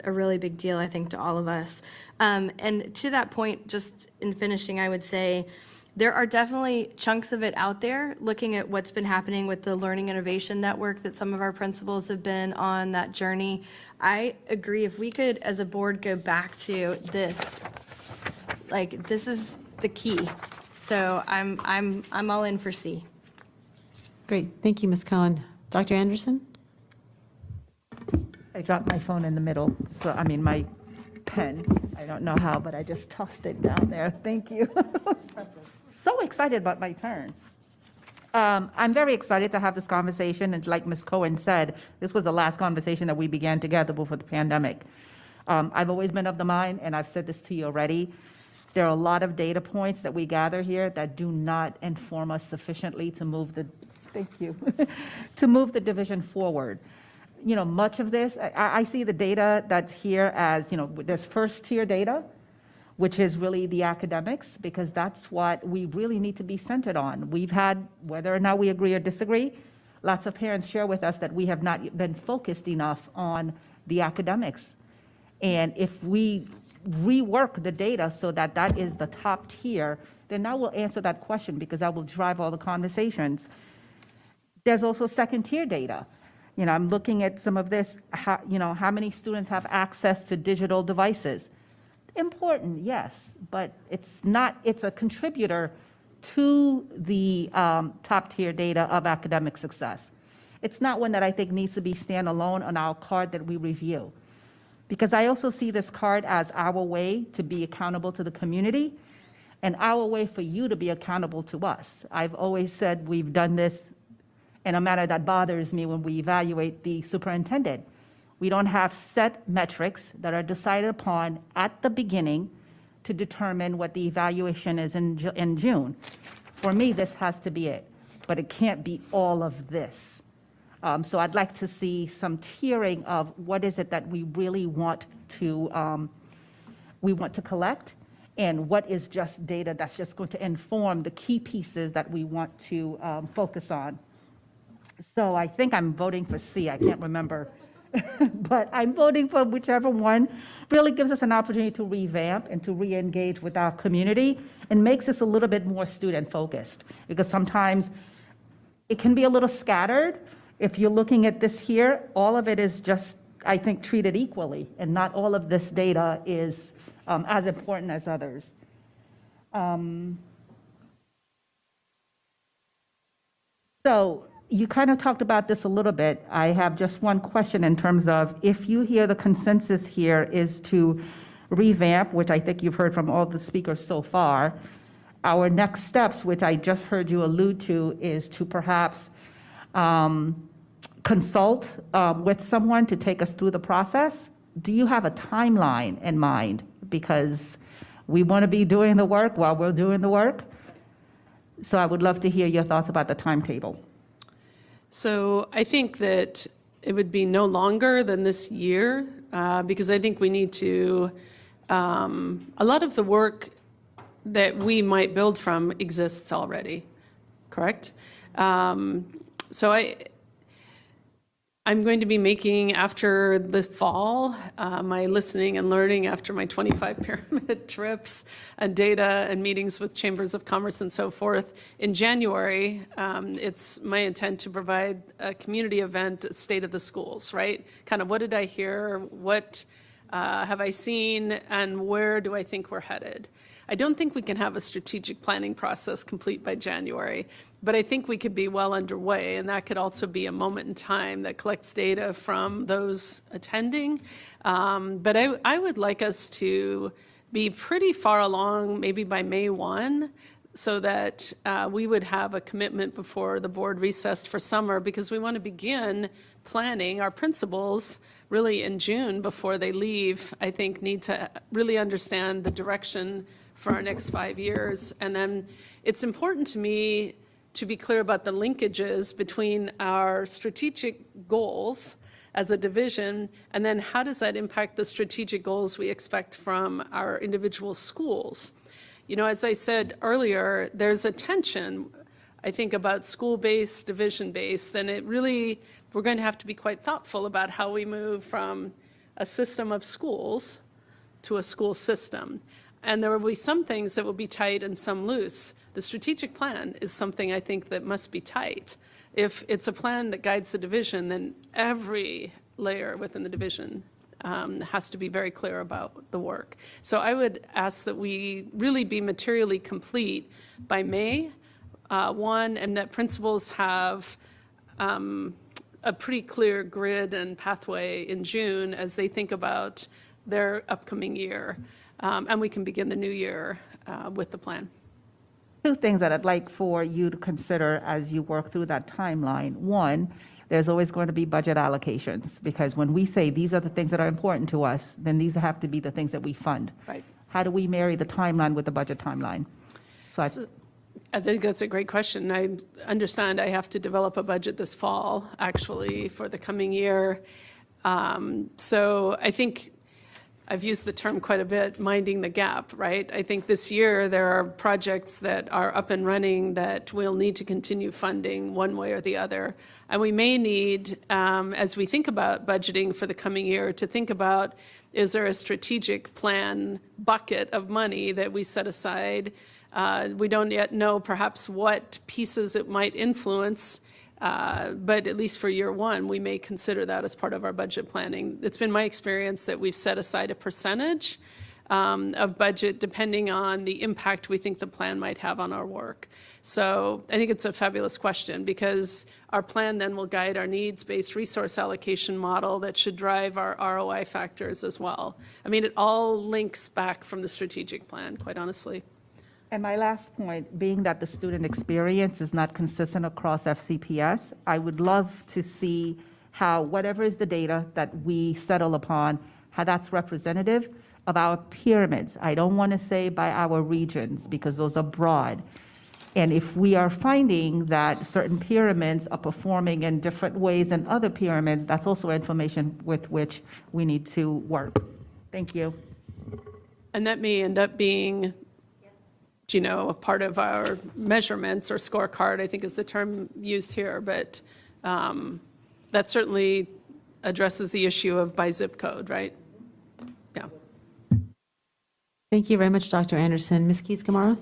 a really big deal, I think, to all of us. And to that point, just in finishing, I would say, there are definitely chunks of it out there, looking at what's been happening with the Learning Innovation Network that some of our principals have been on that journey. I agree, if we could, as a board, go back to this, like, this is the key. So I'm all in for C. Great, thank you, Ms. Cohen. Dr. Anderson? I dropped my phone in the middle, so, I mean, my pen. I don't know how, but I just tossed it down there. Thank you. So excited about my turn. I'm very excited to have this conversation, and like Ms. Cohen said, this was the last conversation that we began together before the pandemic. I've always been of the mind, and I've said this to you already, there are a lot of data points that we gather here that do not inform us sufficiently to move the, thank you, to move the division forward. You know, much of this, I see the data that's here as, you know, there's first tier data, which is really the academics, because that's what we really need to be centered on. We've had, whether or not we agree or disagree, lots of parents share with us that we have not been focused enough on the academics. And if we rework the data so that that is the top tier, then that will answer that question, because that will drive all the conversations. There's also second tier data. You know, I'm looking at some of this, how many students have access to digital devices? Important, yes, but it's a contributor to the top tier data of academic success. It's not one that I think needs to be standalone on our card that we review. Because I also see this card as our way to be accountable to the community and our way for you to be accountable to us. I've always said we've done this in a manner that bothers me when we evaluate the superintendent. We don't have set metrics that are decided upon at the beginning to determine what the evaluation is in June. For me, this has to be it, but it can't be all of this. So I'd like to see some tiering of what is it that we really want to collect, and what is just data that's just going to inform the key pieces that we want to focus on. So I think I'm voting for C. I can't remember. But I'm voting for whichever one really gives us an opportunity to revamp and to re-engage with our community and makes us a little bit more student-focused. Because sometimes it can be a little scattered. If you're looking at this here, all of it is just, I think, treated equally, and not all of this data is as important as others. So you kind of talked about this a little bit. I have just one question in terms of, if you hear the consensus here is to revamp, which I think you've heard from all the speakers so far, our next steps, which I just heard you allude to, is to perhaps consult with someone to take us through the process. Do you have a timeline in mind? Because we want to be doing the work while we're doing the work. So I would love to hear your thoughts about the timetable. So I think that it would be no longer than this year, because I think we need to, a lot of the work that we might build from exists already, correct? So I'm going to be making, after the fall, my listening and learning after my 25 pyramid trips and data and meetings with chambers of commerce and so forth. In January, it's my intent to provide a community event, State of the Schools, right? Kind of what did I hear, what have I seen, and where do I think we're headed? I don't think we can have a strategic planning process complete by January, but I think we could be well underway, and that could also be a moment in time that collects data from those attending. But I would like us to be pretty far along, maybe by May 1, so that we would have a commitment before the board recessed for summer, because we want to begin planning. Our principals really in June before they leave, I think, need to really understand the direction for our next 5 years. And then it's important to me to be clear about the linkages between our strategic goals as a division, and then how does that impact the strategic goals we expect from our individual schools? You know, as I said earlier, there's a tension, I think, about school-based, division-based, and we're going to have to be quite thoughtful about how we move from a system of schools to a school system. And there will be some things that will be tight and some loose. The strategic plan is something I think that must be tight. If it's a plan that guides the division, then every layer within the division has to be very clear about the work. So I would ask that we really be materially complete by May 1, and that principals have a pretty clear grid and pathway in June as they think about their upcoming year. And we can begin the new year with the plan. Two things that I'd like for you to consider as you work through that timeline. One, there's always going to be budget allocations, because when we say these are the things that are important to us, then these have to be the things that we fund. Right. How do we marry the timeline with the budget timeline? So I think that's a great question. I understand I have to develop a budget this fall, actually, for the coming year. So I think I've used the term quite a bit, minding the gap, right? I think this year there are projects that are up and running that we'll need to continue funding one way or the other. And we may need, as we think about budgeting for the coming year, to think about, is there a strategic plan bucket of money that we set aside? We don't yet know perhaps what pieces it might influence, but at least for year one, we may consider that as part of our budget planning. It's been my experience that we've set aside a percentage of budget depending on the impact we think the plan might have on our work. So I think it's a fabulous question, because our plan then will guide our needs-based resource allocation model that should drive our ROI factors as well. I mean, it all links back from the strategic plan, quite honestly. And my last point, being that the student experience is not consistent across FCPS, I would love to see how whatever is the data that we settle upon, how that's representative of our pyramids. I don't want to say by our regions, because those are broad. And if we are finding that certain pyramids are performing in different ways than other pyramids, that's also information with which we need to work. Thank you. And that may end up being, you know, a part of our measurements or scorecard, I think is the term used here, but that certainly addresses the issue of by zip code, right? Yeah. Thank you very much, Dr. Anderson. Ms. Keys-Gamarra?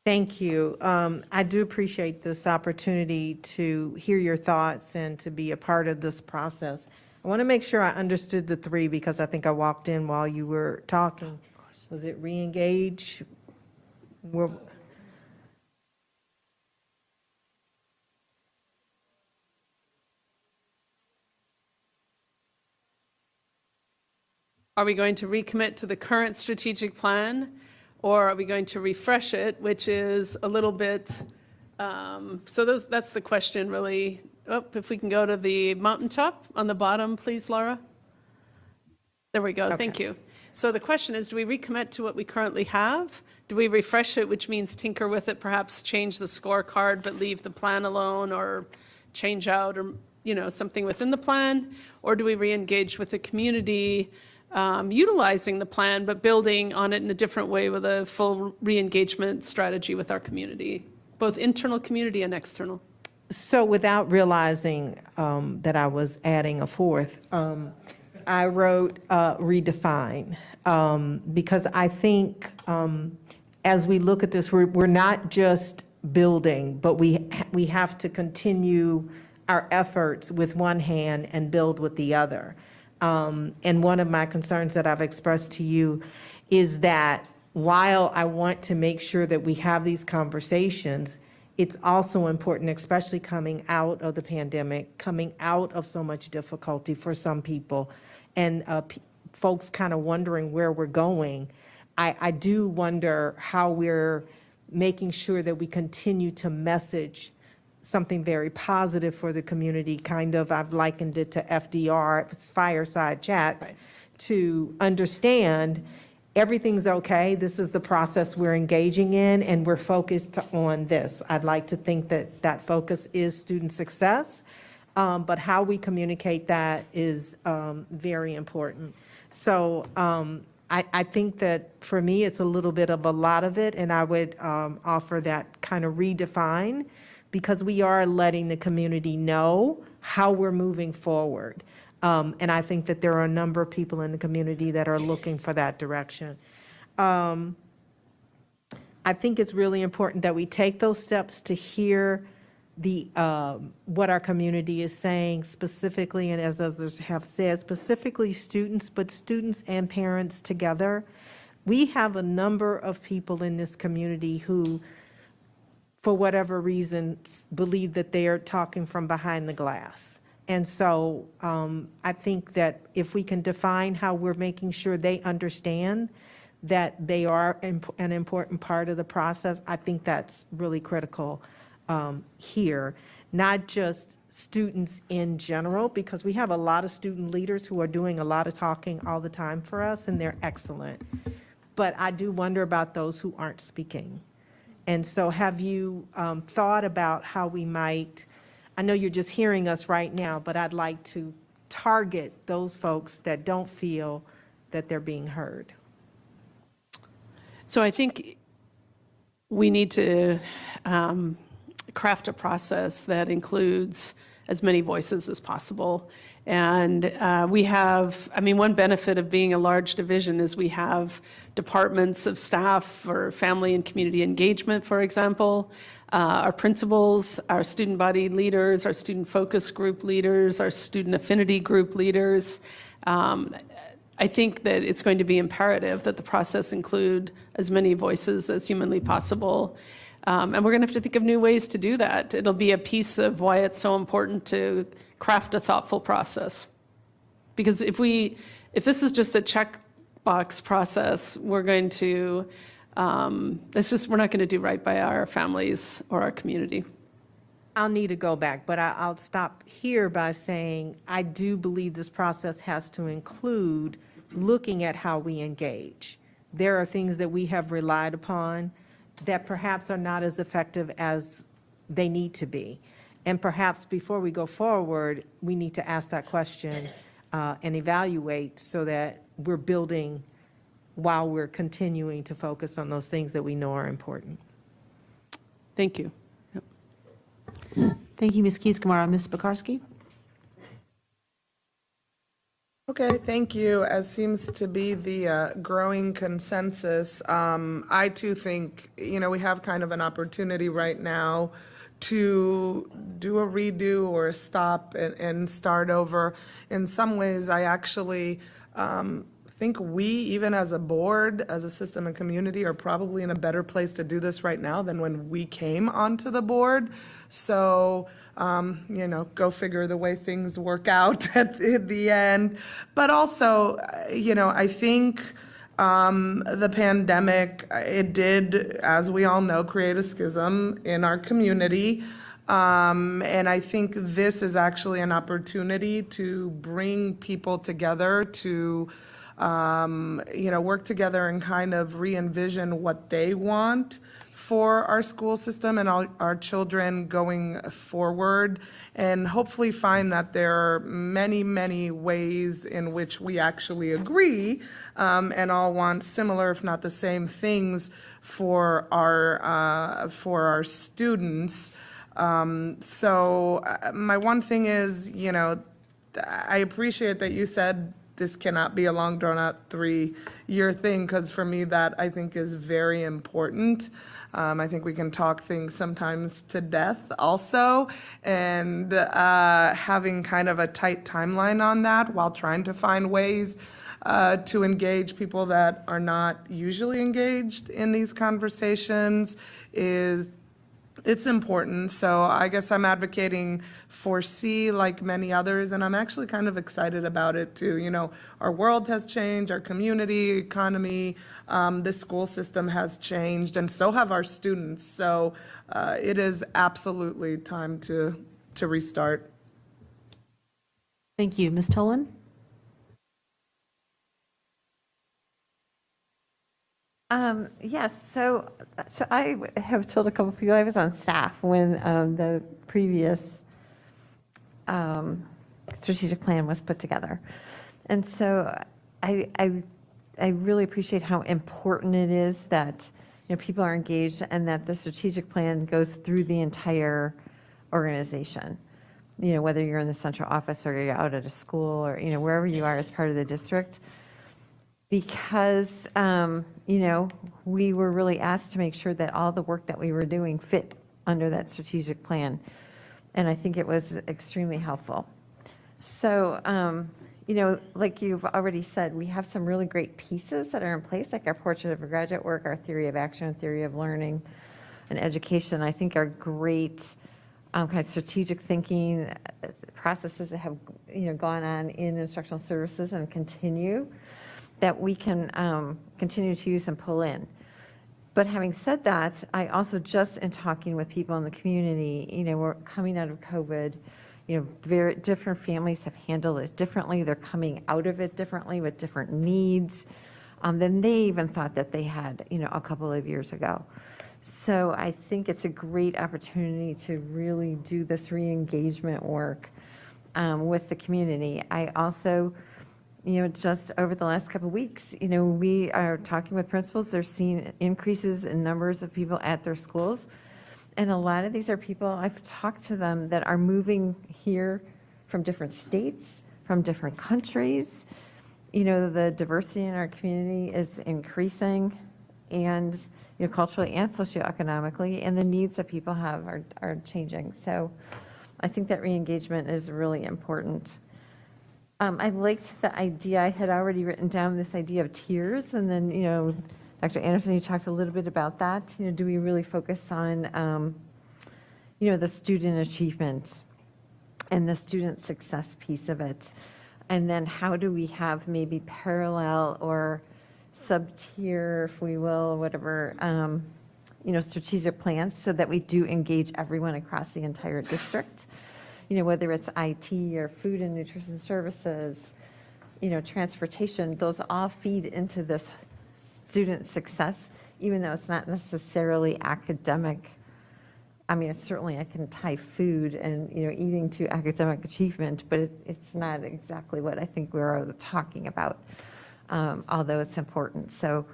Thank you. I do appreciate this opportunity to hear your thoughts and to be a part of this process. I want to make sure I understood the three, because I think I walked in while you were talking. Was it re-engage? Are we going to recommit to the current strategic plan, or are we going to refresh it, which is a little bit, that's the question, really. Oh, if we can go to the mountaintop on the bottom, please, Laura. There we go. Okay. Thank you. So the question is, do we recommit to what we currently have? Do we refresh it, which means tinker with it, perhaps change the scorecard, but leave the plan alone, or change out, or, you know, something within the plan? Or do we re-engage with the community, utilizing the plan, but building on it in a different way with a full re-engagement strategy with our community, both internal community and external? So without realizing that I was adding a fourth, I wrote redefine, because I think as we look at this, we're not just building, but we have to continue our efforts with one hand and build with the other. And one of my concerns that I've expressed to you is that while I want to make sure that we have these conversations, it's also important, especially coming out of the pandemic, coming out of so much difficulty for some people, and folks kind of wondering where we're going. I do wonder how we're making sure that we continue to message something very positive for the community. Kind of, I've likened it to FDR, it's fireside chats, right, to understand everything's okay. This is the process we're engaging in, and we're focused on this. I'd like to think that that focus is student success, but how we communicate that is very important. So I think that for me, it's a little bit of a lot of it, and I would offer that kind of redefine, because we are letting the community know how we're moving forward. And I think that there are a number of people in the community that are looking for that direction. I think it's really important that we take those steps to hear what our community is saying specifically, and as others have said, specifically students, but students and parents together. We have a number of people in this community who, for whatever reason, believe that they are talking from behind the glass. And so I think that if we can define how we're making sure they understand that they are an important part of the process, I think that's really critical here. Not just students in general, because we have a lot of student leaders who are doing a lot of talking all the time for us, and they're excellent. But I do wonder about those who aren't speaking. And so have you thought about how we might, I know you're just hearing us right now, but I'd like to target those folks that don't feel that they're being heard. So I think we need to craft a process that includes as many voices as possible. And we have, I mean, one benefit of being a large division is we have departments of staff for family and community engagement, for example, our principals, our student body leaders, our student focus group leaders, our student affinity group leaders. I think that it's going to be imperative that the process include as many voices as humanly possible. And we're going to have to think of new ways to do that. It'll be a piece of why it's so important to craft a thoughtful process. Because if this is just a checkbox process, we're going to, we're not going to do right by our families or our community. I'll need to go back, but I'll stop here by saying I do believe this process has to include looking at how we engage. There are things that we have relied upon that perhaps are not as effective as they need to be. And perhaps before we go forward, we need to ask that question and evaluate so that we're building while we're continuing to focus on those things that we know are important. Thank you. Thank you, Ms. Keys-Gamarra. Ms. Pekarsky? Okay, thank you. As seems to be the growing consensus, I too think, we have kind of an opportunity right now to do a redo or a stop and start over. In some ways, I actually think we, even as a board, as a system and community, are probably in a better place to do this right now than when we came onto the board. So, go figure the way things work out at the end. But also, I think the pandemic, it did, as we all know, create a schism in our community. And I think this is actually an opportunity to bring people together to work together and kind of re-envision what they want for our school system and our children going forward, and hopefully find that there are many, many ways in which we actually agree and all want similar, if not the same things for our students. So my one thing is, I appreciate that you said this cannot be a long drawn-out 3-year thing, because for me that I think is very important. I think we can talk things sometimes to death also, and having kind of a tight timeline on that while trying to find ways to engage people that are not usually engaged in these conversations it's important. So I guess I'm advocating for C like many others, and I'm actually kind of excited about it too. Our world has changed, our community, economy, the school system has changed, and so have our students. So it is absolutely time to restart. Thank you. Ms. Tolan? Yes, so I have told a couple people, I was on staff when the previous strategic plan was put together. And so I really appreciate how important it is that, people are engaged and that the strategic plan goes through the entire organization. Whether you're in the central office or you're out at a school or, wherever you are as part of the district. Because, we were really asked to make sure that all the work that we were doing fit under that strategic plan. And I think it was extremely helpful. So, like you've already said, we have some really great pieces that are in place, like our portrait of a graduate work, our theory of action, theory of learning, and education. I think are great kind of strategic thinking processes that have, gone on in instructional services and continue, that we can continue to use and pull in. But having said that, I also just in talking with people in the community, we're coming out of COVID, very different families have handled it differently. They're coming out of it differently with different needs than they even thought that they had, a couple of years ago. So I think it's a great opportunity to really do this re-engagement work with the community. I also, just over the last couple of weeks, we are talking with principals. They're seeing increases in numbers of people at their schools. And a lot of these are people, I've talked to them, that are moving here from different states, from different countries. The diversity in our community is increasing, and culturally and socioeconomically, and the needs that people have are changing. So I think that re-engagement is really important. I liked the idea, I had already written down this idea of tiers, and then, Dr. Anderson, you talked a little bit about that. Do we really focus on, the student achievement and the student success piece of it? And then how do we have maybe parallel or sub-tier, if we will, whatever, strategic plans so that we do engage everyone across the entire district? Whether it's IT or food and nutrition services, transportation, those all feed into this student success, even though it's not necessarily academic. I mean, certainly I can tie food and, eating to academic achievement, but it's not exactly what I think we're talking about, although it's important. So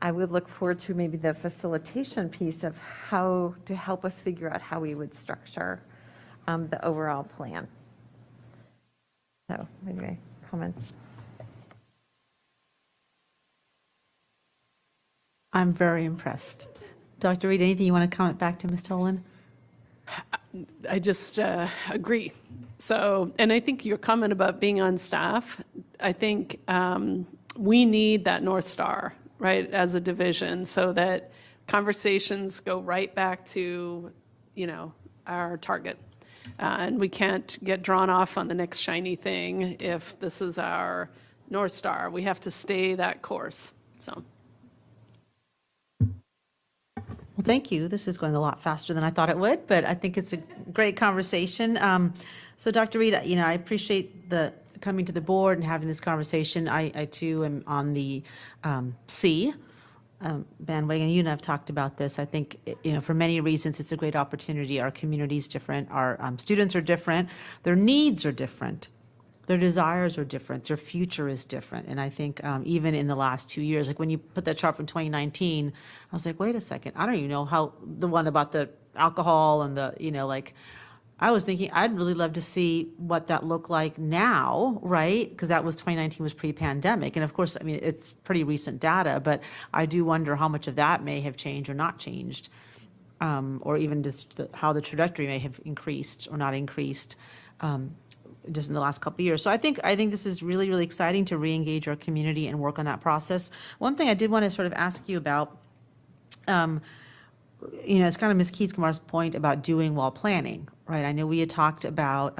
I would look forward to maybe the facilitation piece of how to help us figure out how we would structure the overall plan. So anyway, comments? I'm very impressed. Dr. Reed, anything you want to comment back to Ms. Tolan? I just agree. So, and I think your comment about being on staff, I think we need that North Star, right, as a division, so that conversations go right back to, our target. And we can't get drawn off on the next shiny thing if this is our North Star. We have to stay that course, so. Well, thank you. This is going a lot faster than I thought it would, but I think it's a great conversation. So Dr. Reed, I appreciate the coming to the board and having this conversation. I too am on the C bandwagon. You and I have talked about this. I think, for many reasons, it's a great opportunity. Our community is different. Our students are different. Their needs are different. Their desires are different. Their future is different. And I think even in the last 2 years, like when you put that chart from 2019, I was like, wait a second, I don't even know how, the one about the alcohol and the, I was thinking I'd really love to see what that looked like now, right? Because that was 2019 was pre-pandemic. And of course, I mean, it's pretty recent data, but I do wonder how much of that may have changed or not changed, or even just how the trajectory may have increased or not increased. Just in the last couple of years. So I think this is really, really exciting to re-engage our community and work on that process. One thing I did want to sort of ask you about, it's kind of Ms. Keats-Gamar's point about doing while planning, right? I know we had talked about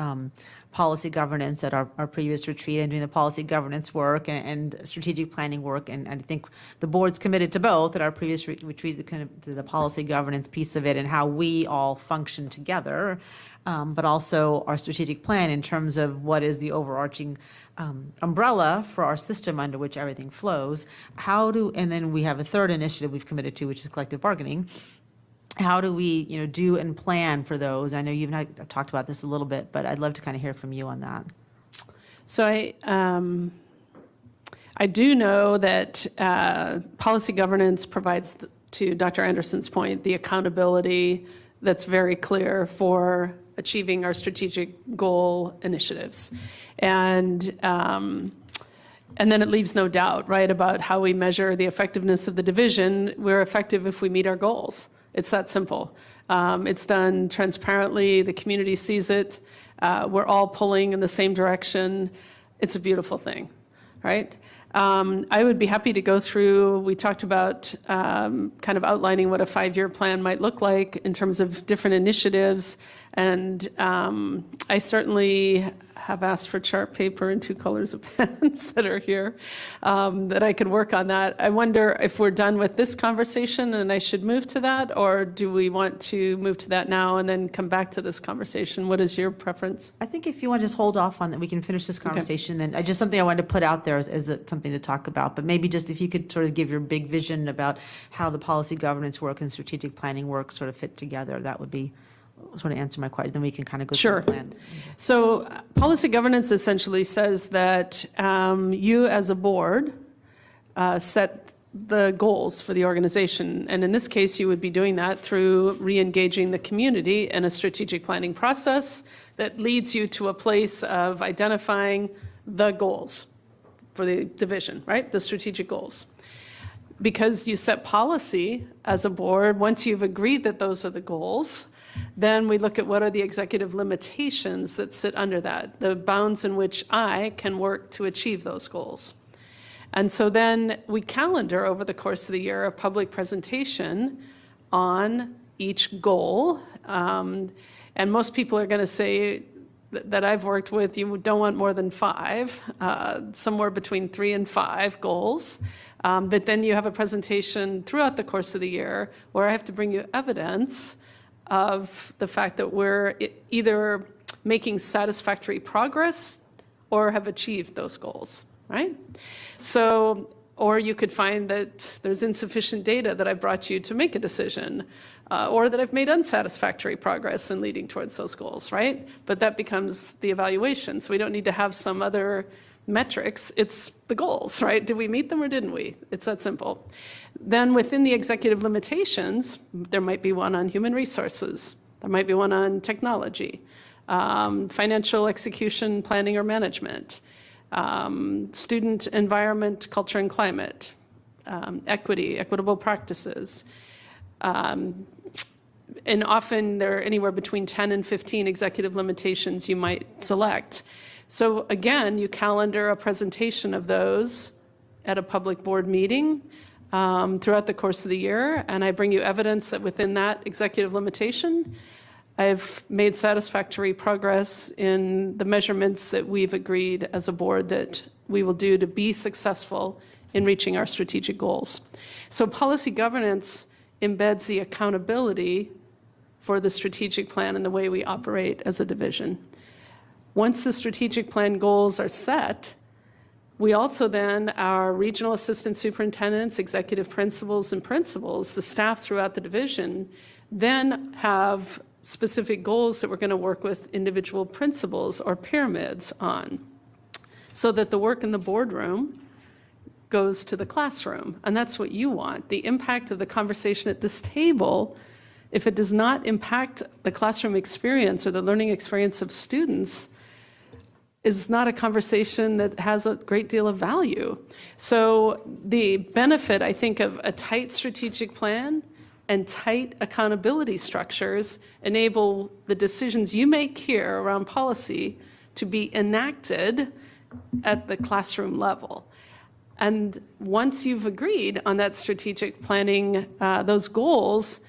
policy governance at our previous retreat and doing the policy governance work and strategic planning work. And I think the board's committed to both at our previous retreat, the policy governance piece of it and how we all function together, but also our strategic plan in terms of what is the overarching umbrella for our system under which everything flows. And then we have a third initiative we've committed to, which is collective bargaining. How do we, do and plan for those? I know you've not talked about this a little bit, but I'd love to kind of hear from you on that. So I do know that policy governance provides, to Dr. Anderson's point, the accountability that's very clear for achieving our strategic goal initiatives. And then it leaves no doubt, right, about how we measure the effectiveness of the division. We're effective if we meet our goals. It's that simple. It's done transparently. The community sees it. We're all pulling in the same direction. It's a beautiful thing, right? I would be happy to go through, we talked about kind of outlining what a 5-year plan might look like in terms of different initiatives. And I certainly have asked for chart paper and 2 colors of pens that are here, that I could work on that. I wonder if we're done with this conversation and I should move to that, or do we want to move to that now and then come back to this conversation? What is your preference? I think if you want to just hold off on that, we can finish this conversation. Then just something I wanted to put out there as something to talk about, but maybe just if you could sort of give your big vision about how the policy governance work and strategic planning work sort of fit together, that would be sort of answer my question, then we can kind of go through the plan. So policy governance essentially says that you as a board set the goals for the organization. And in this case, you would be doing that through re-engaging the community in a strategic planning process that leads you to a place of identifying the goals for the division, right? The strategic goals. Because you set policy as a board, once you've agreed that those are the goals, then we look at what are the executive limitations that sit under that, the bounds in which I can work to achieve those goals. And so then we calendar over the course of the year a public presentation on each goal. And most people are going to say that I've worked with, you don't want more than 5, somewhere between 3 and 5 goals. But then you have a presentation throughout the course of the year where I have to bring you evidence of the fact that we're either making satisfactory progress or have achieved those goals, right? So, or you could find that there's insufficient data that I brought you to make a decision, or that I've made unsatisfactory progress in leading towards those goals, right? But that becomes the evaluation. So we don't need to have some other metrics. It's the goals, right? Did we meet them or didn't we? It's that simple. Then within the executive limitations, there might be one on human resources. There might be one on technology, financial execution, planning or management, student environment, culture and climate, equity, equitable practices. And often there are anywhere between 10 and 15 executive limitations you might select. So again, you calendar a presentation of those at a public board meeting throughout the course of the year, and I bring you evidence that within that executive limitation, I've made satisfactory progress in the measurements that we've agreed as a board that we will do to be successful in reaching our strategic goals. So policy governance embeds the accountability for the strategic plan and the way we operate as a division. Once the strategic plan goals are set, we also then, our regional assistant superintendents, executive principals, and principals, the staff throughout the division, then have specific goals that we're going to work with individual principals or pyramids on, so that the work in the boardroom goes to the classroom. And that's what you want. The impact of the conversation at this table, if it does not impact the classroom experience or the learning experience of students, is not a conversation that has a great deal of value. So the benefit, I think, of a tight strategic plan and tight accountability structures enable the decisions you make here around policy to be enacted at the classroom level. And once you've agreed on that strategic planning, those goals,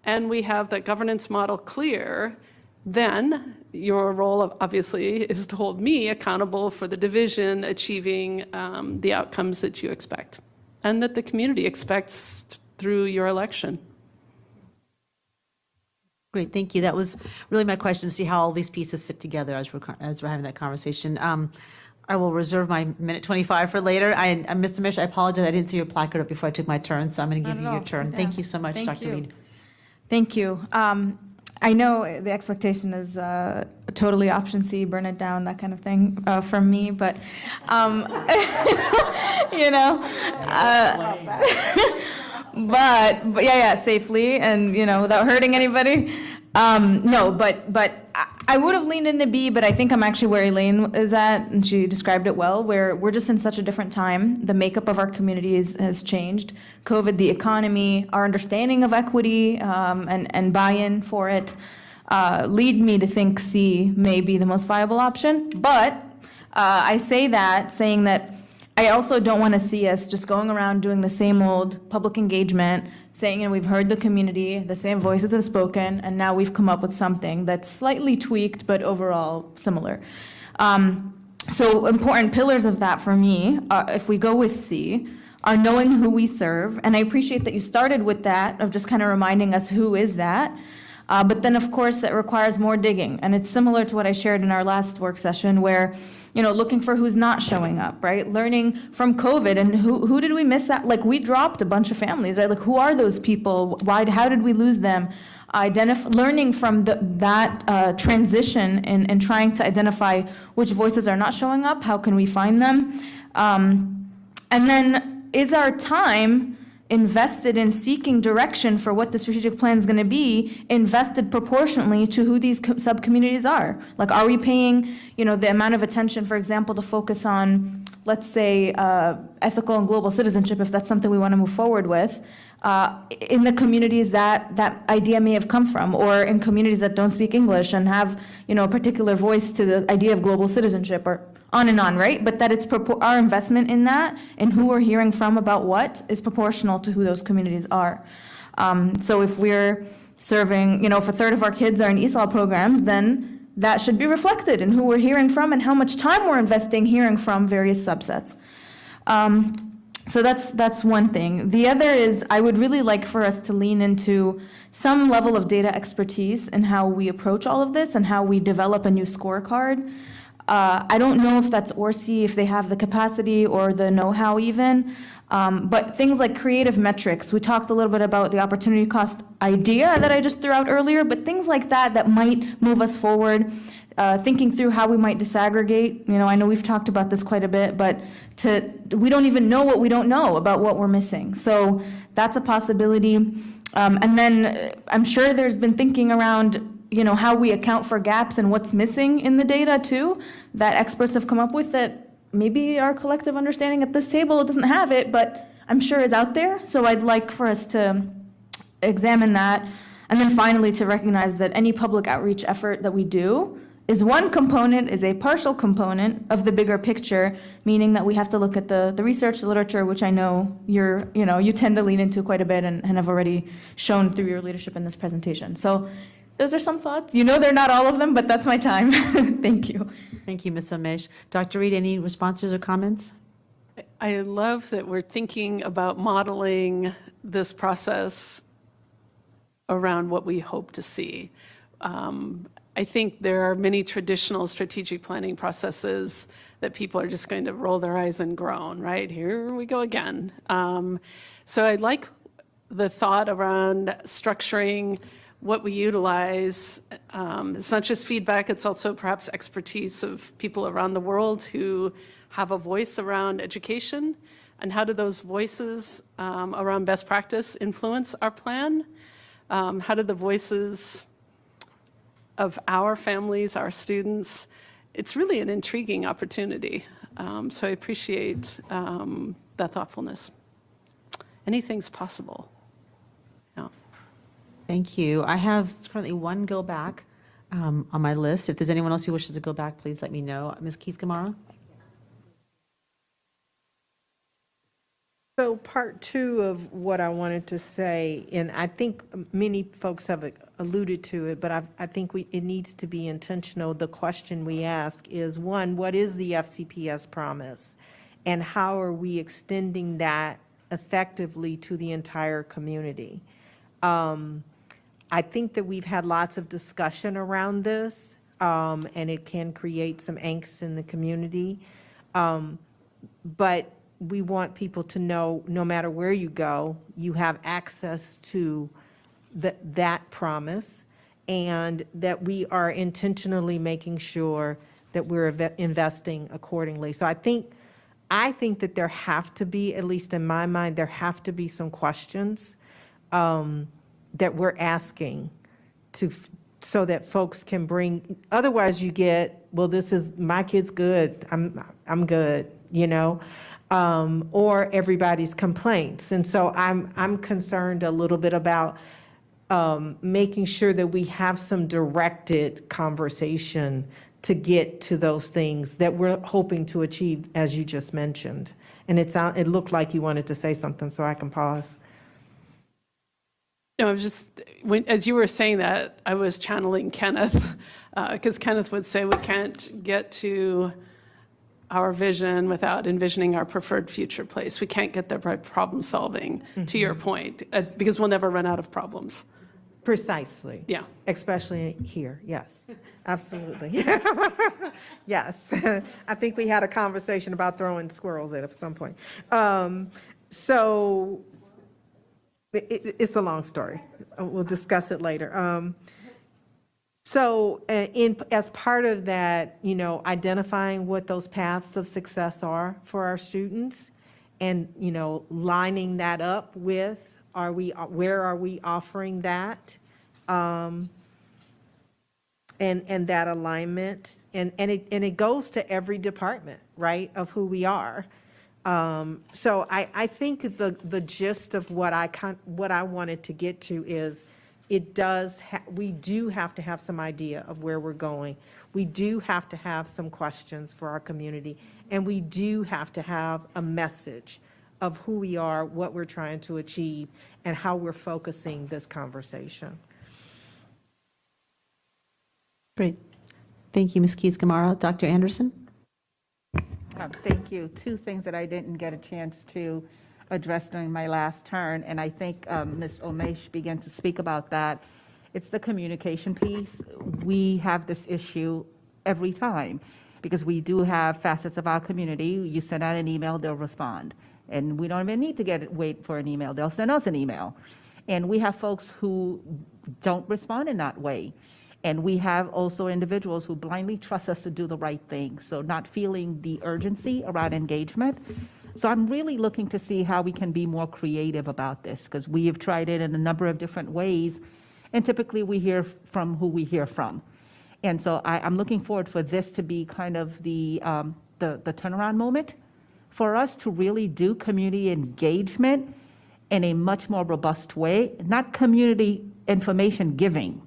and we have the governance model clear, then your role, obviously, is to hold me accountable for the division achieving the outcomes that you expect and that the community expects through your election. Great, thank you. That was really my question, to see how all these pieces fit together as we're having that conversation. I will reserve my minute 25 for later. Mr. Mish, I apologize, I didn't see your placard up before I took my turn, so I'm going to give you your turn. Thank you so much, Dr. Reed. Thank you. I know the expectation is totally option C, burn it down, that kind of thing from me, but, you know, but yeah, safely and, you know, without hurting anybody. No, but I would have leaned into B, but I think I'm actually where Elaine is at, and she described it well, where we're just in such a different time. The makeup of our communities has changed. COVID, the economy, our understanding of equity, and buy-in for it lead me to think C may be the most viable option. But I say that, saying that I also don't want to see us just going around doing the same old public engagement, saying, you know, we've heard the community, the same voices have spoken, and now we've come up with something that's slightly tweaked, but overall similar. So important pillars of that for me, if we go with C, are knowing who we serve. And I appreciate that you started with that, of just kind of reminding us who is that. But then, of course, that requires more digging. And it's similar to what I shared in our last work session, where, you know, looking for who's not showing up, right? Learning from COVID, and who did we miss that? Like, we dropped a bunch of families, right? Like, who are those people? How did we lose them? Learning from that transition and trying to identify which voices are not showing up, how can we find them? And then, is our time invested in seeking direction for what the strategic plan is going to be, invested proportionately to who these sub-communities are? Like, are we paying, you know, the amount of attention, for example, to focus on, let's say, ethical and global citizenship, if that's something we want to move forward with, in the communities that idea may have come from, or in communities that don't speak English and have, you know, a particular voice to the idea of global citizenship, or on and on, right? But that it's our investment in that and who we're hearing from about what is proportional to who those communities are. So if we're serving, you know, if a third of our kids are in ESOL programs, then that should be reflected in who we're hearing from and how much time we're investing hearing from various subsets. So that's one thing. The other is, I would really like for us to lean into some level of data expertise in how we approach all of this and how we develop a new scorecard. I don't know if that's ORCE, if they have the capacity or the know-how even, but things like creative metrics. We talked a little bit about the opportunity cost idea that I just threw out earlier, but things like that might move us forward, thinking through how we might disaggregate. You know, I know we've talked about this quite a bit, but we don't even know what we don't know about what we're missing. So that's a possibility. And then I'm sure there's been thinking around, you know, how we account for gaps and what's missing in the data too, that experts have come up with, that maybe our collective understanding at this table doesn't have it, but I'm sure is out there. So I'd like for us to examine that. And then finally, to recognize that any public outreach effort that we do is one component, is a partial component of the bigger picture, meaning that we have to look at the research, the literature, which I know you tend to lean into quite a bit and have already shown through your leadership in this presentation. So those are some thoughts. You know, they're not all of them, but that's my time. Thank you. Thank you, Ms. Omesh. Dr. Reed, any responses or comments? I love that we're thinking about modeling this process around what we hope to see. I think there are many traditional strategic planning processes that people are just going to roll their eyes and groan, right? Here we go again. So I like the thought around structuring what we utilize. It's not just feedback, it's also perhaps expertise of people around the world who have a voice around education, and how do those voices around best practice influence our plan? How do the voices of our families, our students? It's really an intriguing opportunity. So I appreciate that thoughtfulness. Anything's possible. Thank you. I have currently one go back on my list. If there's anyone else who wishes to go back, please let me know. Ms. Keith-Gamarra? So part two of what I wanted to say, and I think many folks have alluded to it, but I think it needs to be intentional. The question we ask is, one, what is the FCPS promise? And how are we extending that effectively to the entire community? I think that we've had lots of discussion around this, and it can create some angst in the community. But we want people to know, no matter where you go, you have access to that promise, and that we are intentionally making sure that we're investing accordingly. So I think that there have to be, at least in my mind, there have to be some questions that we're asking so that folks can bring, otherwise you get, well, this is, my kid's good, I'm good, you know? Or everybody's complaints. And so I'm concerned a little bit about making sure that we have some directed conversation to get to those things that we're hoping to achieve, as you just mentioned. And it looked like you wanted to say something, so I can pause. No, I was just, as you were saying that, I was channeling Kenneth, because Kenneth would say we can't get to our vision without envisioning our preferred future place. We can't get there by problem solving, to your point, because we'll never run out of problems. Precisely. Yeah. Especially here, yes, absolutely. Yes, I think we had a conversation about throwing squirrels at some point. So it's a long story. We'll discuss it later. So as part of that, you know, identifying what those paths of success are for our students, and, you know, lining that up with, where are we offering that? And that alignment, and it goes to every department, right, of who we are. So I think the gist of what I wanted to get to is, we do have to have some idea of where we're going. We do have to have some questions for our community, and we do have to have a message of who we are, what we're trying to achieve, and how we're focusing this conversation. Great. Thank you, Ms. Keys-Gamarra. Dr. Anderson? Thank you. Two things that I didn't get a chance to address during my last turn, and I think Ms. Omesh began to speak about that. It's the communication piece. We have this issue every time, because we do have facets of our community. You send out an email, they'll respond. And we don't even need to wait for an email. They'll send us an email. And we have folks who don't respond in that way. And we have also individuals who blindly trust us to do the right thing, so not feeling the urgency around engagement. So I'm really looking to see how we can be more creative about this, because we have tried it in a number of different ways, and typically we hear from who we hear from. And so I'm looking forward for this to be kind of the turnaround moment for us to really do community engagement in a much more robust way, not community information giving.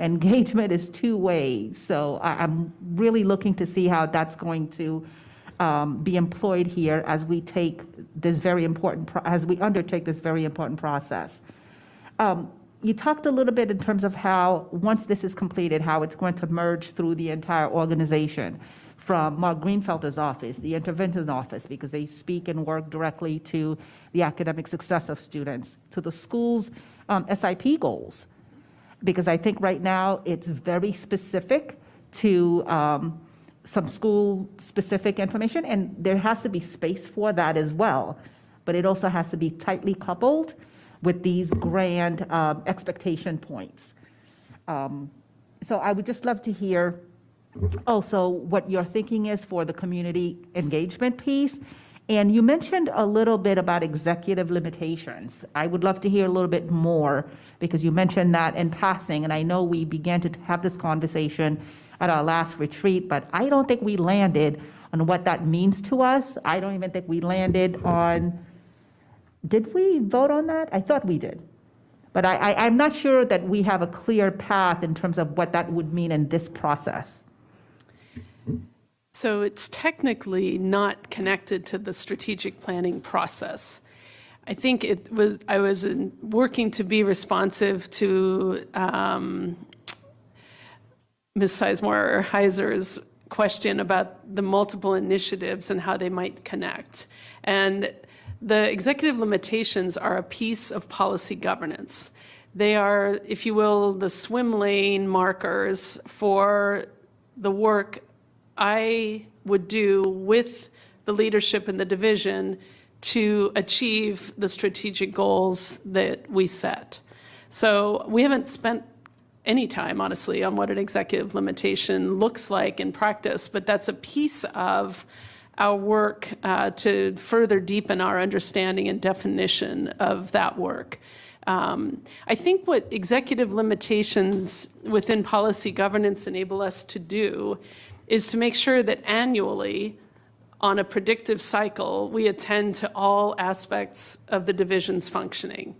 Engagement is two ways. So I'm really looking to see how that's going to be employed here as we take this very important, as we undertake this very important process. You talked a little bit in terms of how, once this is completed, how it's going to merge through the entire organization, from Mark Greenfelter's office, the intervention office, because they speak and work directly to the academic success of students, to the school's SIP goals. Because I think right now it's very specific to some school-specific information, and there has to be space for that as well. But it also has to be tightly coupled with these grand expectation points. So I would just love to hear also what your thinking is for the community engagement piece. And you mentioned a little bit about executive limitations. I would love to hear a little bit more, because you mentioned that in passing, and I know we began to have this conversation at our last retreat, but I don't think we landed on what that means to us. I don't even think we landed on, did we vote on that? I thought we did. But I'm not sure that we have a clear path in terms of what that would mean in this process. So it's technically not connected to the strategic planning process. I think I was working to be responsive to Ms. Sizemore-Heiser's question about the multiple initiatives and how they might connect. And the executive limitations are a piece of policy governance. They are, if you will, the swim lane markers for the work I would do with the leadership in the division to achieve the strategic goals that we set. So we haven't spent any time, honestly, on what an executive limitation looks like in practice, but that's a piece of our work to further deepen our understanding and definition of that work. I think what executive limitations within policy governance enable us to do is to make sure that annually, on a predictive cycle, we attend to all aspects of the division's functioning.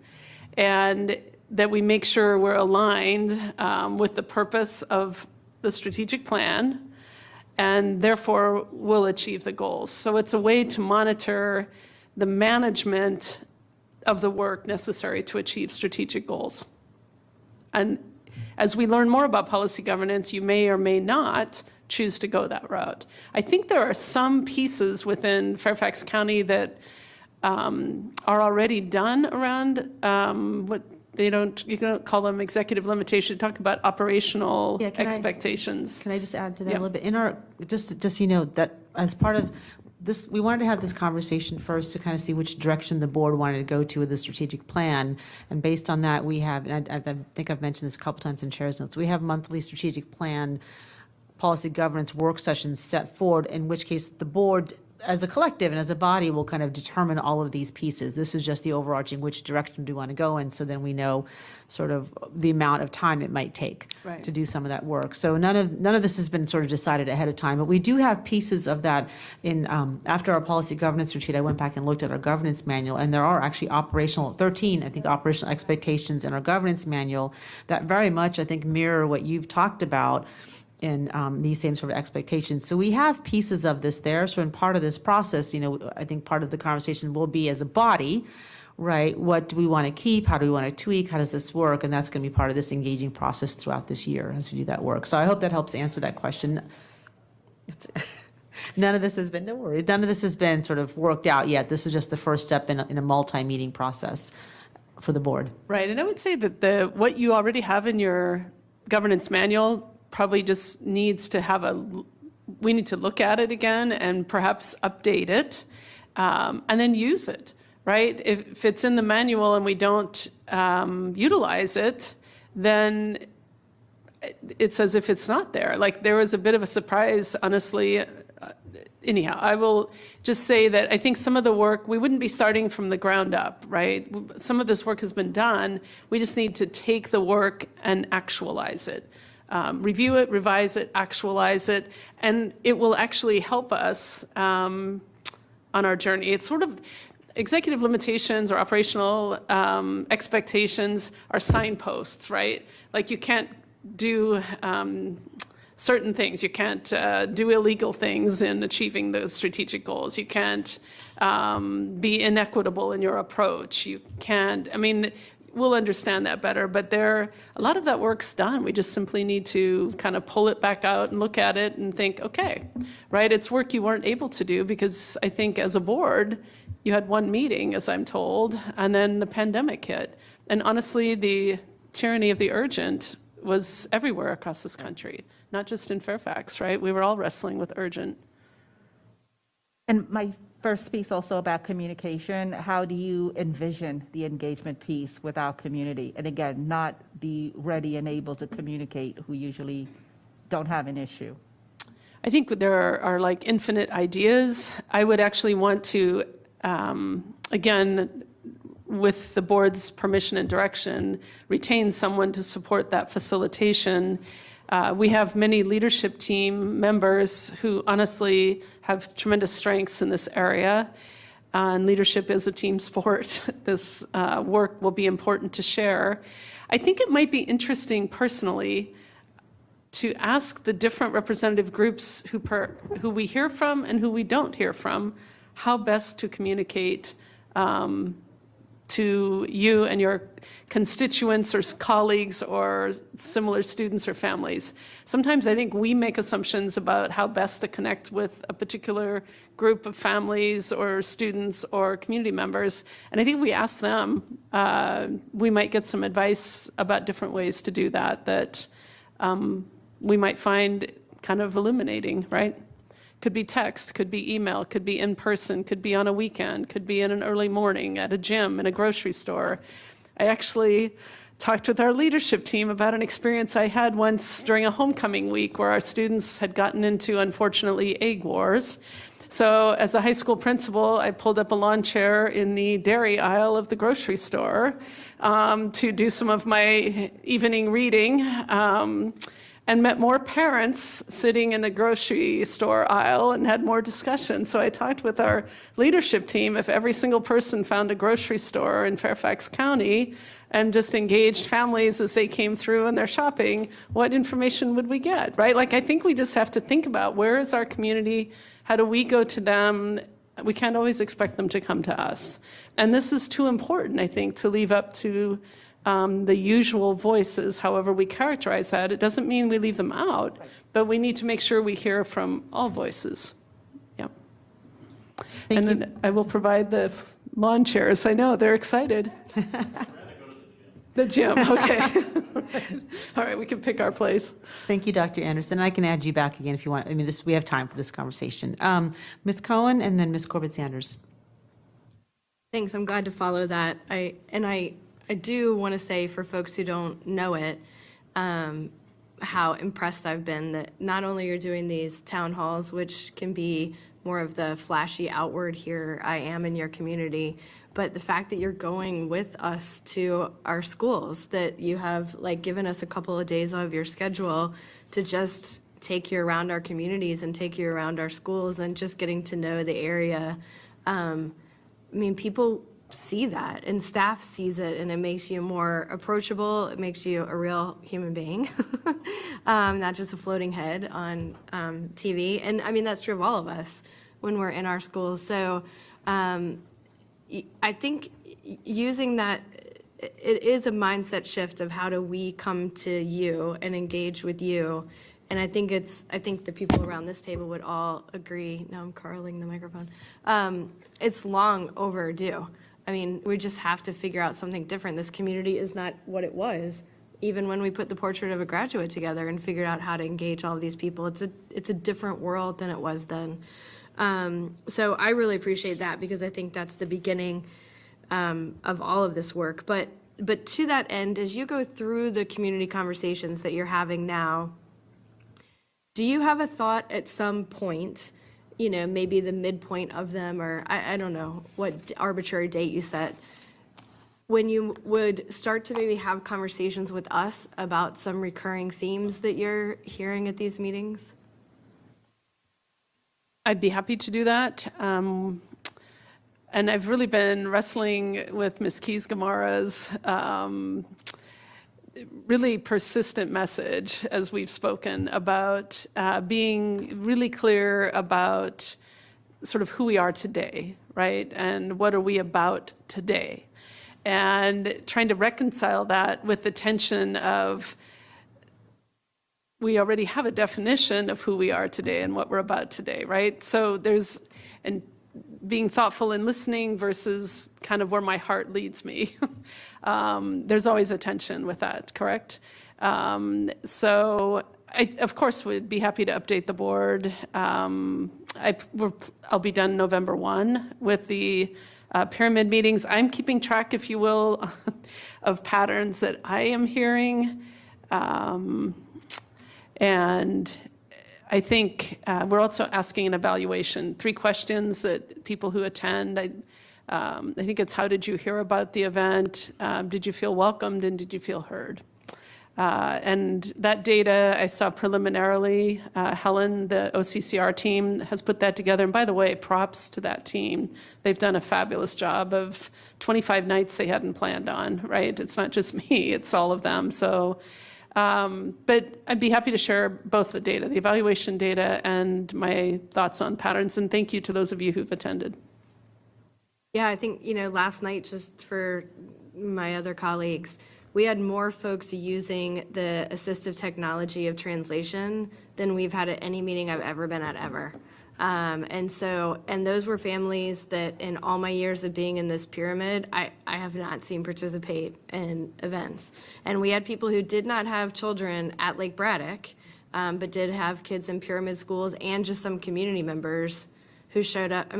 And that we make sure we're aligned with the purpose of the strategic plan, and therefore will achieve the goals. So it's a way to monitor the management of the work necessary to achieve strategic goals. And as we learn more about policy governance, you may or may not choose to go that route. I think there are some pieces within Fairfax County that are already done around what you don't call them executive limitation, talk about operational expectations. Can I just add to that a little bit? In our, just so you know, that as part of this, we wanted to have this conversation first to kind of see which direction the board wanted to go to with the strategic plan. And based on that, we have, and I think I've mentioned this a couple times in chair's notes, we have monthly strategic plan policy governance work sessions set forward, in which case the board as a collective and as a body will kind of determine all of these pieces. This is just the overarching, which direction do we want to go in, so then we know sort of the amount of time it might take to do some of that work. So none of this has been sort of decided ahead of time, but we do have pieces of that in, after our policy governance retreat, I went back and looked at our governance manual, and there are actually 13, I think, operational expectations in our governance manual that very much, I think, mirror what you've talked about in these same sort of expectations. So we have pieces of this there. So in part of this process, I think part of the conversation will be as a body, right? What do we want to keep? How do we want to tweak? How does this work? And that's going to be part of this engaging process throughout this year as we do that work. So I hope that helps answer that question. None of this has been, no worries, none of this has been sort of worked out yet. This is just the first step in a multi-meeting process for the board. Right, and I would say that what you already have in your governance manual probably just needs to we need to look at it again and perhaps update it and then use it, right? If it's in the manual and we don't utilize it, then it's as if it's not there. Like there was a bit of a surprise, honestly. Anyhow, I will just say that I think some of the work, we wouldn't be starting from the ground up, right? Some of this work has been done. We just need to take the work and actualize it. Review it, revise it, actualize it, and it will actually help us on our journey. It's sort of executive limitations or operational expectations are signposts, right? Like you can't do certain things. You can't do illegal things in achieving the strategic goals. You can't be inequitable in your approach. You can't, we'll understand that better, but a lot of that work's done. We just simply need to kind of pull it back out and look at it and think, okay, right, it's work you weren't able to do because I think as a board, you had one meeting, as I'm told, and then the pandemic hit. And honestly, the tyranny of the urgent was everywhere across this country, not just in Fairfax, right? We were all wrestling with urgent. And my first piece also about communication, how do you envision the engagement piece with our community? And again, not be ready and able to communicate who usually don't have an issue. I think there are like infinite ideas. I would actually want to, again, with the board's permission and direction, retain someone to support that facilitation. We have many leadership team members who honestly have tremendous strengths in this area. And leadership is a team sport. This work will be important to share. I think it might be interesting personally to ask the different representative groups who we hear from and who we don't hear from, how best to communicate to you and your constituents or colleagues or similar students or families. Sometimes I think we make assumptions about how best to connect with a particular group of families or students or community members. And I think we ask them, we might get some advice about different ways to do that, that we might find kind of illuminating, right? Could be text, could be email, could be in person, could be on a weekend, could be in an early morning at a gym, in a grocery store. I actually talked with our leadership team about an experience I had once during a homecoming week where our students had gotten into, unfortunately, egg wars. So as a high school principal, I pulled up a lawn chair in the dairy aisle of the grocery store to do some of my evening reading. And met more parents sitting in the grocery store aisle and had more discussion. So I talked with our leadership team, if every single person found a grocery store in Fairfax County and just engaged families as they came through and their shopping, what information would we get, right? Like, I think we just have to think about, where is our community? How do we go to them? We can't always expect them to come to us. And this is too important, I think, to leave up to the usual voices, however we characterize that. It doesn't mean we leave them out, but we need to make sure we hear from all voices. Yeah. And then I will provide the lawn chairs. I know, they're excited. The gym, okay. All right, we can pick our place. Thank you, Dr. Anderson. I can add you back again if you want. I mean, we have time for this conversation. Ms. Cohen and then Ms. Corbett-Sanders. Thanks, I'm glad to follow that. I do want to say, for folks who don't know it, how impressed I've been that not only you're doing these town halls, which can be more of the flashy outward, here I am in your community, but the fact that you're going with us to our schools, that you have given us a couple of days of your schedule to just take you around our communities and take you around our schools and just getting to know the area. I mean, people see that and staff sees it, and it makes you more approachable. It makes you a real human being, not just a floating head on TV. And I mean, that's true of all of us when we're in our schools. So I think using that, it is a mindset shift of how do we come to you and engage with you. And I think the people around this table would all agree. Now I'm curling the microphone. It's long overdue. I mean, we just have to figure out something different. This community is not what it was, even when we put the portrait of a graduate together and figured out how to engage all of these people. It's a different world than it was then. So I really appreciate that, because I think that's the beginning of all of this work. But to that end, as you go through the community conversations that you're having now, do you have a thought at some point, maybe the midpoint of them, or I don't know what arbitrary date you set, when you would start to maybe have conversations with us about some recurring themes that you're hearing at these meetings? I'd be happy to do that. And I've really been wrestling with Ms. Keys-Gamarra's really persistent message, as we've spoken, about being really clear about sort of who we are today, right? And what are we about today? And trying to reconcile that with the tension of, we already have a definition of who we are today and what we're about today, right? So and being thoughtful and listening versus kind of where my heart leads me. There's always a tension with that, correct? So I, of course, would be happy to update the board. I'll be done November 1 with the pyramid meetings. I'm keeping track, if you will, of patterns that I am hearing. And I think we're also asking an evaluation, 3 questions that people who attend, I think it's, how did you hear about the event? Did you feel welcomed, and did you feel heard? And that data I saw preliminarily. Helen, the OCCR team, has put that together. And by the way, props to that team. They've done a fabulous job of 25 nights they hadn't planned on, right? It's not just me, it's all of them. So. But I'd be happy to share both the data, the evaluation data, and my thoughts on patterns. And thank you to those of you who've attended. Yeah, I think, last night, just for my other colleagues, we had more folks using the assistive technology of translation than we've had at any meeting I've ever been at ever. And those were families that in all my years of being in this pyramid, I have not seen participate in events. And we had people who did not have children at Lake Braddock, but did have kids in pyramid schools and just some community members who showed up.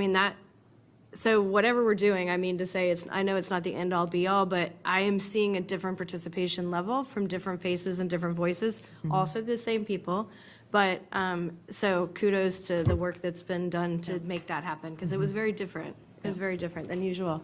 So whatever we're doing, I know it's not the end all be all, but I am seeing a different participation level from different faces and different voices, also the same people. But, so kudos to the work that's been done to make that happen, because it was very different. It was very different than usual.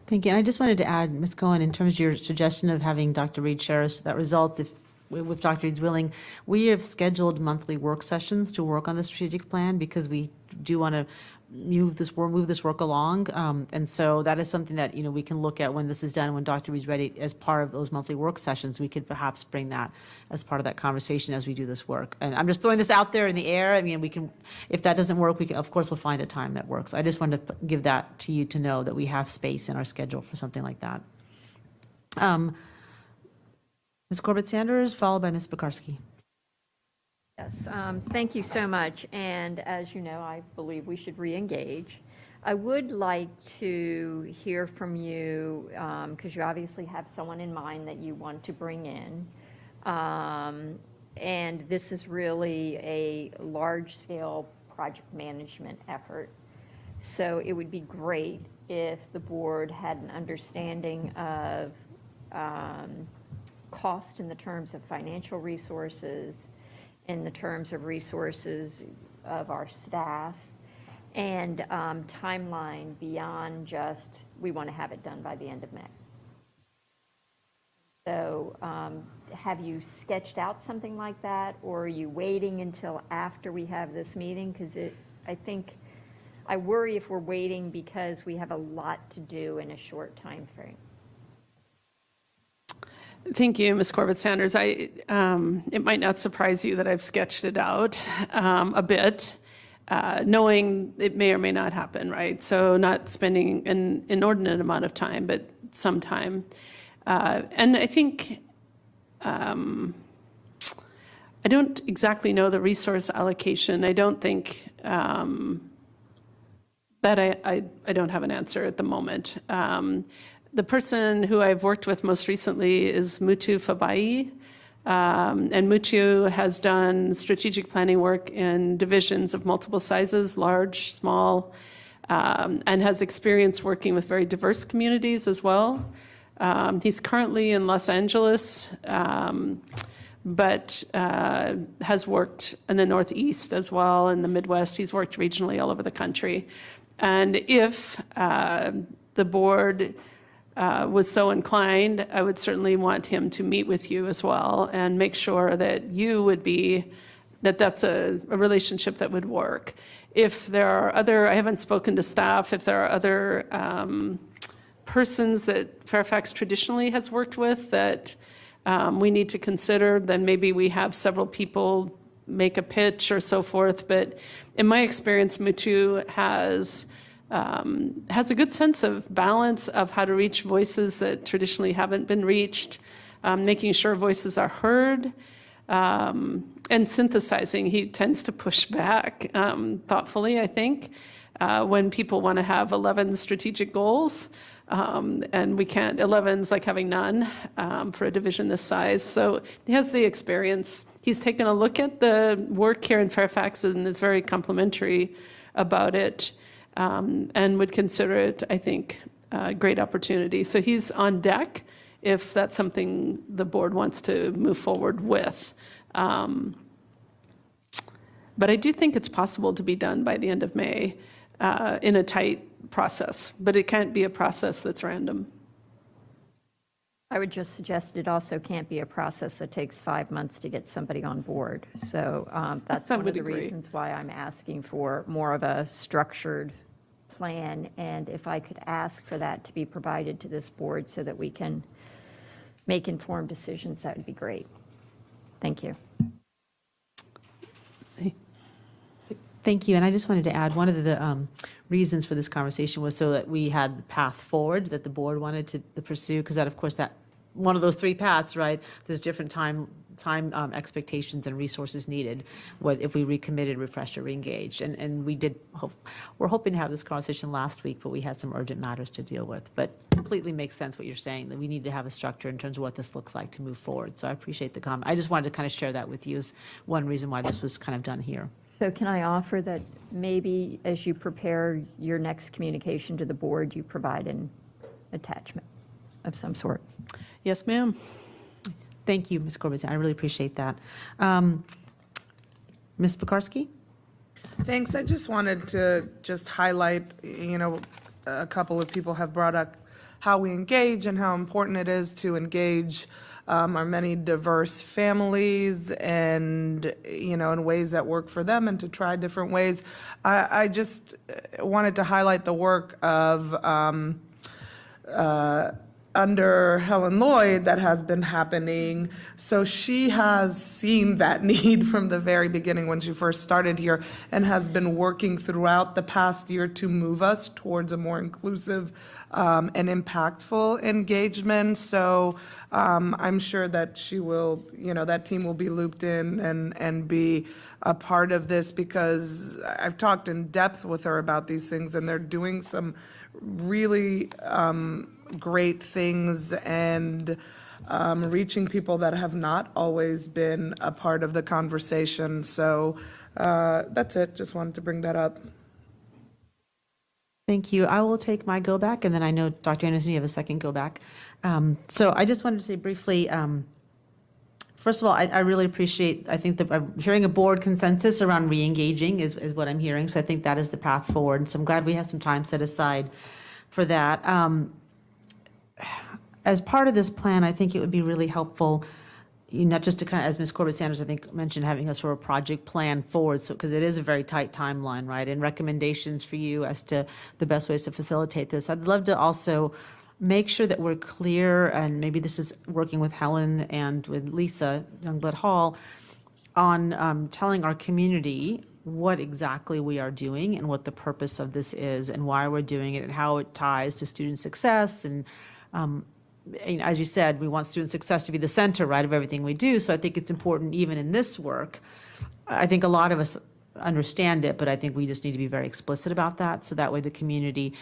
Thank you. And I just wanted to add, Ms. Cohen, in terms of your suggestion of having Dr. Reed share us that results, if Dr. Reed's willing, we have scheduled monthly work sessions to work on the strategic plan because we do want to move this work along. And so that is something that, we can look at when this is done, when Dr. Reed's ready, as part of those monthly work sessions. We could perhaps bring that as part of that conversation as we do this work. And I'm just throwing this out there in the air. We can, if that doesn't work, of course, we'll find a time that works. I just wanted to give that to you to know that we have space in our schedule for something like that. Ms. Corbett-Sanders, followed by Ms. Pekarsky. Yes, thank you so much. And as you know, I believe we should re-engage. I would like to hear from you, because you obviously have someone in mind that you want to bring in. And this is really a large-scale project management effort. So it would be great if the board had an understanding of cost in the terms of financial resources, in the terms of resources of our staff, and timeline beyond just, we want to have it done by the end of May. So have you sketched out something like that, or are you waiting until after we have this meeting? Because I worry if we're waiting because we have a lot to do in a short time frame. Thank you, Ms. Corbett-Sanders. It might not surprise you that I've sketched it out a bit, knowing it may or may not happen, right? So not spending an inordinate amount of time, but some time. And I think I don't exactly know the resource allocation. I don't think that I don't have an answer at the moment. The person who I've worked with most recently is Mutu Fabai. And Mutu has done strategic planning work in divisions of multiple sizes, large, small, and has experience working with very diverse communities as well. He's currently in Los Angeles, but has worked in the Northeast as well, in the Midwest. He's worked regionally all over the country. And if the board was so inclined, I would certainly want him to meet with you as well and make sure that you would be, that's a relationship that would work. If there are other, I haven't spoken to staff, if there are other persons that Fairfax traditionally has worked with that we need to consider, then maybe we have several people make a pitch or so forth. But in my experience, Mutu has a good sense of balance of how to reach voices that traditionally haven't been reached, making sure voices are heard, and synthesizing. He tends to push back thoughtfully, I think, when people want to have 11 strategic goals. And we can't, 11's like having none for a division this size. So he has the experience. He's taken a look at the work here in Fairfax and is very complimentary about it, and would consider it, I think, a great opportunity. So he's on deck if that's something the board wants to move forward with. But I do think it's possible to be done by the end of May in a tight process, but it can't be a process that's random. I would just suggest it also can't be a process that takes 5 months to get somebody on board. So that's one of the reasons why I'm asking for more of a structured plan. And if I could ask for that to be provided to this board so that we can make informed decisions, that would be great. Thank you. Thank you. And I just wanted to add, one of the reasons for this conversation was so that we had the path forward that the board wanted to pursue, because that, of course, that one of those three paths, right? There's different time expectations and resources needed, if we recommitted, refreshed, or reengaged. And we did, we're hoping to have this conversation last week, but we had some urgent matters to deal with. But completely makes sense what you're saying, that we need to have a structure in terms of what this looks like to move forward. So I appreciate the comment. I just wanted to kind of share that with you as one reason why this was kind of done here. So can I offer that maybe as you prepare your next communication to the board, you provide an attachment of some sort? Yes, ma'am. Thank you, Ms. Corbett. I really appreciate that. Ms. Pekarsky? Thanks. I just wanted to just highlight, a couple of people have brought up how we engage and how important it is to engage our many diverse families and, in ways that work for them and to try different ways. I just wanted to highlight the work of under Helen Lloyd that has been happening. So she has seen that need from the very beginning when she first started here and has been working throughout the past year to move us towards a more inclusive and impactful engagement. So I'm sure that she will, that team will be looped in and be a part of this, because I've talked in depth with her about these things and they're doing some really great things and reaching people that have not always been a part of the conversation. So that's it. Just wanted to bring that up. Thank you. I will take my go back, and then I know, Dr. Anderson, you have a second go back. So I just wanted to say briefly, first of all, I really appreciate, I think that I'm hearing a board consensus around re-engaging is what I'm hearing. So I think that is the path forward. So I'm glad we have some time set aside for that. As part of this plan, I think it would be really helpful, not just to kind of, as Ms. Corbett Sanders, I think, mentioned, having a sort of project plan forward, so, because it is a very tight timeline, right? And recommendations for you as to the best ways to facilitate this. I'd love to also make sure that we're clear, and maybe this is working with Helen and with Lisa Youngblood Hall, on telling our community what exactly we are doing and what the purpose of this is and why we're doing it and how it ties to student success. And as you said, we want student success to be the center, right, of everything we do. So I think it's important, even in this work. I think a lot of us understand it, but I think we just need to be very explicit about that. So that way the community,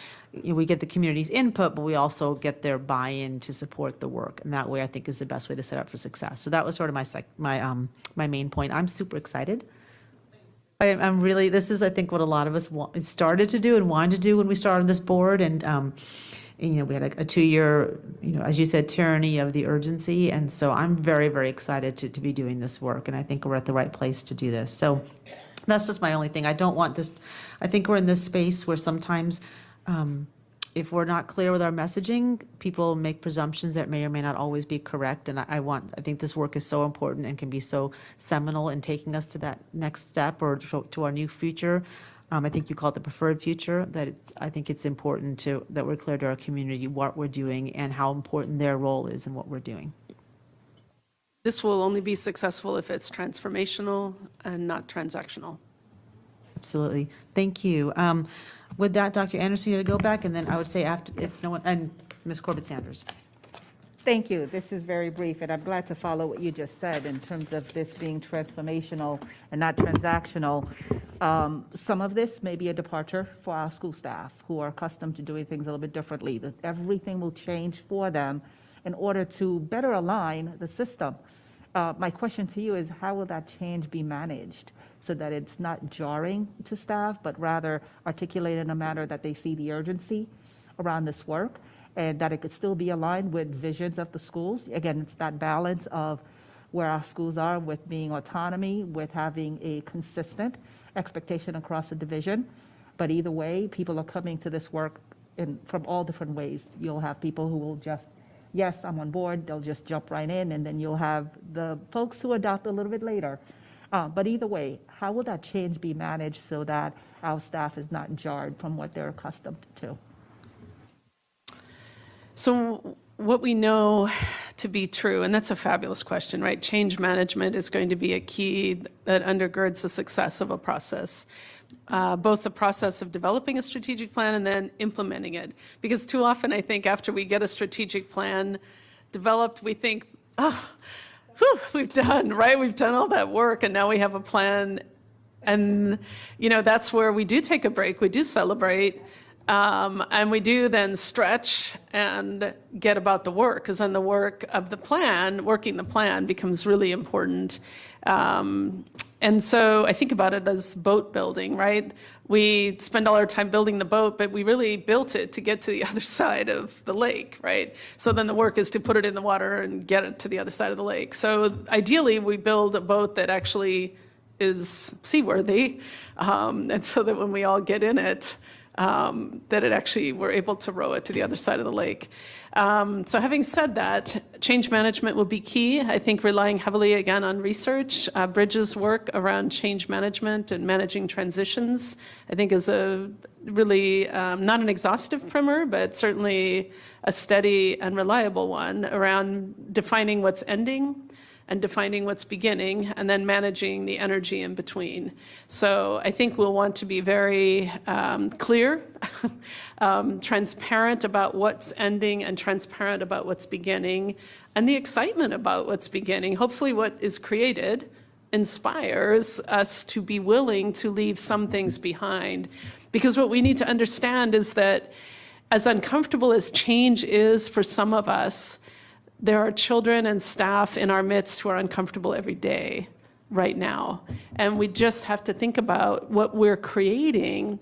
we get the community's input, but we also get their buy-in to support the work. And that way, I think, is the best way to set up for success. So that was sort of my main point. I'm super excited. I'm really, this is, I think, what a lot of us started to do and wanted to do when we started this board. And we had a 2-year, as you said, tyranny of the urgency. And so I'm very, very excited to be doing this work. And I think we're at the right place to do this. So that's just my only thing. I don't want this, I think we're in this space where sometimes if we're not clear with our messaging, people make presumptions that may or may not always be correct. And I think this work is so important and can be so seminal in taking us to that next step or to our new future. I think you call it the preferred future, I think it's important that we're clear to our community what we're doing and how important their role is in what we're doing. This will only be successful if it's transformational and not transactional. Absolutely. Thank you. With that, Dr. Anderson, you to go back, and then I would say after, if no one, and Ms. Corbett Sanders. Thank you. This is very brief, and I'm glad to follow what you just said in terms of this being transformational and not transactional. Some of this may be a departure for our school staff who are accustomed to doing things a little bit differently, that everything will change for them in order to better align the system. My question to you is, how will that change be managed so that it's not jarring to staff, but rather articulated in a manner that they see the urgency around this work and that it could still be aligned with visions of the schools? Again, it's that balance of where our schools are with being autonomy, with having a consistent expectation across the division. But either way, people are coming to this work from all different ways. You'll have people who will just, yes, I'm on board, they'll just jump right in, and then you'll have the folks who adopt a little bit later. But either way, how will that change be managed so that our staff is not jarred from what they're accustomed to? So what we know to be true, and that's a fabulous question, right? Change management is going to be a key that undergirds the success of a process. Both the process of developing a strategic plan and then implementing it. Because too often, I think, after we get a strategic plan developed, we think, oh, whew, we've done all that work, and now we have a plan. And, that's where we do take a break, we do celebrate, and we do then stretch and get about the work, because then the work of the plan, working the plan, becomes really important. And so I think about it as boat building, right? We spend all our time building the boat, but we really built it to get to the other side of the lake, right? So then the work is to put it in the water and get it to the other side of the lake. So ideally, we build a boat that actually is seaworthy, and so that when we all get in it, that it actually, we're able to row it to the other side of the lake. So having said that, change management will be key. I think relying heavily again on research. Bridges' work around change management and managing transitions, I think is a really, not an exhaustive primer, but certainly a steady and reliable one around defining what's ending and defining what's beginning, and then managing the energy in between. So I think we'll want to be very clear, transparent about what's ending and transparent about what's beginning, and the excitement about what's beginning. Hopefully what is created inspires us to be willing to leave some things behind. Because what we need to understand is that as uncomfortable as change is for some of us, there are children and staff in our midst who are uncomfortable every day right now. And we just have to think about what we're creating.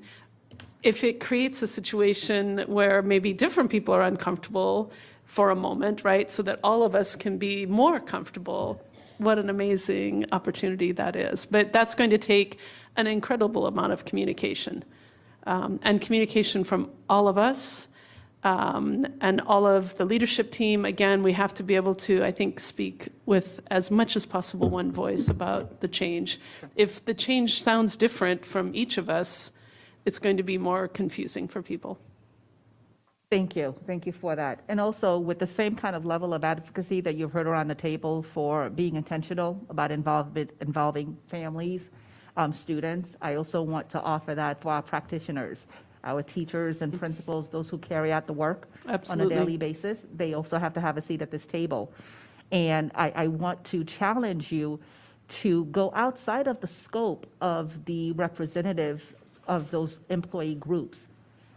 If it creates a situation where maybe different people are uncomfortable for a moment, right, so that all of us can be more comfortable, what an amazing opportunity that is. But that's going to take an incredible amount of communication, and communication from all of us, and all of the leadership team. Again, we have to be able to, I think, speak with as much as possible one voice about the change. If the change sounds different from each of us, it's going to be more confusing for people. Thank you. Thank you for that. And also with the same kind of level of advocacy that you've heard around the table for being intentional about involving families, students, I also want to offer that for our practitioners, our teachers and principals, those who carry out the work Absolutely. on a daily basis. They also have to have a seat at this table. And I want to challenge you to go outside of the scope of the representative of those employee groups.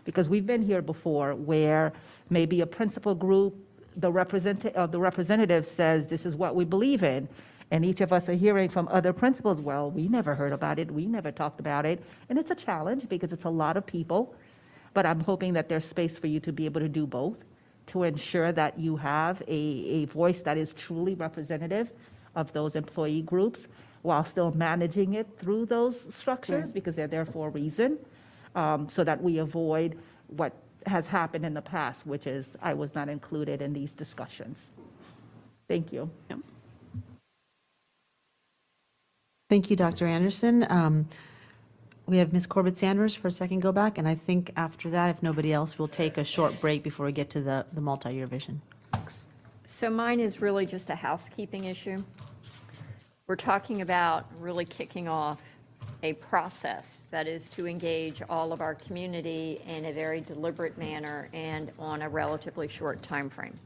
Because we've been here before where maybe a principal group, the representative says, this is what we believe in. And each of us are hearing from other principals, well, we never heard about it, we never talked about it. And it's a challenge because it's a lot of people, but I'm hoping that there's space for you to be able to do both, to ensure that you have a voice that is truly representative of those employee groups while still managing it through those structures, because they're there for a reason, so that we avoid what has happened in the past, which is I was not included in these discussions. Thank you. Yep. Thank you, Dr. Anderson. We have Ms. Corbett-Sanders for a second go back, and I think after that, if nobody else, we'll take a short break before we get to the multi-year vision. Thanks. So mine is really just a housekeeping issue. We're talking about really kicking off a process that is to engage all of our community in a very deliberate manner and on a relatively short time frame.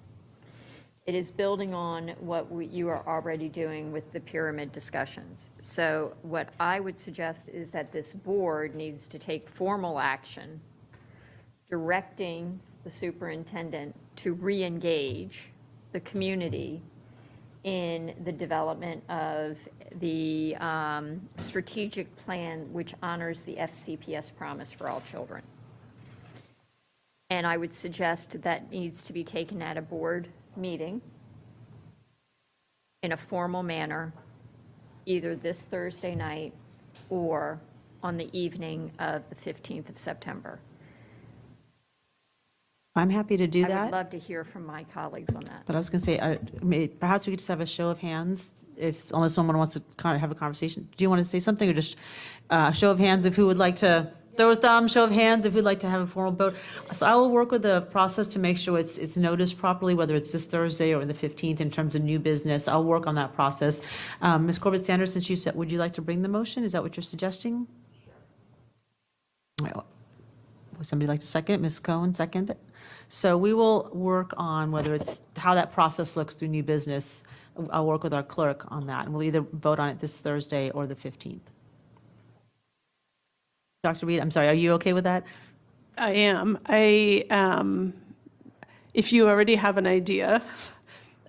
It is building on what you are already doing with the pyramid discussions. So what I would suggest is that this board needs to take formal action directing the superintendent to re-engage the community in the development of the strategic plan which honors the FCPS promise for all children. And I would suggest that needs to be taken at a board meeting in a formal manner, either this Thursday night or on the evening of the 15th of September. I'm happy to do I that. would love to hear from my colleagues on that. But I was going to say, perhaps we could just have a show of hands, unless someone wants to kind of have a conversation. Do you want to say something, or just show of hands if who would like to Throw a thumb, show of hands if we'd like to have a formal vote. So I will work with the process to make sure it's noticed properly, whether it's this Thursday or the 15th in terms of new business. I'll work on that process. Ms. Corbett Sanders, since you said, would you like to bring the motion? Is that what you're suggesting? Would somebody like to second it? Ms. Cohen, second it? So we will work on whether it's, how that process looks through new business. I'll work with our clerk on that, and we'll either vote on it this Thursday or the 15th. Dr. Reed, I'm sorry, are you okay with that? I am. If you already have an idea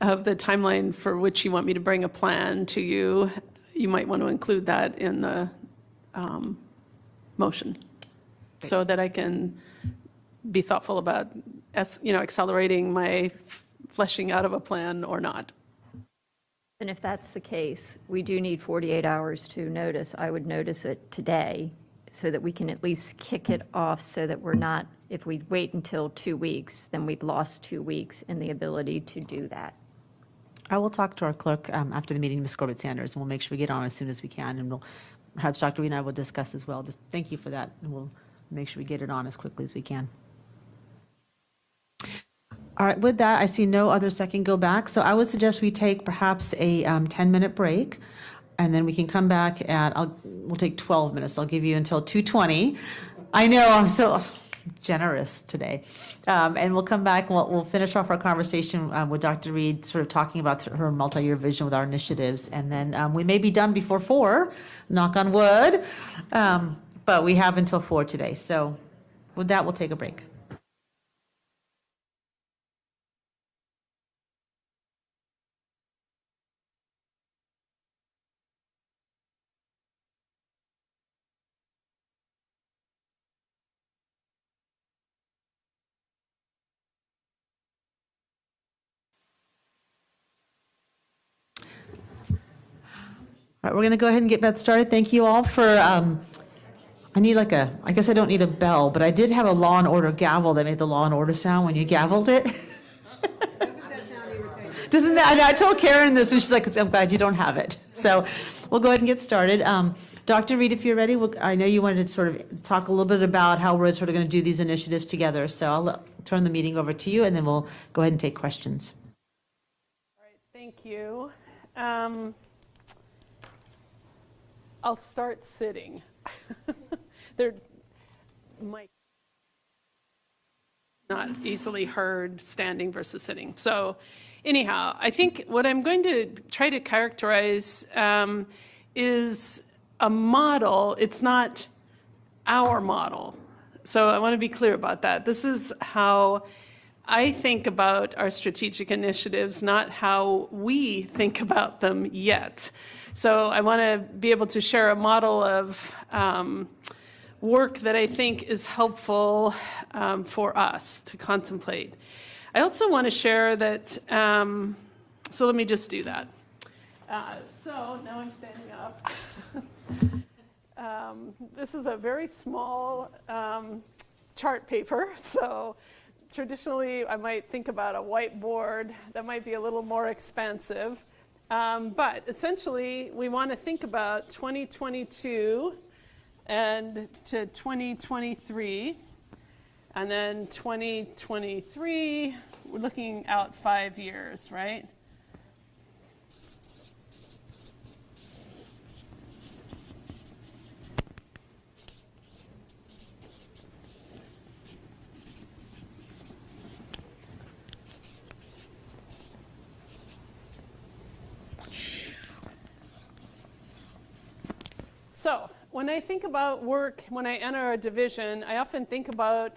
of the timeline for which you want me to bring a plan to you, you might want to include that in the motion so that I can be thoughtful about, accelerating my fleshing out of a plan or not. And if that's the case, we do need 48 hours to notice. I would notice it today so that we can at least kick it off so that we're not, if we wait until 2 weeks, then we've lost 2 weeks in the ability to do that. I will talk to our clerk after the meeting, Ms. Corbett Sanders, and we'll make sure we get on as soon as we can, and we'll, perhaps Dr. Reed and I will discuss as well. Thank you for that, and we'll make sure we get it on as quickly as we can. All right, with that, I see no other second go back, so I would suggest we take perhaps a 10-minute break, and then we can come back at, we'll take 12 minutes. I'll give you until 2:20. I know, I'm so generous today. And we'll come back, and we'll finish off our conversation with Dr. Reed, sort of talking about her multi-year vision with our initiatives. And then we may be done before 4, knock on wood, but we have until 4 today. So with that, we'll take a break. All right, we're going to go ahead and get that started. Thank you all for, I need like I guess I don't need a bell, but I did have a Law and Order gavel that made the Law and Order sound when you gavelled it. Doesn't that, I told Karen this, and she's like, I'm glad you don't have it. So we'll go ahead and get started. Dr. Reed, if you're ready, I know you wanted to sort of talk a little bit about how we're sort of going to do these initiatives together. So I'll turn the meeting over to you, and then we'll go ahead and take questions. All right, thank you. I'll start sitting. They're not easily heard standing versus sitting. So anyhow, I think what I'm going to try to characterize is a model. It's not our model. So I want to be clear about that. This is how I think about our strategic initiatives, not how we think about them yet. So I want to be able to share a model of work that I think is helpful for us to contemplate. I also want to share that, so let me just do that. So now I'm standing up. This is a very small chart paper, so traditionally I might think about a whiteboard that might be a little more expansive. But essentially, we want to think about 2022 and to 2023, and then 2023, we're looking out 5 years, right? So when I think about work, when I enter a division, I often think about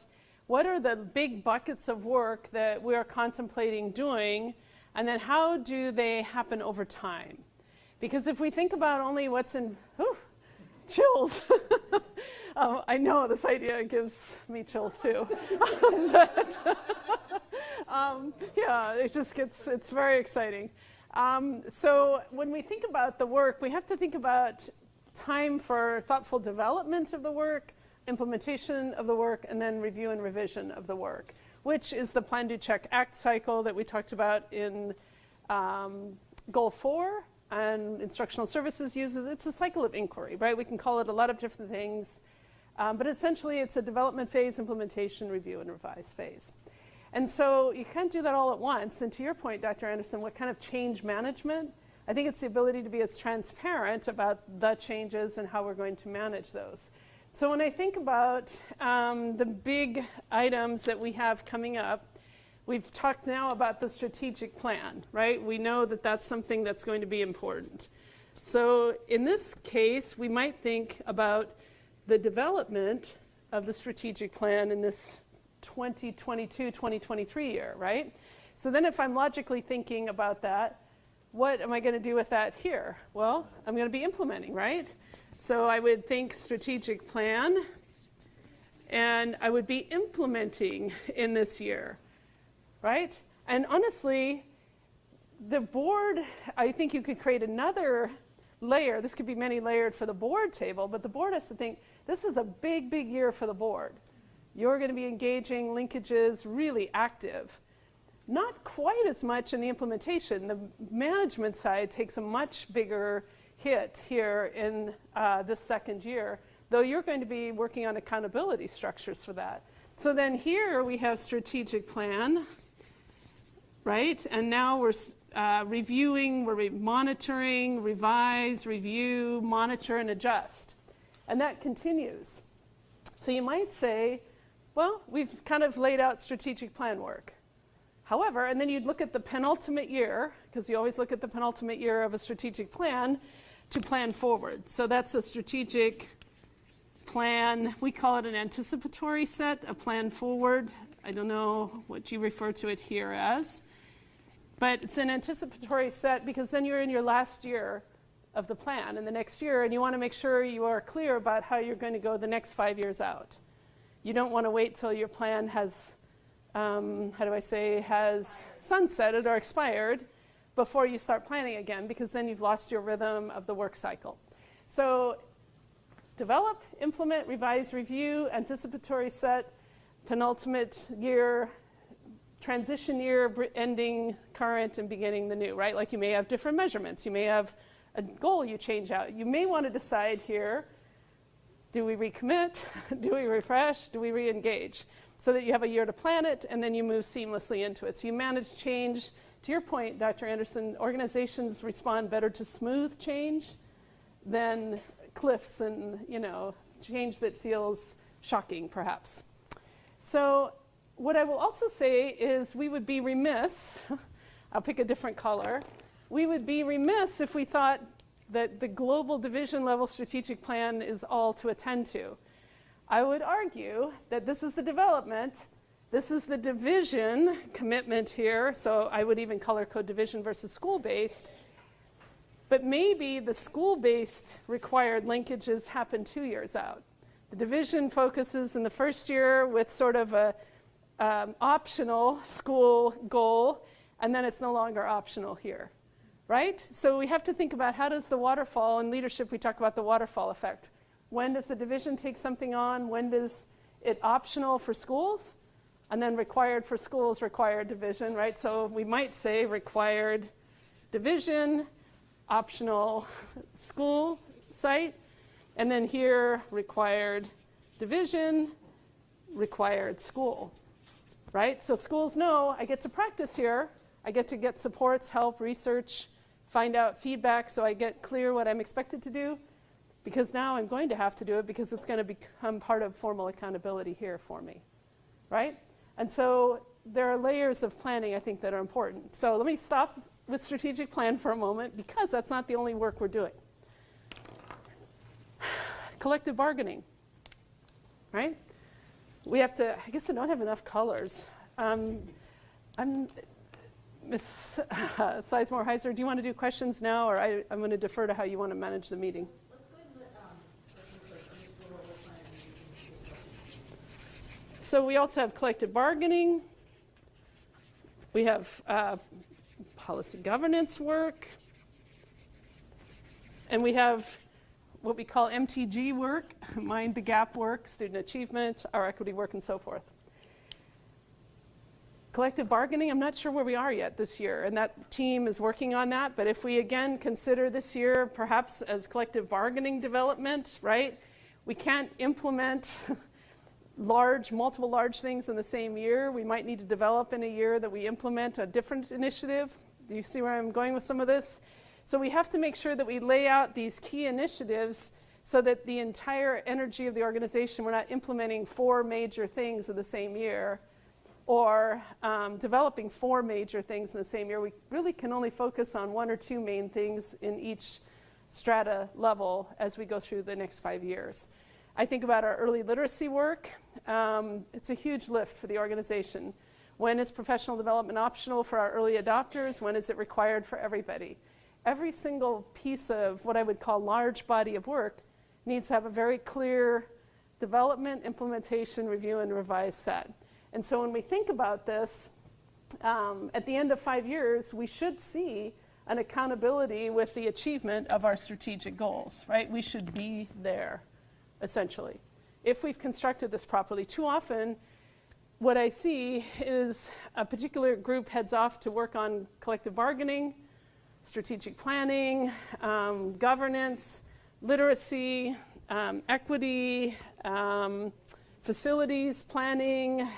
what are the big buckets of work that we are contemplating doing, and then how do they happen over time? Because if we think about only what's in, chills. I know this idea gives me chills too. Yeah, it's very exciting. So when we think about the work, we have to think about time for thoughtful development of the work, implementation of the work, and then review and revision of the work, which is the Plan, Do, Check, Act cycle that we talked about in Goal 4 and Instructional Services uses. It's a cycle of inquiry, right? We can call it a lot of different things. But essentially, it's a development phase, implementation, review, and revise phase. And so you can't do that all at once. And to your point, Dr. Anderson, what kind of change management? I think it's the ability to be as transparent about the changes and how we're going to manage those. So when I think about the big items that we have coming up, we've talked now about the strategic plan, right? We know that that's something that's going to be important. So in this case, we might think about the development of the strategic plan in this 2022-2023 year, right? So then if I'm logically thinking about that, what am I going to do with that here? Well, I'm going to be implementing, right? So I would think strategic plan, and I would be implementing in this year, right? And honestly, the board, I think you could create another layer. This could be many layered for the board table, but the board has to think, this is a big, big year for the board. You're going to be engaging linkages, really active. Not quite as much in the implementation. The management side takes a much bigger hit here in this second year, though you're going to be working on accountability structures for that. So then here we have strategic plan, right? And now we're reviewing, we're monitoring, revise, review, monitor, and adjust. And that continues. So you might say, well, we've kind of laid out strategic plan work. However, and then you'd look at the penultimate year, because you always look at the penultimate year of a strategic plan to plan forward. So that's a strategic plan. We call it an anticipatory set, a plan forward. I don't know what you refer to it here as. But it's an anticipatory set because then you're in your last year of the plan in the next year, and you want to make sure you are clear about how you're going to go the next 5 years out. You don't want to wait till your plan has, has sunsetted or expired before you start planning again, because then you've lost your rhythm of the work cycle. So develop, implement, revise, review, anticipatory set, penultimate year, transition year, ending current and beginning the new, right? Like you may have different measurements. You may have a goal you change out. You may want to decide here, do we recommit? Do we refresh? Do we re-engage? So that you have a year to plan it, and then you move seamlessly into it. So you manage change. To your point, Dr. Anderson, organizations respond better to smooth change than cliffs and, change that feels shocking, perhaps. So what I will also say is we would be remiss, I'll pick a different color, we would be remiss if we thought that the global division level strategic plan is all to attend to. I would argue that this is the development, this is the division commitment here, so I would even color code division versus school-based, but maybe the school-based required linkages happen 2 years out. The division focuses in the first year with sort of a optional school goal, and then it's no longer optional here, right? So we have to think about how does the waterfall, in leadership we talk about the waterfall effect. When does the division take something on? When does it optional for schools? And then required for schools, required division, right? So we might say required division, optional school site, and then here required division, required school, right? So schools know I get to practice here, I get to get supports, help, research, find out feedback so I get clear what I'm expected to do, because now I'm going to have to do it because it's going to become part of formal accountability here for me, right? And so there are layers of planning I think that are important. So let me stop with strategic plan for a moment because that's not the only work we're doing. Collective bargaining, right? We have to, I guess I don't have enough colors. Ms. Sizemore-Heiser, do you want to do questions now, or I'm going to defer to how you want to manage the meeting? So we also have collective bargaining. We have policy governance work. And we have what we call MTG work, mind the gap work, student achievement, our equity work, and so forth. Collective bargaining, I'm not sure where we are yet this year, and that team is working on that, but if we again consider this year perhaps as collective bargaining development, right? We can't implement multiple large things in the same year. We might need to develop in a year that we implement a different initiative. Do you see where I'm going with some of this? So we have to make sure that we lay out these key initiatives so that the entire energy of the organization, we're not implementing 4 major things in the same year or developing 4 major things in the same year. We really can only focus on 1 or 2 main things in each strata level as we go through the next 5 years. I think about our early literacy work. It's a huge lift for the organization. When is professional development optional for our early adopters? When is it required for everybody? Every single piece of what I would call large body of work needs to have a very clear development, implementation, review, and revise set. And so when we think about this, at the end of 5 years, we should see an accountability with the achievement of our strategic goals, right? We should be there, essentially, if we've constructed this properly. Too often, what I see is a particular group heads off to work on collective bargaining, strategic planning, governance, literacy, equity, facilities planning.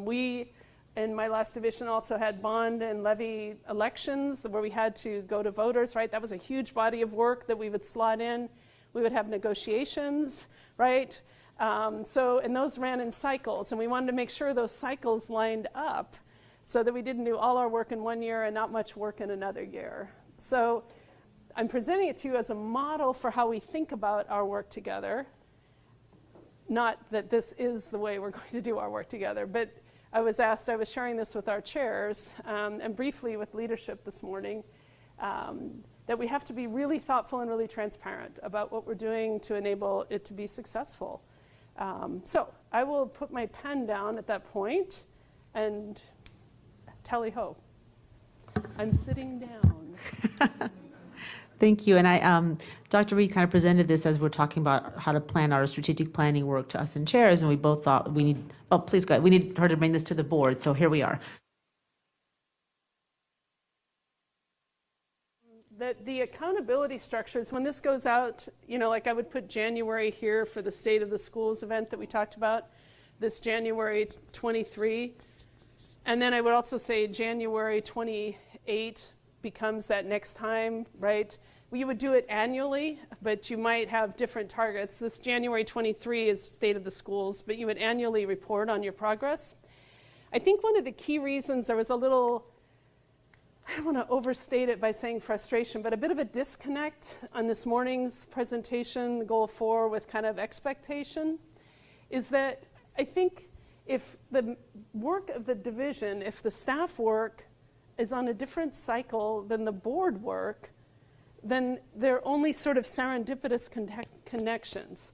We, in my last division, also had bond and levy elections where we had to go to voters, right? That was a huge body of work that we would slot in. We would have negotiations, right? And those ran in cycles, and we wanted to make sure those cycles lined up so that we didn't do all our work in 1 year and not much work in another year. So I'm presenting it to you as a model for how we think about our work together. Not that this is the way we're going to do our work together, but I was sharing this with our chairs and briefly with leadership this morning, that we have to be really thoughtful and really transparent about what we're doing to enable it to be successful. So I will put my pen down at that point and tally-ho. I'm sitting down. Thank you. And Dr. Reed kind of presented this as we're talking about how to plan our strategic planning work to us in chairs, and we both thought we need, oh, please go ahead. We need her to bring this to the board, so here we are. The accountability structures, when this goes out, like I would put January here for the State of the Schools event that we talked about, this January 23. And then I would also say January 28 becomes that next time, right? You would do it annually, but you might have different targets. This January 23 is State of the Schools, but you would annually report on your progress. I think one of the key reasons there was a little, I don't want to overstate it by saying frustration, but a bit of a disconnect on this morning's presentation, goal 4, with kind of expectation, is that I think if the work of the division, if the staff work is on a different cycle than the board work, then they're only sort of serendipitous connections.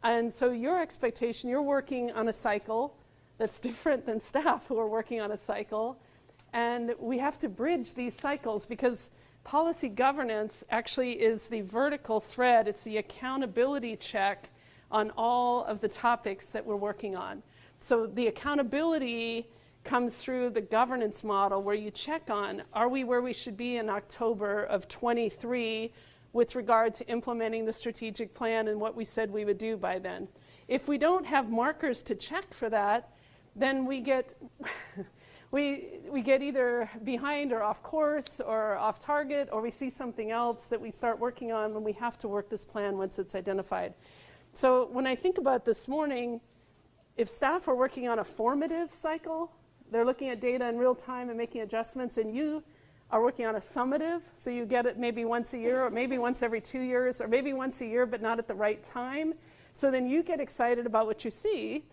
And so your expectation, you're working on a cycle that's different than staff who are working on a cycle. And we have to bridge these cycles because policy governance actually is the vertical thread. It's the accountability check on all of the topics that we're working on. So the accountability comes through the governance model where you check on, are we where we should be in October of 23 with regard to implementing the strategic plan and what we said we would do by then? If we don't have markers to check for that, then we get we get either behind or off course or off target, or we see something else that we start working on when we have to work this plan once it's identified. So when I think about this morning, if staff are working on a formative cycle, they're looking at data in real time and making adjustments, and you are working on a summative, so you get it maybe once a year or maybe once every 2 years or maybe once a year but not at the right time. So then you get excited about what you see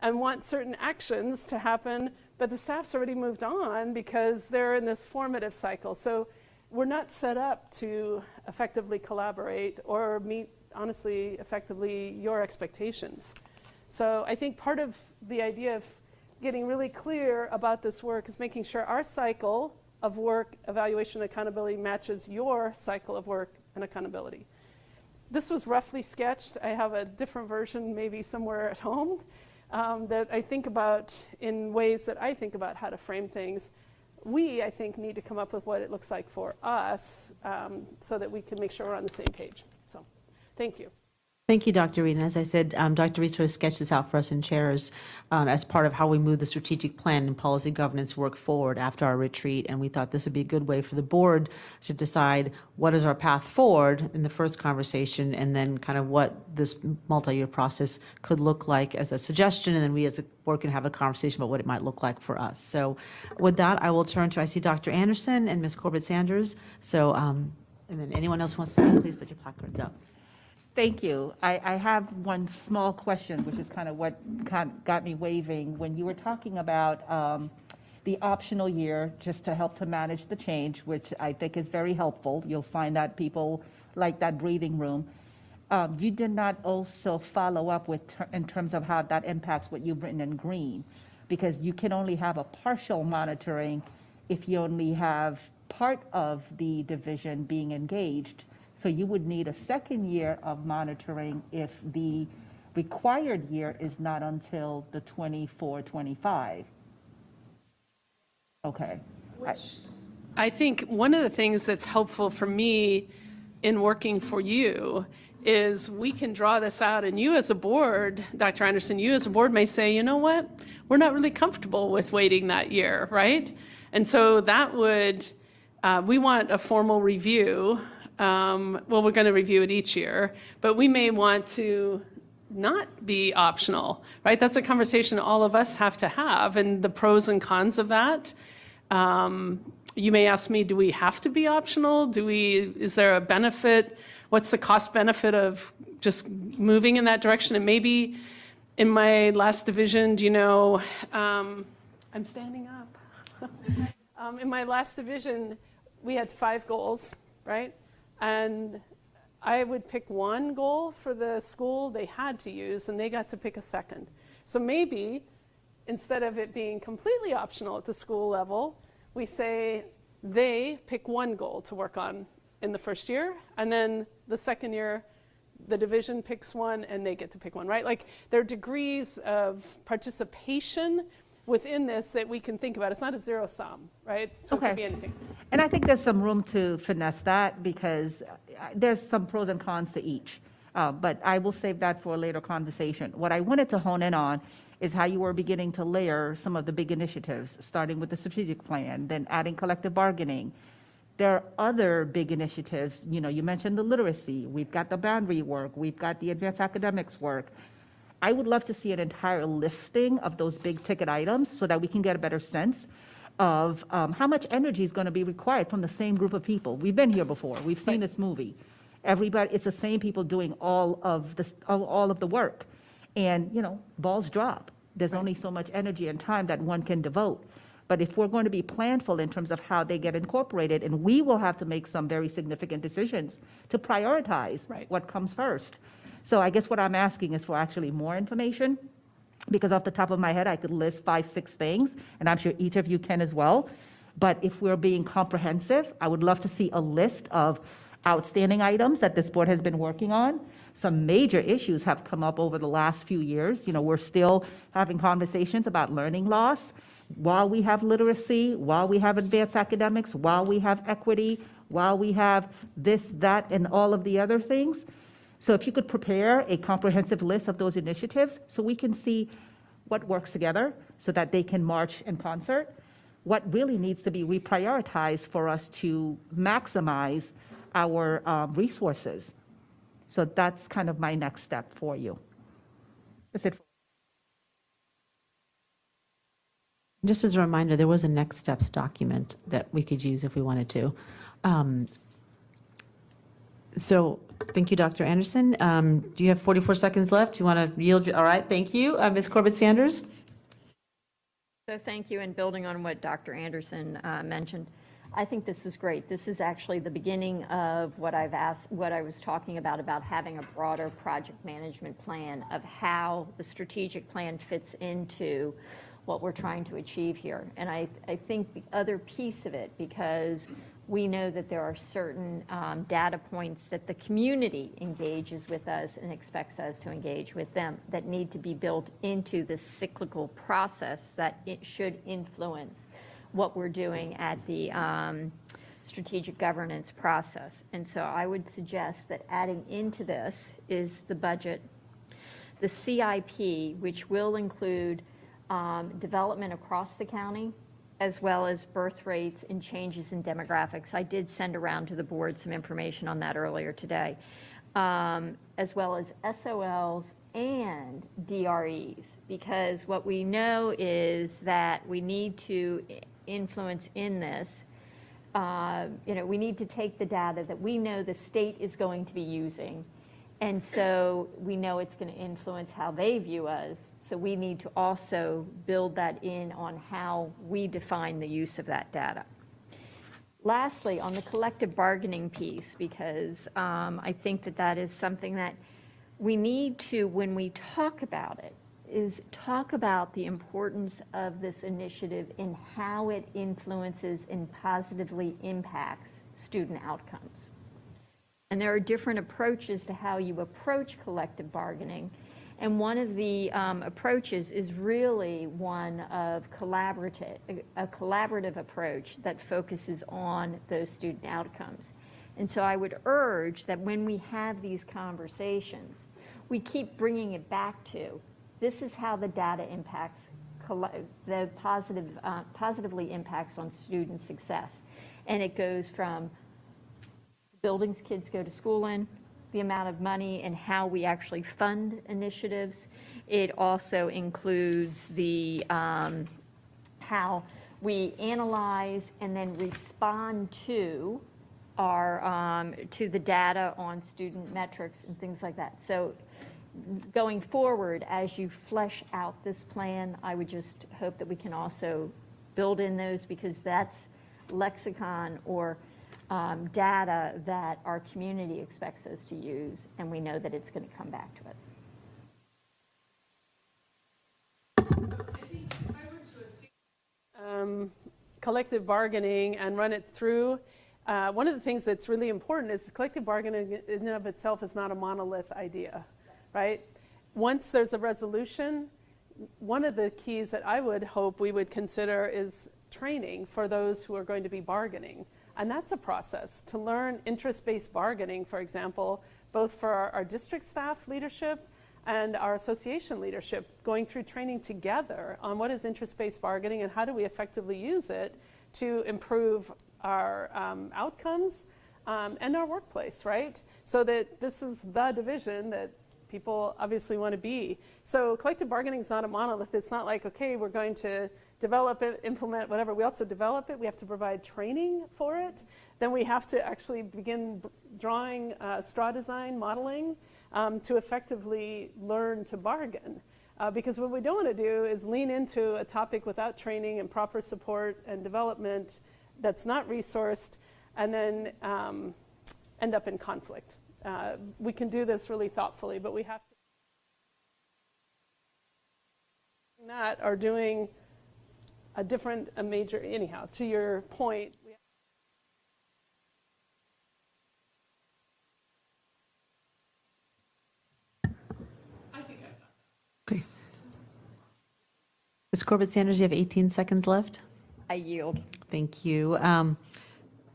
and want certain actions to happen, but the staff's already moved on because they're in this formative cycle. So we're not set up to effectively collaborate or meet, honestly, effectively your expectations. So I think part of the idea of getting really clear about this work is making sure our cycle of work, evaluation, and accountability matches your cycle of work and accountability. This was roughly sketched. I have a different version maybe somewhere at home that I think about in ways that I think about how to frame things. We, I think, need to come up with what it looks like for us so that we can make sure we're on the same page. So, thank you. Thank you, Dr. Reed. And as I said, Dr. Reed sort of sketched this out for us in chairs as part of how we move the strategic plan and policy governance work forward after our retreat. And we thought this would be a good way for the board to decide what is our path forward in the first conversation, and then kind of what this multi-year process could look like as a suggestion. And then we as a board can have a conversation about what it might look like for us. So with that, I will turn to, I see Dr. Anderson and Ms. Corbett-Sanders. So, and then anyone else who wants to speak, please put your placards up. Thank you. I have one small question, which is kind of what got me waving. When you were talking about the optional year, just to help to manage the change, which I think is very helpful. You'll find that people like that breathing room. You did not also follow up with, in terms of how that impacts what you've written in green, because you can only have a partial monitoring if you only have part of the division being engaged. So you would need a second year of monitoring if the required year is not until the 24-25. Okay. I think one of the things that's helpful for me in working for you is we can draw this out, and you as a board, Dr. Anderson, you as a board may say, you know what, we're not really comfortable with waiting that year, right? And so that would, we want a formal review. Well, we're going to review it each year, but we may want to not be optional, right? That's a conversation all of us have to have, and the pros and cons of that. You may ask me, do we have to be optional? Is there a benefit? What's the cost benefit of just moving in that direction? And maybe in my last division, do you know, I'm standing up. In my last division, we had 5 goals, right? And I would pick one goal for the school they had to use, and they got to pick a second. So maybe instead of it being completely optional at the school level, we say they pick one goal to work on in the first year, and then the second year, the division picks one, and they get to pick one, right? Like, there are degrees of participation within this that we can think about. It's not a zero sum, right? So it could be anything. And I think there's some room to finesse that, because there's some pros and cons to each. But I will save that for a later conversation. What I wanted to hone in on is how you were beginning to layer some of the big initiatives, starting with the strategic plan, then adding collective bargaining. There are other big initiatives. You know, you mentioned the literacy. We've got the boundary work. We've got the advanced academics work. I would love to see an entire listing of those big ticket items so that we can get a better sense of how much energy is going to be required from the same group of people. We've been here before. We've seen this movie. Everybody, it's the same people doing all of the work. And, you know, balls drop. There's only so much energy and time that one can devote. But if we're going to be planful in terms of how they get incorporated, and we will have to make some very significant decisions to prioritize what comes first. So I guess what I'm asking is for actually more information, because off the top of my head, I could list 5, 6 things, and I'm sure each of you can as well. But if we're being comprehensive, I would love to see a list of outstanding items that this board has been working on. Some major issues have come up over the last few years. You know, we're still having conversations about learning loss while we have literacy, while we have advanced academics, while we have equity, while we have this, that, and all of the other things. So if you could prepare a comprehensive list of those initiatives so we can see what works together so that they can march in concert, what really needs to be reprioritized for us to maximize our resources. So that's kind of my next step for you. That's it. Just as a reminder, there was a next steps document that we could use if we wanted to. So thank you, Dr. Anderson. Do you have 44 seconds left? Do you want to yield? All right, thank you. Ms. Corbett-Sanders? So thank you, and building on what Dr. Anderson mentioned, I think this is great. This is actually the beginning of what I was talking about having a broader project management plan of how the strategic plan fits into what we're trying to achieve here. And I think the other piece of it, because we know that there are certain data points that the community engages with us and expects us to engage with them that need to be built into this cyclical process that it should influence what we're doing at the strategic governance process. And so I would suggest that adding into this is the budget, the CIP, which will include development across the county, as well as birth rates and changes in demographics. I did send around to the board some information on that earlier today, as well as SOLs and DREs, because what we know is that we need to influence in this. We need to take the data that we know the state is going to be using, and so we know it's going to influence how they view us. So we need to also build that in on how we define the use of that data. Lastly, on the collective bargaining piece, because I think that that is something that we need to, when we talk about it, is talk about the importance of this initiative in how it influences and positively impacts student outcomes. And there are different approaches to how you approach collective bargaining. And one of the approaches is really one of a collaborative approach that focuses on those student outcomes. And so I would urge that when we have these conversations, we keep bringing it back to, this is how the data impacts, positively impacts on student success. And it goes from buildings kids go to school in, the amount of money and how we actually fund initiatives. It also includes the how we analyze and then respond to our to the data on student metrics and things like that. So going forward, as you flesh out this plan, I would just hope that we can also build in those, because that's lexicon or data that our community expects us to use, and we know that it's going to come back to us. Collective bargaining and run it through. One of the things that's really important is collective bargaining in and of itself is not a monolith idea, right? Once there's a resolution, one of the keys that I would hope we would consider is training for those who are going to be bargaining. And that's a process to learn interest-based bargaining, for example, both for our district staff leadership and our association leadership, going through training together on what is interest-based bargaining and how do we effectively use it to improve our outcomes and our workplace, right? So that this is the division that people obviously want to be. So collective bargaining is not a monolith. It's not like, okay, we're going to develop it, implement whatever. We also develop it. We have to provide training for it. Then we have to actually begin drawing straw design, modeling, to effectively learn to bargain. Because what we don't want to do is lean into a topic without training and proper support and development that's not resourced, and then end up in conflict. We can do this really thoughtfully, but we have to that are doing a major, anyhow, to your point. Okay. Ms. Corbett Sanders, you have 18 seconds left. I yield. Thank you.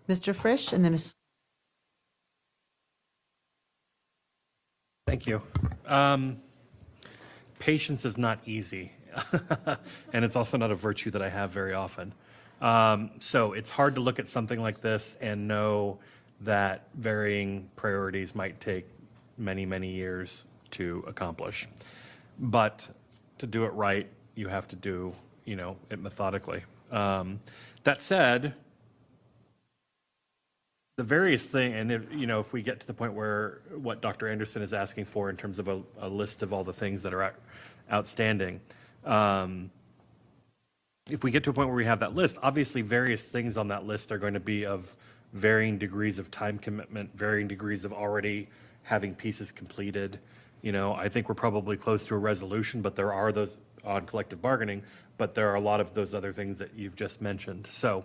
Mr. Frisch, and then Ms. Thank you. Patience is not easy, and it's also not a virtue that I have very often. So it's hard to look at something like this and know that varying priorities might take many, many years to accomplish. But to do it right, you have to do, it methodically. That said, the various thing, and if we get to the point where what Dr. Anderson is asking for in terms of a list of all the things that are outstanding, if we get to a point where we have that list, obviously various things on that list are going to be of varying degrees of time commitment, varying degrees of already having pieces completed. I think we're probably close to a resolution, but there are those on collective bargaining, but there are a lot of those other things that you've just mentioned. So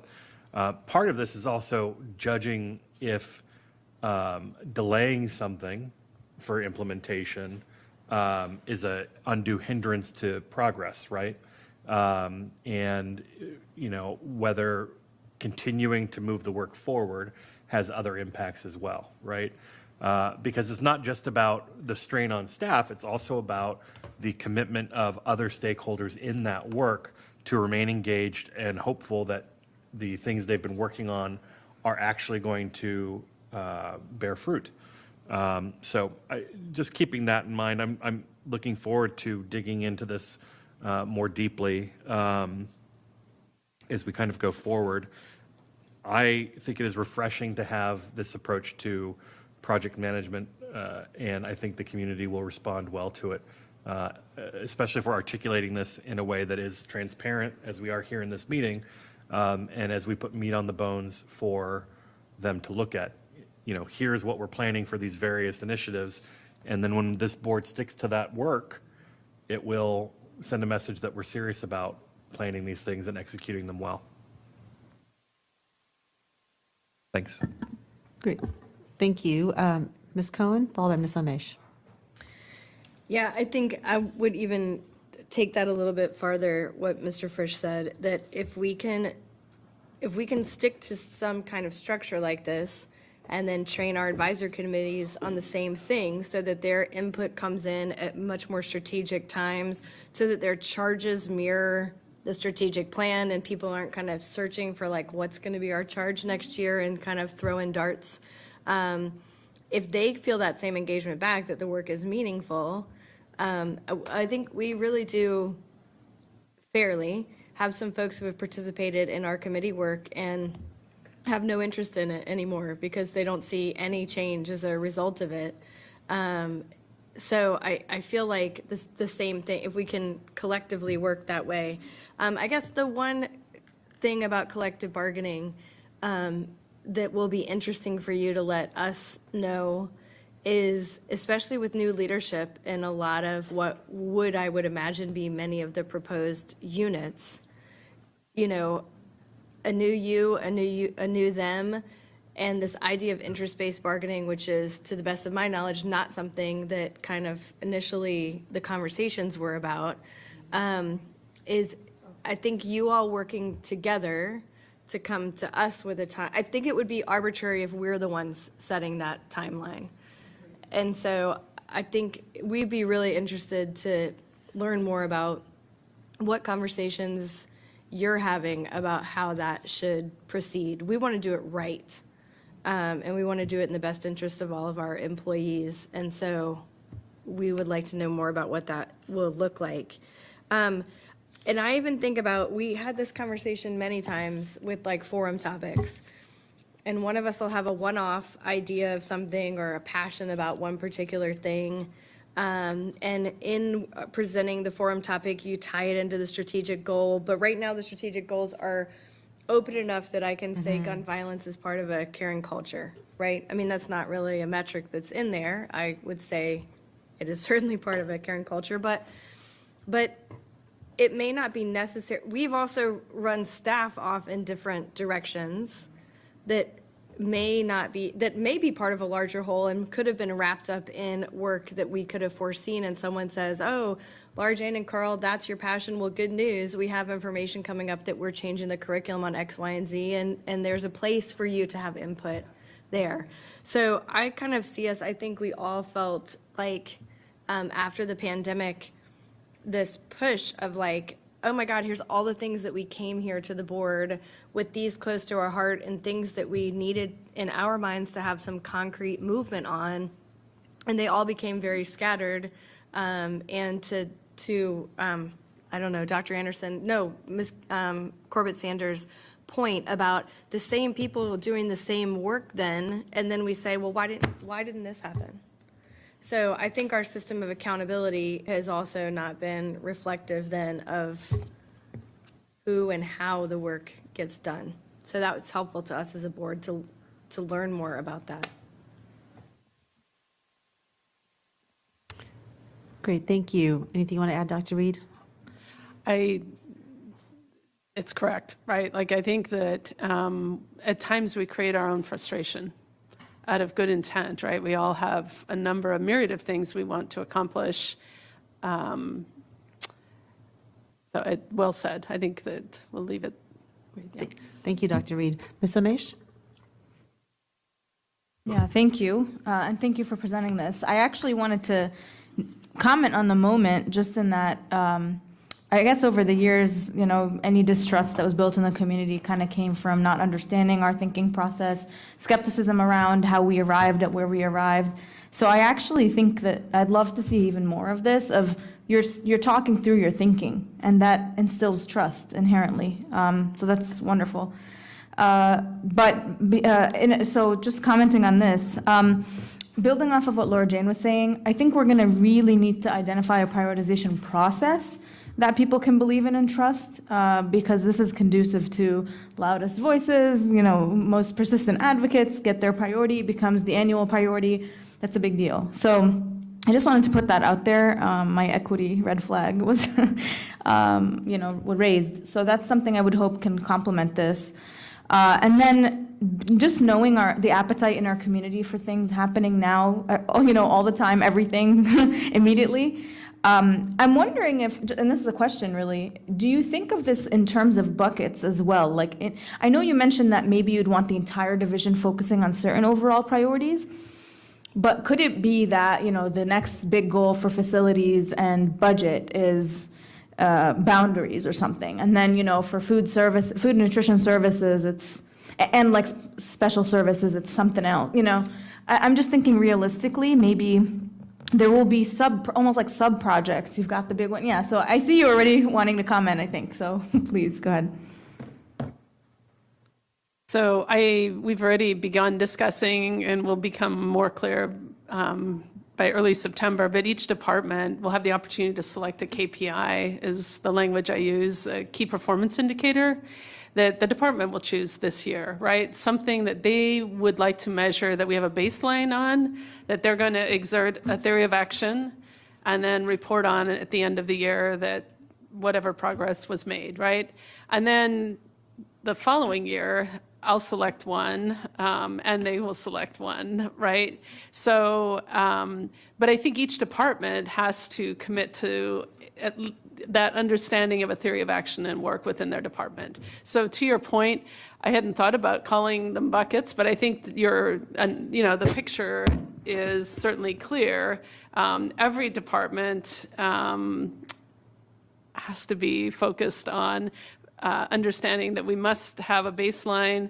part of this is also judging if delaying something for implementation is an undue hindrance to progress, right? And whether continuing to move the work forward has other impacts as well, right? Because it's not just about the strain on staff, it's also about the commitment of other stakeholders in that work to remain engaged and hopeful that the things they've been working on are actually going to bear fruit. So just keeping that in mind, I'm looking forward to digging into this more deeply as we kind of go forward. I think it is refreshing to have this approach to project management, and I think the community will respond well to it, especially if we're articulating this in a way that is transparent, as we are here in this meeting, and as we put meat on the bones for them to look at. You know, here's what we're planning for these various initiatives, and then when this board sticks to that work, it will send a message that we're serious about planning these things and executing them well. Thanks. Great. Thank you. Ms. Cohen, followed by Ms. Amesh. Yeah, I think I would even take that a little bit farther, what Mr. Frisch said, that if we can stick to some kind of structure like this and then train our advisor committees on the same thing so that their input comes in at much more strategic times, so that their charges mirror the strategic plan and people aren't kind of searching for like what's going to be our charge next year and kind of throwing darts. If they feel that same engagement back, that the work is meaningful, I think we really do fairly have some folks who have participated in our committee work and have no interest in it anymore because they don't see any change as a result of it. So I feel like the same thing, if we can collectively work that way. I guess the one thing about collective bargaining that will be interesting for you to let us know is, especially with new leadership in a lot of what I would imagine be many of the proposed units, you know, a new you, a new them, and this idea of interest-based bargaining, which is, to the best of my knowledge, not something that kind of initially the conversations were about, is I think you all working together to come to us with a time. I think it would be arbitrary if we're the ones setting that timeline. And so I think we'd be really interested to learn more about what conversations you're having about how that should proceed. We want to do it right. And we want to do it in the best interest of all of our employees. And so we would like to know more about what that will look like. And I even think about, we had this conversation many times with like forum topics. And one of us will have a one-off idea of something or a passion about one particular thing. And in presenting the forum topic, you tie it into the strategic goal. But right now, the strategic goals are open enough that I can say gun violence is part of a caring culture, right? I mean, that's not really a metric that's in there. I would say it is certainly part of a caring culture, but it may not be necessary. We've also run staff off in different directions that may be part of a larger whole and could have been wrapped up in work that we could have foreseen. And someone says, oh, Laura Jane and Carl, that's your passion. Well, good news. We have information coming up that we're changing the curriculum on X, Y, and Z, and there's a place for you to have input there. So I kind of see us, I think we all felt like after the pandemic, this push of like, oh my God, here's all the things that we came here to the board with these close to our heart and things that we needed in our minds to have some concrete movement on. And they all became very scattered. And to I don't know, Dr. Anderson, no, Ms. Corbett Sanders' point about the same people doing the same work then, and then we say, well, why didn't this happen? So I think our system of accountability has also not been reflective then of who and how the work gets done. So that was helpful to us as a board to learn more about that. Great, thank you. Anything you want to add, Dr. Reed? It's correct, right? Like, I think that at times we create our own frustration out of good intent, right? We all have a myriad of things we want to accomplish. So well said. I think that we'll leave it Thank you, Dr. Reed. Ms. Omesh? Yeah, thank you. And thank you for presenting this. I actually wanted to comment on the moment, just in that, I guess over the years, any distrust that was built in the community kind of came from not understanding our thinking process, skepticism around how we arrived at where we arrived. So I actually think that I'd love to see even more of this, of you're talking through your thinking, and that instills trust inherently. So that's wonderful. So just commenting on this, building off of what Laura Jane was saying, I think we're going to really need to identify a prioritization process that people can believe in and trust, because this is conducive to loudest voices, most persistent advocates get their priority, becomes the annual priority. That's a big deal. So I just wanted to put that out there. My equity red flag was, raised. So that's something I would hope can complement this. And then just knowing the appetite in our community for things happening now, all the time, everything immediately. I'm wondering if, and this is a question really, do you think of this in terms of buckets as well? I know you mentioned that maybe you'd want the entire division focusing on certain overall priorities, but could it be that, the next big goal for facilities and budget is boundaries or something? And then, for food and nutrition services, and special services, it's something else, I'm just thinking realistically, maybe there will be almost like sub-projects. You've got the big one. Yeah, so I see you already wanting to comment, I think, so please, go ahead. So we've already begun discussing, and will become more clear by early September, but each department will have the opportunity to select a KPI, is the language I use, a key performance indicator that the department will choose this year, right? Something that they would like to measure, that we have a baseline on, that they're going to exert a theory of action, and then report on at the end of the year that whatever progress was made, right? And then the following year, I'll select one, and they will select one, right? So, but I think each department has to commit to that understanding of a theory of action and work within their department. So to your point, I hadn't thought about calling them buckets, but I think the picture is certainly clear. Every department has to be focused on understanding that we must have a baseline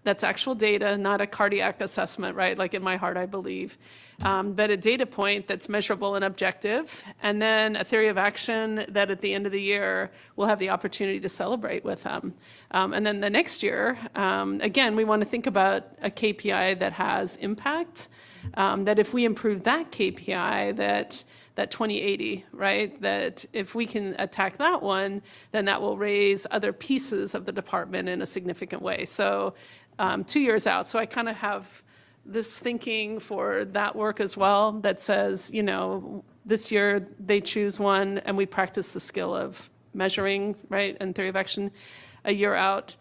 that's actual data, not a cardiac assessment, right? Like in my heart, I believe. But a data point that's measurable and objective, and then a theory of action that at the end of the year we'll have the opportunity to celebrate with them. And then the next year, again, we want to think about a KPI that has impact, that if we improve that KPI, that 2080, right? That if we can attack that one, then that will raise other pieces of the department in a significant way. So 2 years out. So I kind of have this thinking for that work as well that says, this year they choose one and we practice the skill of measuring, right? And theory of action. A year out,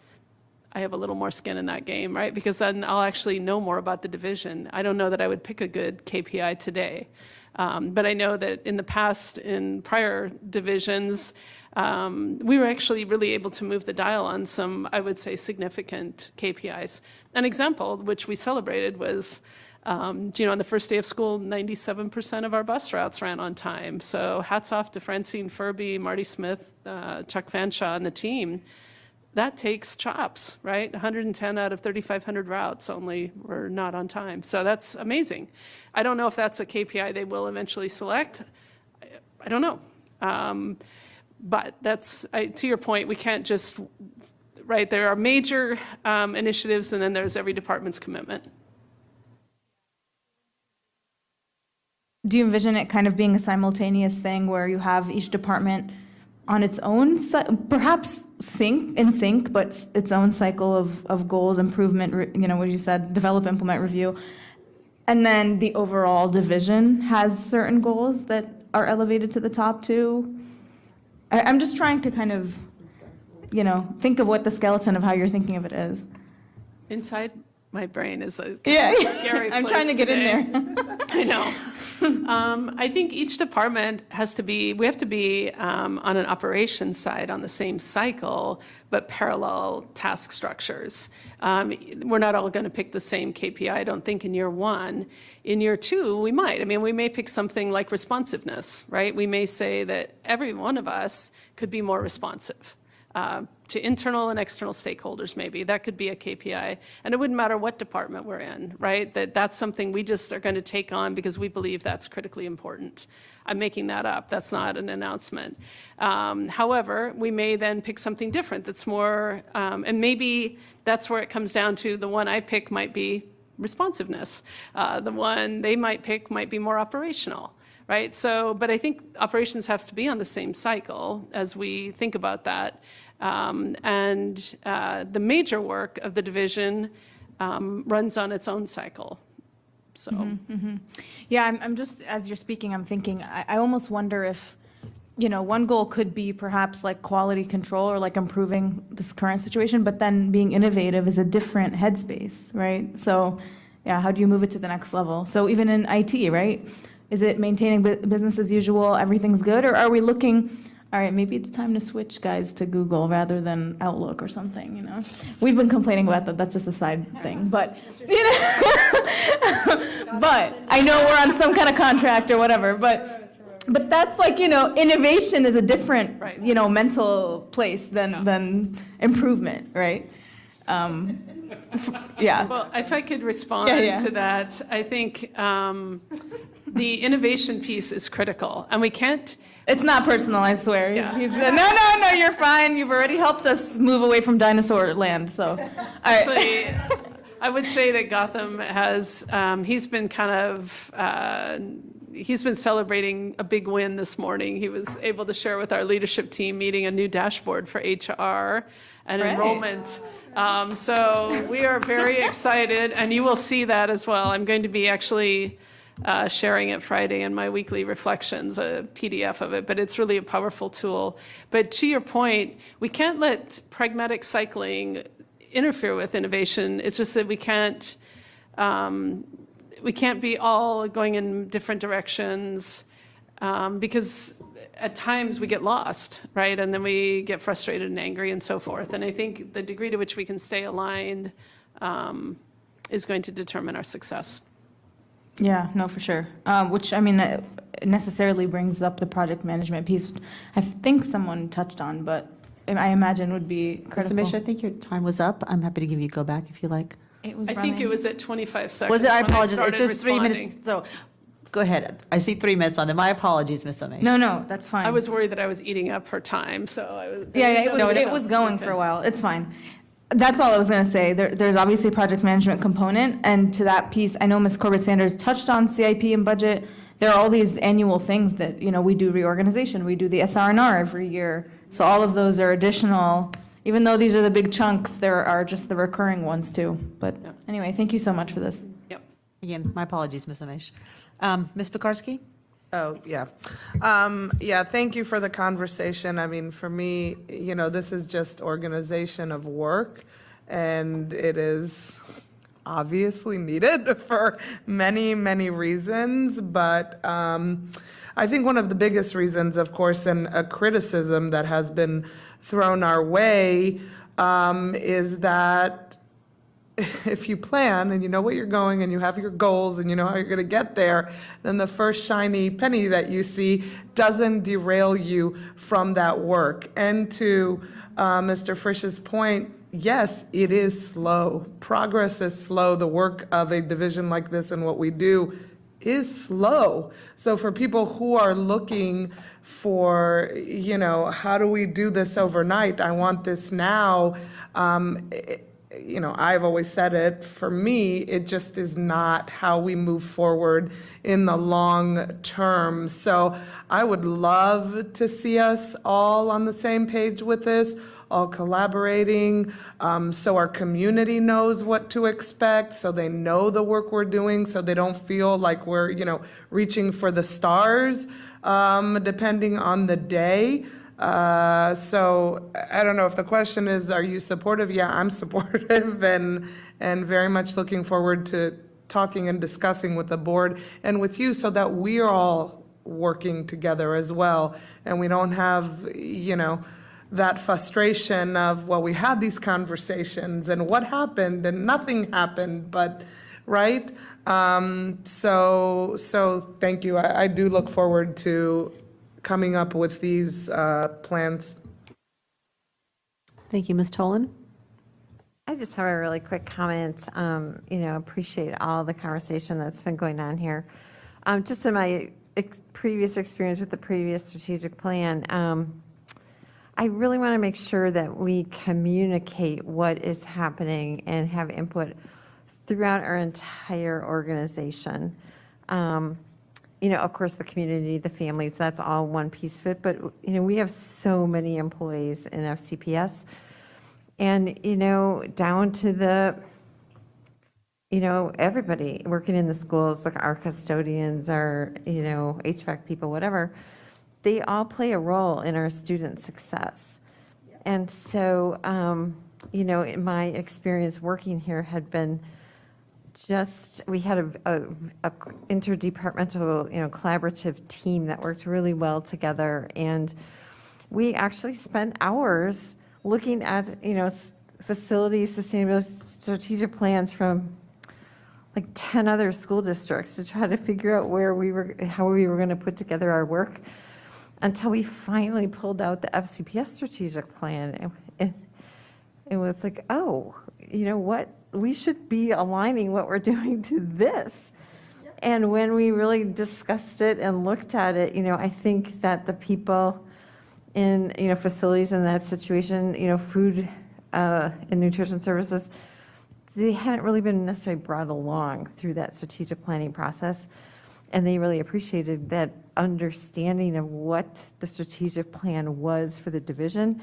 I have a little more skin in that game, right? Because then I'll actually know more about the division. I don't know that I would pick a good KPI today. But I know that in the past, in prior divisions, we were actually really able to move the dial on some, I would say, significant KPIs. An example, which we celebrated, was, on the first day of school, 97% of our bus routes ran on time. So hats off to Francine Furby, Marty Smith, Chuck Fanshaw, and the team. That takes chops, right? 110 out of 3,500 routes only were not on time. So that's amazing. I don't know if that's a KPI they will eventually select. I don't know. But that's, to your point, we can't just, right, there are major initiatives, and then there's every department's commitment. Do you envision it kind of being a simultaneous thing where you have each department on its own, perhaps in sync, but its own cycle of goals, improvement, what you said, develop, implement, review, and then the overall division has certain goals that are elevated to the top too? I'm just trying to kind of, think of what the skeleton of how you're thinking of it is. Inside My brain is a Yeah, scary I'm place trying to get today. in there. I know. I think each department we have to be on an operations side on the same cycle, but parallel task structures. We're not all going to pick the same KPI, I don't think, in year one. In year two, we might. I mean, we may pick something like responsiveness, right? We may say that every one of us could be more responsive. To internal and external stakeholders, maybe. That could be a KPI. And it wouldn't matter what department we're in, right? That's something we just are going to take on because we believe that's critically important. I'm making that up. That's not an announcement. However, we may then pick something different that's more, and maybe that's where it comes down to the one I pick might be responsiveness. The one they might pick might be more operational. Right? So, but I think operations has to be on the same cycle as we think about that. The major work of the division runs on its own cycle. So, Yeah, I'm just, as you're speaking, I'm thinking, I almost wonder if, one goal could be perhaps like quality control or like improving this current situation, but then being innovative is a different headspace, right? So, yeah, how do you move it to the next level? So even in IT, right? Is it maintaining business as usual, everything's good? Or are we looking, all right, maybe it's time to switch, guys, to Google rather than Outlook or something, We've been complaining about that, that's just a side thing, but, but I know we're on some kind of contract or whatever, but that's like, innovation is a different, mental place than improvement, right? Yeah. well, if I could respond to that, I think the innovation piece is critical, and we can't. It's not personal, I swear. Yeah. No, you're fine. You've already helped us move away from dinosaur land, so. All right. Actually, I would say that Gotham has, he's been celebrating a big win this morning. He was able to share with our leadership team meeting a new dashboard for HR and Right. enrollment. So we are very excited, and you will see that as well. I'm going to be actually sharing it Friday in my weekly reflections, a PDF of it, but it's really a powerful tool. But to your point, we can't let pragmatic cycling interfere with innovation. It's just that we can't be all going in different directions because at times we get lost, right? And then we get frustrated and angry and so forth. And I think the degree to which we can stay aligned is going to determine our success. Yeah, no, for sure. Which, necessarily brings up the project management piece. I think someone touched on, but I imagine would be critical. Ms. Amish, I think your time was up. I'm happy to give you go back if you like. It was I think it was at 25 seconds. Was it? I when apologize. started It says 3 minutes. responding. So, go ahead. I see 3 minutes on there. My apologies, Ms. Amish. No, that's fine. I was worried that I was eating up her time, so I was. It was going for a while. It's fine. That's all I was going to say. There's obviously a project management component, and to that piece, I know Ms. Corbett-Sanders touched on CIP and budget. There are all these annual things that, we do reorganization, we do the SR&R every year. So all of those are additional, even though these are the big chunks, there are just the recurring ones too. But anyway, thank you so much for this. Yep. Again, my apologies, Ms. Amish. Ms. Pekarsky? Oh, yeah. Yeah, thank you for the conversation. For me, this is just organization of work, and it is obviously needed for many, many reasons. But I think one of the biggest reasons, of course, and a criticism that has been thrown our way is that if you plan and you know where you're going and you have your goals and you know how you're going to get there, then the first shiny penny that you see doesn't derail you from that work. And to Mr. Frisch's point, yes, it is slow. Progress is slow. The work of a division like this and what we do is slow. So for people who are looking for, how do we do this overnight? I want this now. I've always said it, for me, it just is not how we move forward in the long term. So I would love to see us all on the same page with this, all collaborating, so our community knows what to expect, so they know the work we're doing, so they don't feel like we're, reaching for the stars, depending on the day. So I don't know if the question is, are you supportive? Yeah, I'm supportive and very much looking forward to talking and discussing with the board and with you so that we're all working together as well. And we don't have, that frustration of, well, we had these conversations and what happened and nothing happened, but, right? So thank you. I do look forward to coming up with these plans. Thank you, Ms. Tolan. I just have a really quick comment. Appreciate all the conversation that's been going on here. Just in my previous experience with the previous strategic plan, I really want to make sure that we communicate what is happening and have input throughout our entire organization. Of course, the community, the families, that's all one piece of it. But, we have so many employees in FCPS. And, down to the, everybody working in the schools, like our custodians, our, HVAC people, whatever, they all play a role in our student success. And so, in my experience working here had been we had a interdepartmental, collaborative team that worked really well together. And we actually spent hours looking at, facility sustainability strategic plans from like 10 other school districts to try to figure out how we were going to put together our work until we finally pulled out the FCPS strategic plan. And it was like, oh, you know what? We should be aligning what we're doing to this. And when we really discussed it and looked at it, I think that the people in, facilities in that situation, food and nutrition services, they hadn't really been necessarily brought along through that strategic planning process. And they really appreciated that understanding of what the strategic plan was for the division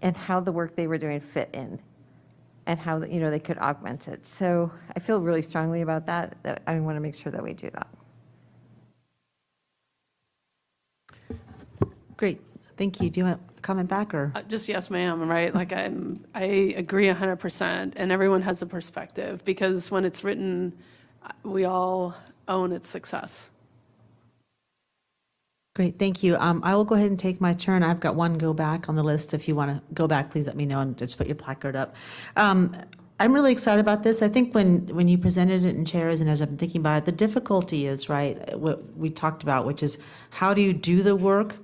and how the work they were doing fit in and how, they could augment it. So I feel really strongly about that I want to make sure that we do that. Great. Thank you. Do you want a comment back or? Just yes, ma'am, right? Like I agree 100%, and everyone has a perspective because when it's written, we all own its success. Great, thank you. I will go ahead and take my turn. I've got one go back on the list. If you want to go back, please let me know and just put your placard up. I'm really excited about this. I think when you presented it in chairs and as I've been thinking about it, the difficulty is, right, what we talked about, which is how do you do the work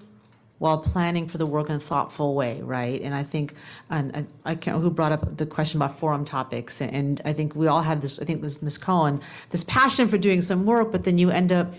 while planning for the work in a thoughtful way, right? And I think, and I can't remember who brought up the question about forum topics, and I think we all have this, I think this Ms. Cohen, this passion for doing some work, but then you end up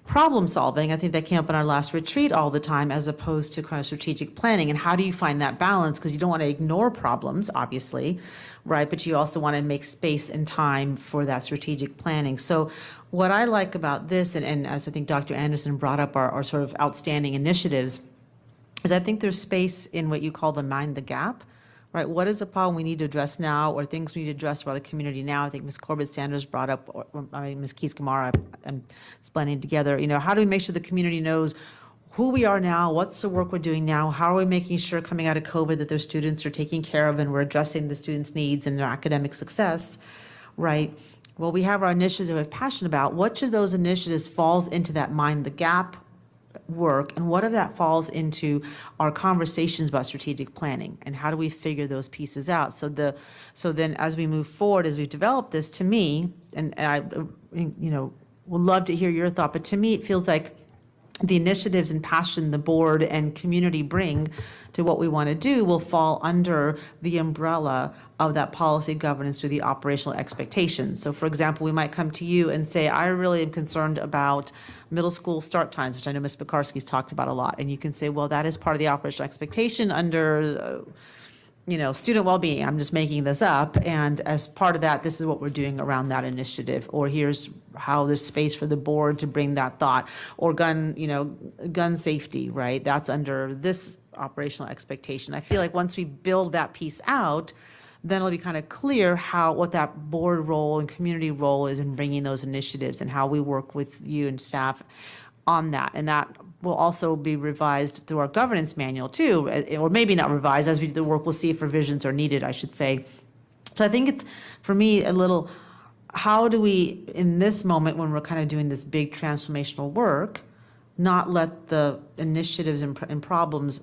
problem solving. I think that came up in our last retreat all the time, as opposed to kind of strategic planning. And how do you find that balance? Because you don't want to ignore problems, obviously, right? But you also want to make space and time for that strategic planning. So what I like about this, and as I think Dr. Anderson brought up our sort of outstanding initiatives, is I think there's space in what you call the mind the gap, right? What is a problem we need to address now, or things we need to address for the community now? I think Ms. Corbett-Sanders brought up, Ms. Keys-Gamarra, I'm blending together. How do we make sure the community knows who we are now, what's the work we're doing now, how are we making sure coming out of COVID that their students are taken care of and we're addressing the students' needs and their academic success, right? Well, we have our initiatives that we're passionate about. Which of those initiatives falls into that mind the gap work, and what of that falls into our conversations about strategic planning, and how do we figure those pieces out? So then as we move forward, as we've developed this, to me, and I would love to hear your thought, but to me it feels like the initiatives and passion the board and community bring to what we want to do will fall under the umbrella of that policy governance through the operational expectations. So for example, we might come to you and say, I really am concerned about middle school start times, which I know Ms. Pekarsky's talked about a lot. And you can say, well, that is part of the operational expectation under student well-being. I'm just making this up. And as part of that, this is what we're doing around that initiative. Or here's how there's space for the board to bring that thought. Or gun safety, right? That's under this operational expectation. I feel like once we build that piece out, then it'll be kind of clear what that board role and community role is in bringing those initiatives and how we work with you and staff on that. And that will also be revised through our governance manual too, or maybe not revised. As we do the work, we'll see if revisions are needed, I should say. So I think it's, for me, a little, how do we, in this moment when we're kind of doing this big transformational work, not let the initiatives and problems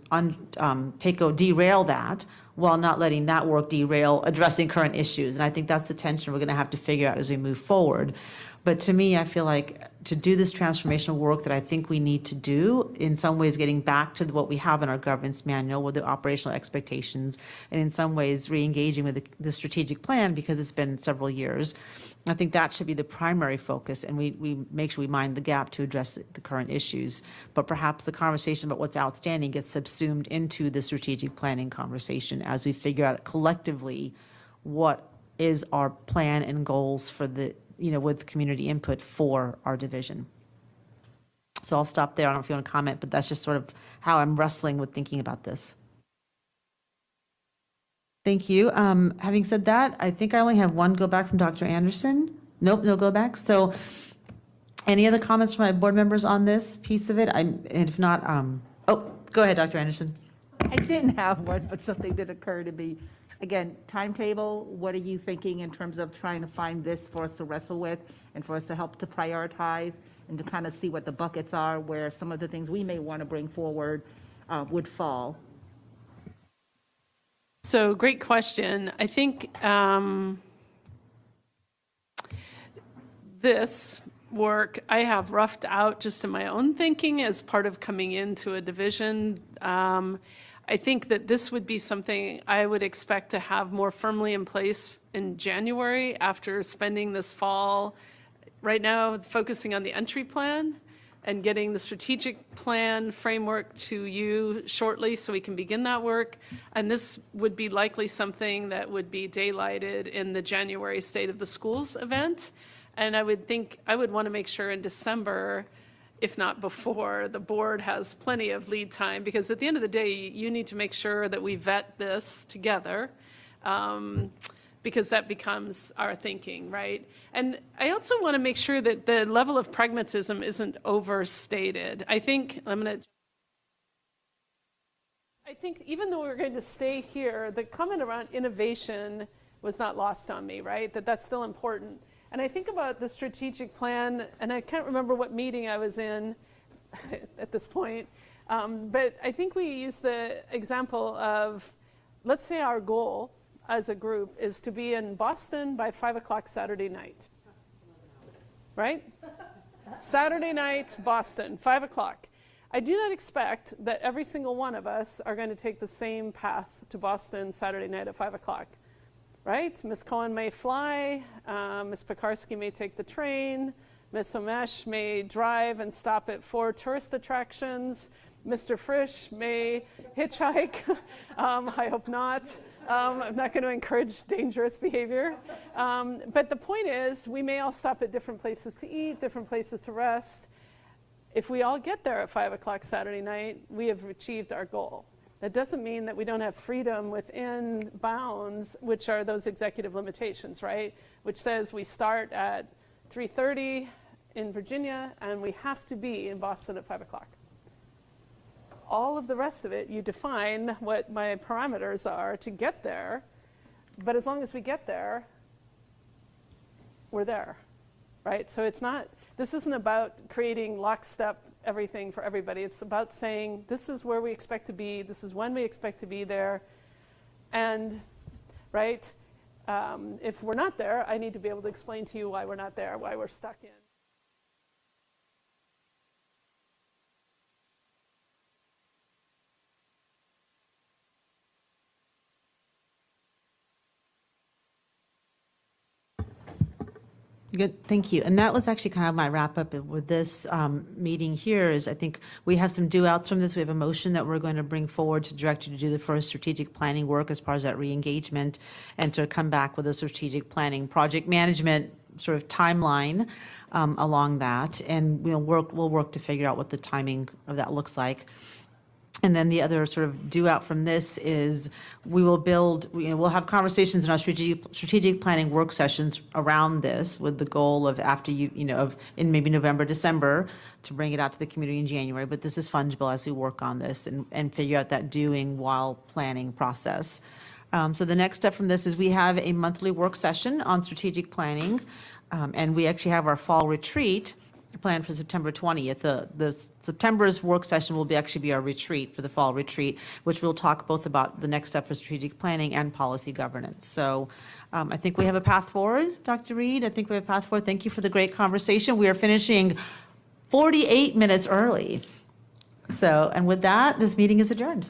derail that, while not letting that work derail addressing current issues. And I think that's the tension we're going to have to figure out as we move forward. But to me, I feel like to do this transformational work that I think we need to do, in some ways getting back to what we have in our governance manual with the operational expectations, and in some ways re-engaging with the strategic plan because it's been several years, I think that should be the primary focus, and we make sure we mind the gap to address the current issues. But perhaps the conversation about what's outstanding gets subsumed into the strategic planning conversation as we figure out collectively what is our plan and goals for the, with community input for our division. So I'll stop there. I don't know if you want to comment, but that's just sort of how I'm wrestling with thinking about this. Thank you. Having said that, I think I only have one go back from Dr. Anderson. Nope, no go back. So any other comments from my board members on this piece of it? And if not, go ahead, Dr. Anderson. I didn't have one, but something did occur to me. Again, timetable, what are you thinking in terms of trying to find this for us to wrestle with and for us to help to prioritize and to kind of see what the buckets are where some of the things we may want to bring forward would fall? So great question. I think this work I have roughed out just in my own thinking as part of coming into a division. I think that this would be something I would expect to have more firmly in place in January after spending this fall, right now, focusing on the entry plan and getting the strategic plan framework to you shortly so we can begin that work. And this would be likely something that would be daylighted in the January State of the Schools event. And I would want to make sure in December, if not before, the board has plenty of lead time, because at the end of the day, you need to make sure that we vet this together, because that becomes our thinking, right? And I also want to make sure that the level of pragmatism isn't overstated. I think even though we're going to stay here, the comment around innovation was not lost on me, right? That's still important. And I think about the strategic plan, and I can't remember what meeting I was in at this point, but I think we use the example of, let's say our goal as a group is to be in Boston by 5 o'clock Saturday night, right? Saturday night, Boston, 5 o'clock. I do not expect that every single one of us are going to take the same path to Boston Saturday night at 5 o'clock. Right? Ms. Cohen may fly, Ms. Pekarsky may take the train, Ms. Omesh may drive and stop at 4 tourist attractions, Mr. Frisch may hitchhike, I hope not. I'm not going to encourage dangerous behavior. But the point is, we may all stop at different places to eat, different places to rest. If we all get there at 5 o'clock Saturday night, we have achieved our goal. That doesn't mean that we don't have freedom within bounds, which are those executive limitations, right? Which says we start at 3:30 in Virginia and we have to be in Boston at 5 o'clock. All of the rest of it, you define what my parameters are to get there, but as long as we get there, we're there, right? So this isn't about creating lockstep everything for everybody. It's about saying, this is where we expect to be, this is when we expect to be there, and, right, if we're not there, I need to be able to explain to you why we're not there, why we're stuck in. Good, thank you. And that was actually kind of my wrap up with this meeting here is I think we have some do outs from this. We have a motion that we're going to bring forward to direct you to do the first strategic planning work as part of that re-engagement and to come back with a strategic planning project management sort of timeline along that. And we'll work to figure out what the timing of that looks like. And then the other sort of due out from this is we will build, we'll have conversations in our strategic planning work sessions around this with the goal of after in maybe November, December, to bring it out to the community in January. But this is fungible as we work on this and figure out that doing while planning process. So the next step from this is we have a monthly work session on strategic planning. And we actually have our fall retreat planned for September 20th. The September's work session will actually be our retreat for the fall retreat, which we'll talk both about the next step for strategic planning and policy governance. So I think we have a path forward, Dr. Reed. I think we have a path forward. Thank you for the great conversation. We are finishing 48 minutes early. So, and with that, this meeting is adjourned.